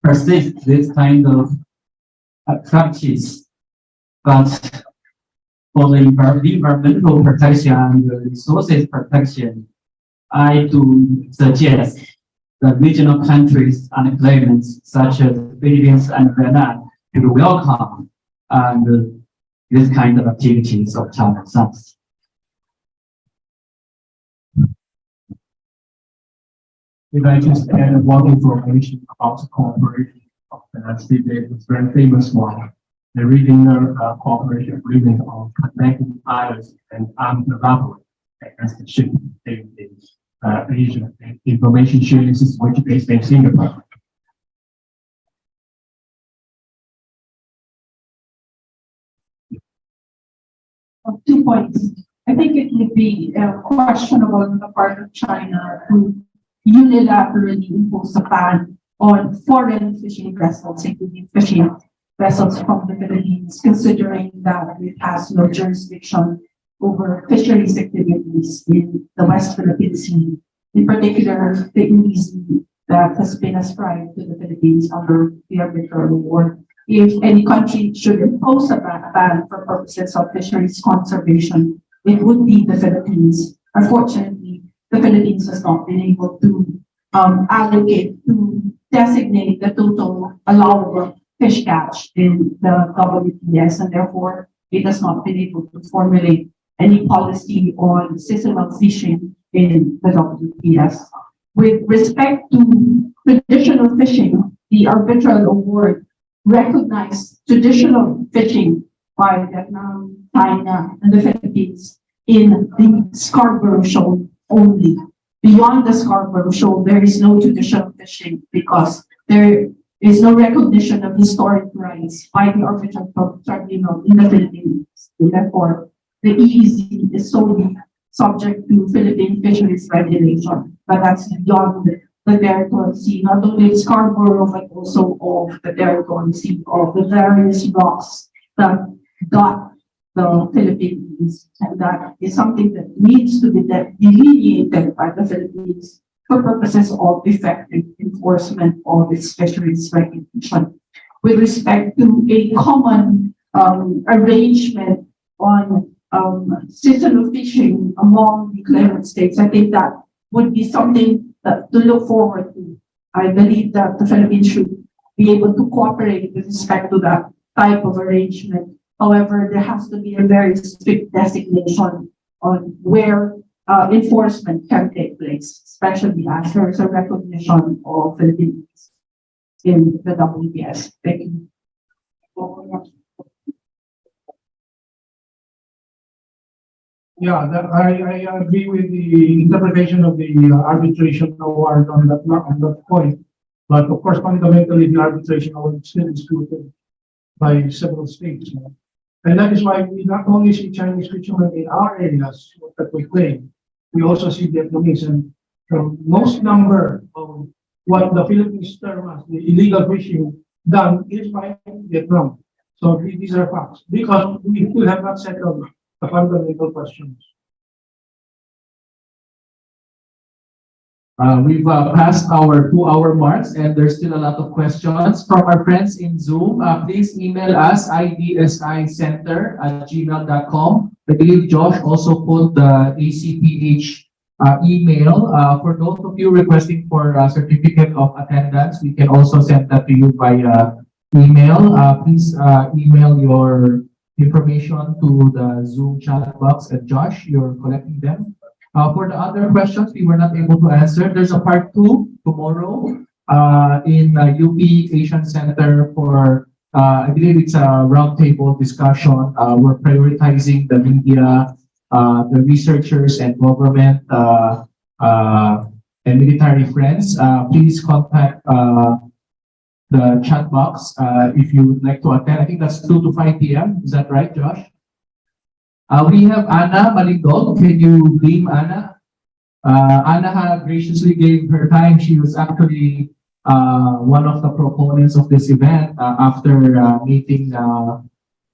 persist this kind of practice, but for the environmental protection and the resources protection, I do suggest that regional countries and claimants such as Philippines and Vietnam should welcome and this kind of activities of China. Thanks. If I just add one information about the cooperation of the SCS, it's very famous one. The regional cooperation agreement on connecting islands and armed robbery against the ship in Asia. Information sharing is which is based in Singapore. 2 points. I think it would be questionable on the part of China to unilaterally impose a ban on foreign fishing vessels, including fishing vessels from the Philippines, considering that it has no jurisdiction over fisheries activities in the West Philippine Sea, in particular the EEZ that has been ascribed to the Philippines under the arbitral award. If any country should impose a ban for purposes of fisheries conservation, it would be the Philippines. Unfortunately, the Philippines has not been able to designate the total allowable fish catch in the WPS, and therefore it has not been able to formulate any policy on seasonal fishing in the WPS. With respect to traditional fishing, the arbitral award recognized traditional fishing by Vietnam, China, and the Philippines in the Scarborough Shoal only. Beyond the Scarborough Shoal, there is no traditional fishing because there is no recognition of historic rights by the arbitral tribunal in the Philippines. Therefore, the EEZ is solely subject to Philippine fisheries regulation, but that's beyond the territorial sea, not only Scarborough, but also of the territorial sea of the various rocks that dot the Philippines. And that is something that needs to be delineated by the Philippines for purposes of effective enforcement of its fisheries regulation. With respect to a common arrangement on seasonal fishing among the claimant states, I think that would be something to look forward to. I believe that the Philippines should be able to cooperate with respect to that type of arrangement. However, there has to be a very strict designation on where enforcement can take place, especially as there is a recognition of Philippines in the WPS. Thank you. Yeah, I agree with the interpretation of the arbitration award on that point. But of course, fundamentally, the arbitration award is still disputed by several states. And that is why we not only see Chinese fishermen in our areas that we claim, we also see Vietnamese. And the most number of what the Philippines term as the illegal fishing done is by Vietnam. So these are facts, because we still have not settled the fundamental questions. We've passed our 2-hour marks and there's still a lot of questions from our friends in Zoom. Please email us idsicenter@gmail.com. I believe Josh also put the ACPH email. For those of you requesting for a certificate of attendance, we can also send that to you via email. Please email your information to the Zoom chat box at Josh. You're collecting them. For the other questions we were not able to answer, there's a part 2 tomorrow in UP Asian Center for, I believe it's a roundtable discussion. We're prioritizing the media, the researchers and government and military friends. Please contact the chat box if you would like to attend. I think that's 2 to 5 p.m. Is that right, Josh? We have Anna Malindog. Can you beam Anna? Anna graciously gave her time. She was actually one of the proponents of this event after meeting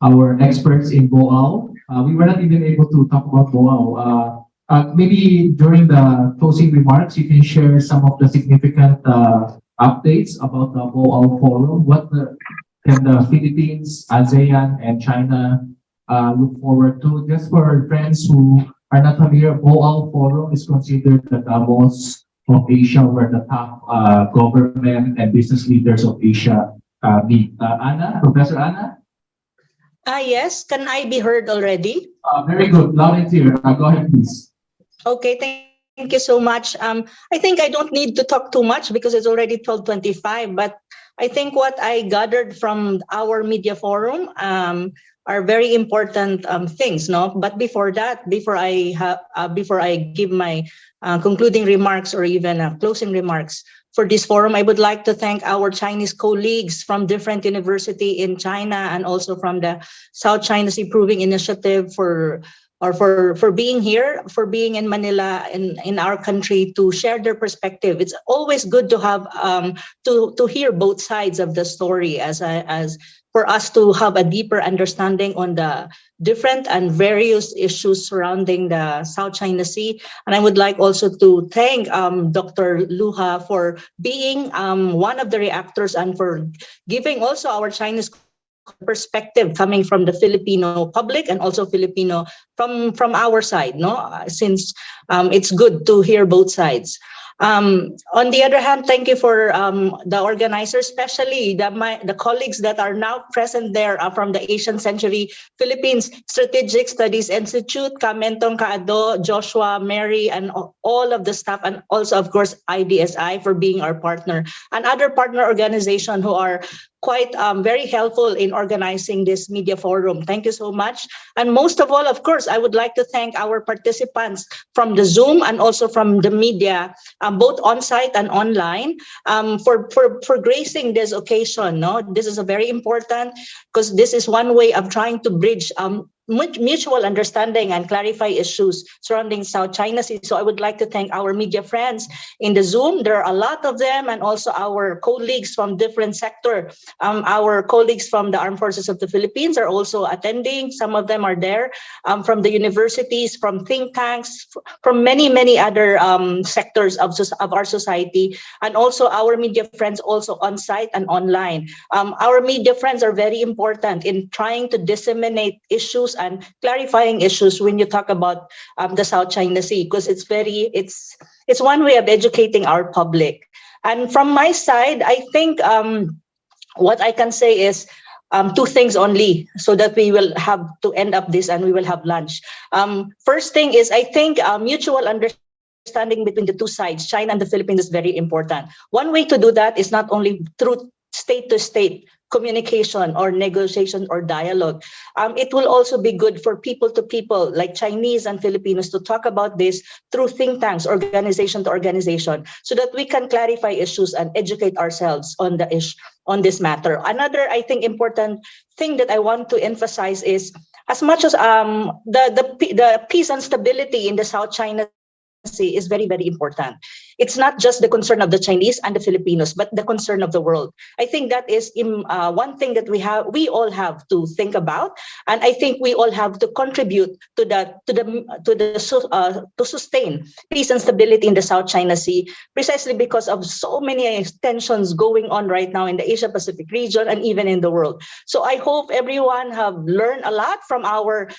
our experts in Boao. We were not even able to talk about Boao. Maybe during the closing remarks, you can share some of the significant updates about the Boao Forum. What can the Philippines, ASEAN, and China look forward to? Just for friends who are not familiar, Boao Forum is considered the Davos of Asia, where the top government and business leaders of Asia meet. Anna, Professor Anna? Yes, can I be heard already? Very good, loud and clear. Go ahead, please. Okay, thank you so much. I think I don't need to talk too much because it's already 12:25, but I think what I gathered from our media forum are very important things, no? But before that, before I give my concluding remarks or even closing remarks for this forum, I would like to thank our Chinese colleagues from different university in China and also from the South China Sea Improving Initiative for being here, for being in Manila, in our country, to share their perspective. It's always good to have to hear both sides of the story as for us to have a deeper understanding on the different and various issues surrounding the South China Sea. And I would like also to thank Dr. Luha for being one of the reactors and for giving also our Chinese perspective coming from the Filipino public and also Filipino from our side, no? Since it's good to hear both sides. On the other hand, thank you for the organizers, especially the colleagues that are now present there from the Asian Century Philippines Strategic Studies Institute, Kamentong Kaado, Joshua, Mary, and all of the staff, and also, of course, IDSI for being our partner, and other partner organizations who are quite very helpful in organizing this media forum. Thank you so much. And most of all, of course, I would like to thank our participants from the Zoom and also from the media, both on-site and online, for gracing this occasion. No, this is a very important, because this is one way of trying to bridge mutual understanding and clarify issues surrounding South China Sea. So I would like to thank our media friends in the Zoom. There are a lot of them, and also our colleagues from different sector. Our colleagues from the Armed Forces of the Philippines are also attending. Some of them are there from the universities, from think tanks, from many other sectors of our society, and also our media friends also on site and online. Our media friends are very important in trying to disseminate issues and clarifying issues when you talk about the South China Sea, because it's one way of educating our public. And from my side, I think what I can say is two things only, so that we will have to end up this and we will have lunch. First thing is, I think mutual understanding between the two sides, China and the Philippines, is very important. One way to do that is not only through state-to-state communication or negotiation or dialogue. It will also be good for people to people, like Chinese and Filipinos, to talk about this through think tanks, organization to organization, so that we can clarify issues and educate ourselves on the issue, on this matter. Another, I think, important thing that I want to emphasize is, as much as the peace and stability in the South China Sea is very, very important. It's not just the concern of the Chinese and the Filipinos, but the concern of the world. I think that is one thing that we all have to think about, and I think we all have to contribute to sustain peace and stability in the South China Sea, precisely because of so many tensions going on right now in the Asia Pacific region and even in the world. So I hope everyone have learned a lot from our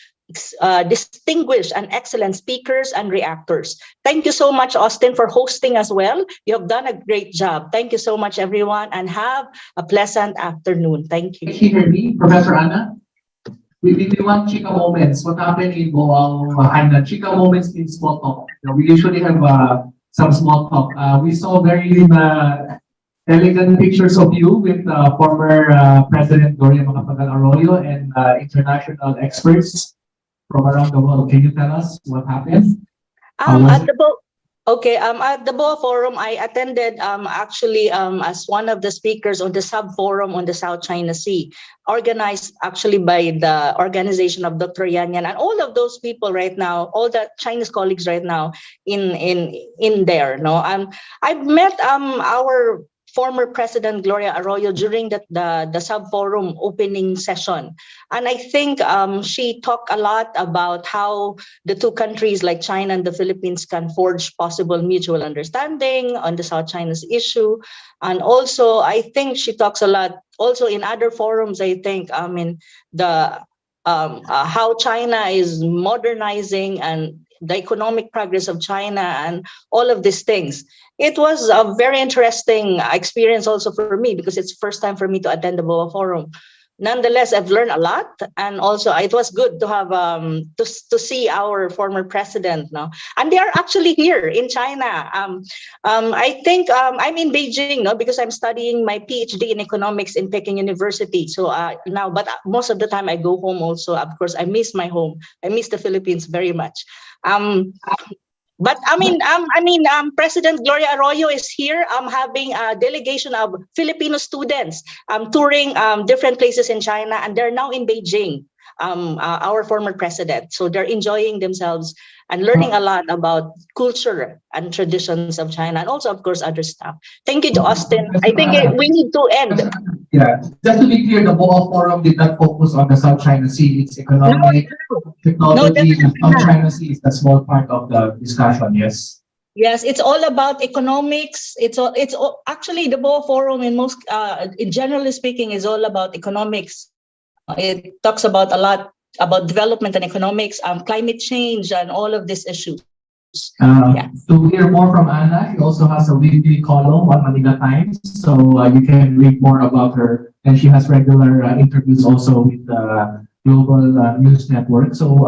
distinguished and excellent speakers and reactors. Thank you so much, Austin, for hosting as well. You have done a great job. Thank you so much, everyone, and have a pleasant afternoon. Thank you. Can you hear me, Professor Anna? We want Chika moments. What happened in Boao, Hainan? Chika moments means small talk. We usually have some small talk. We saw very elegant pictures of you with former President Gloria Macapagal-Arroyo and international experts from around the world. Can you tell us what happened? At the BOA Forum, I attended actually as one of the speakers on the sub-forum on the South China Sea, organized actually by the organization of Dr. Yan Yan and all of those people right now, all the Chinese colleagues right now in there. No, I've met our former President Gloria Arroyo during the sub-forum opening session. And I think she talked a lot about how the two countries like China and the Philippines can forge possible mutual understanding on the South China's issue. And also, I think she talks a lot also in other forums, I think, how China is modernizing and the economic progress of China and all of these things. It was a very interesting experience also for me because it's the first time for me to attend the BOA Forum. Nonetheless, I've learned a lot, and also it was good to have to see our former president now, and they are actually here in China. I think I'm in Beijing, no, because I'm studying my PhD in economics in Peking University. So now, but most of the time I go home. Also, of course, I miss my home. I miss the Philippines very much. But President Gloria Arroyo is here. Having a delegation of Filipino students touring different places in China, and they're now in Beijing. Our former president, so they're enjoying themselves and learning a lot about culture and traditions of China, and also, of course, other stuff. Thank you to Austin. I think we need to end. Yeah, just to be clear, the BOA Forum did not focus on the South China Sea. It's economic, technology, and South China Sea is a small part of the discussion, yes? Yes, it's all about economics. It's actually the BOA Forum generally speaking, is all about economics. It talks about a lot about development and economics, climate change, and all of these issues. To hear more from Anna, she also has a weekly column on Manila Times, so you can read more about her. And she has regular interviews also with the Global News Network. So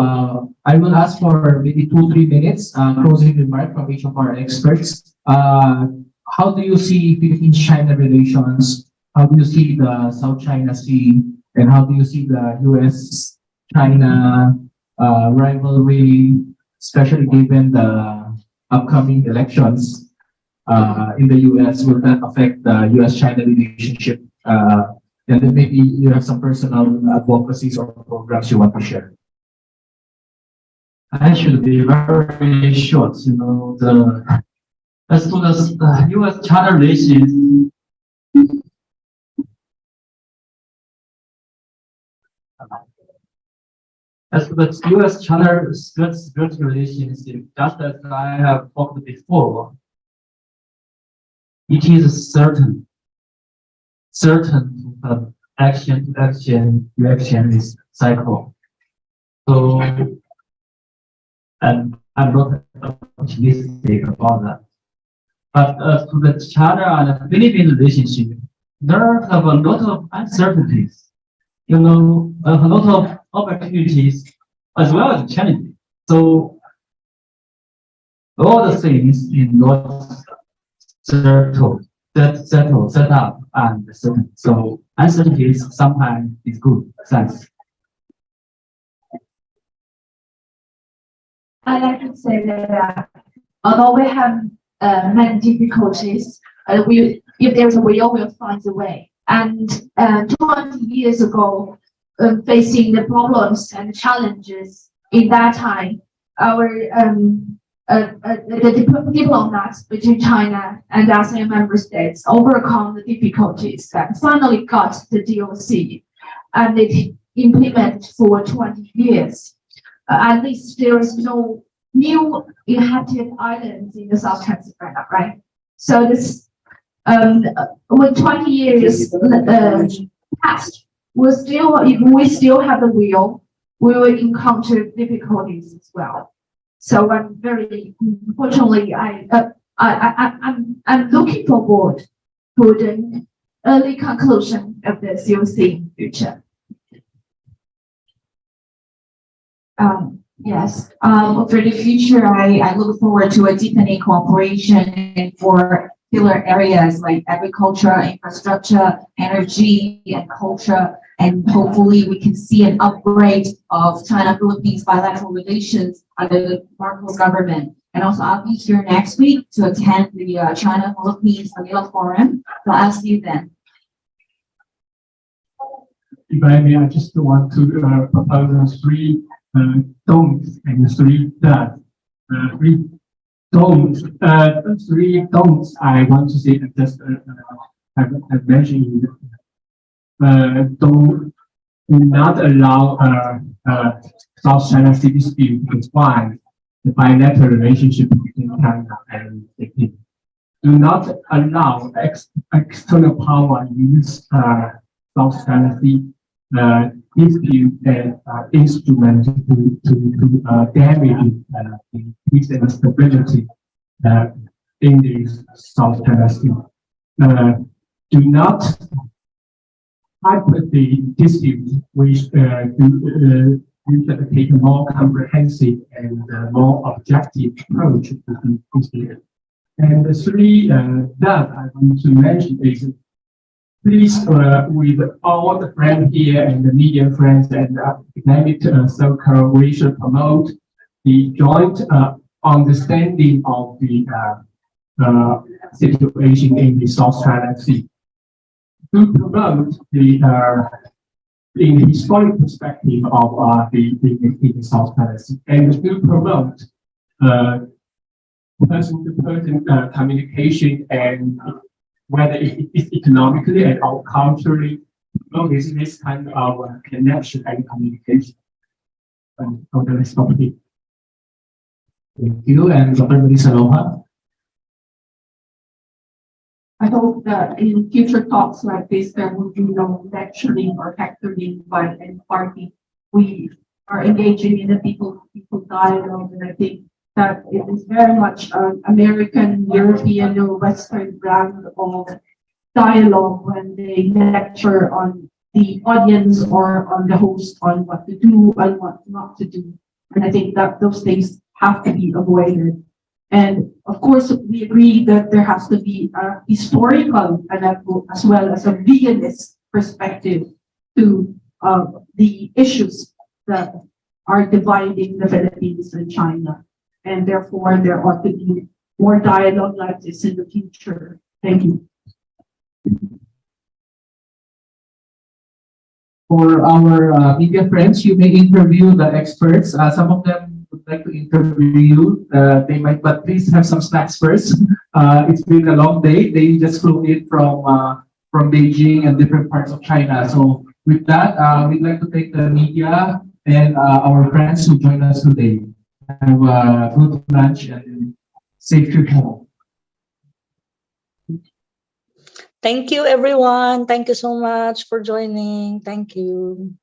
I will ask for maybe 2-3 minutes closing remark from each of our experts. How do you see Philippine-China relations? How do you see the South China Sea? And how do you see the US-China rivalry, especially given the upcoming elections in the US? Will that affect the US-China relationship? And then maybe you have some personal advocacies or programs you want to share. I should be very short. As to the US-China relations, as to the US-China security relationship, just as I have talked before, it is certain action reaction is cycle. So, and I'm not optimistic about that. But to the China and the Philippine relationship, there are a lot of uncertainties. A lot of opportunities as well as challenges. So all the things in not settled, set up, and certain. So uncertainties sometimes is good. Thanks. I like to say that although we have many difficulties, if there's a will, we'll find a way. And 20 years ago, facing the problems and challenges in that time, our the diplomats between China and ASEAN member states overcome the difficulties that finally got the DOC, and it implemented for 20 years. At least there is no new inhabited islands in the South China Sea, right? So this, with 20 years passed, we still have the will, we will encounter difficulties as well. So I'm very, unfortunately, I'm looking forward to the early conclusion of the COC in future. Yes, for the future, I look forward to a deepening cooperation for pillar areas like agriculture, infrastructure, energy, and culture. And hopefully we can see an upgrade of China-Philippines bilateral relations under the Marcos government. And also I'll be here next week to attend the China-Philippines Manila Forum. So I'll see you then. If I may, I just want to propose 3 don'ts and 3 does. 3 don'ts. 3 don'ts I want to say, and just I've mentioned. Do not allow South China Sea dispute to define the bilateral relationship between China and Peking. Do not allow external power use South China Sea dispute as instrument to damage the peace and stability in the South China Sea. Do not the dispute, we should take a more comprehensive and more objective approach to the dispute. And the 3 that I want to mention is, please, with all the friends here and the media friends and academic circle, we should promote the joint understanding of the situation in the South China Sea. To promote the in the historic perspective of the South China Sea, and to promote person-to-person communication, and whether it is economically and or culturally, this kind of connection and communication. On the next topic. Thank you, and Dr. Melissa Loja. I hope that in future talks like this, there will be no lecturing or hectoring by any party. We are engaging in the people dialogue, and I think that it is very much an American, European, or Western brand of dialogue when they lecture on the audience or on the host on what to do and what not to do. And I think that those things have to be avoided. And of course, we agree that there has to be a historical and as well as a veganist perspective to the issues that are dividing the Philippines and China. And therefore, there ought to be more dialogue like this in the future. Thank you. For our media friends, you may interview the experts. Some of them would like to interview you. They might, but please have some snacks first. It's been a long day. They just flew in from Beijing and different parts of China. So with that, we'd like to thank the media and our friends who joined us today. Have a good lunch and safe trip home. Thank you, everyone. Thank you so much for joining. Thank you.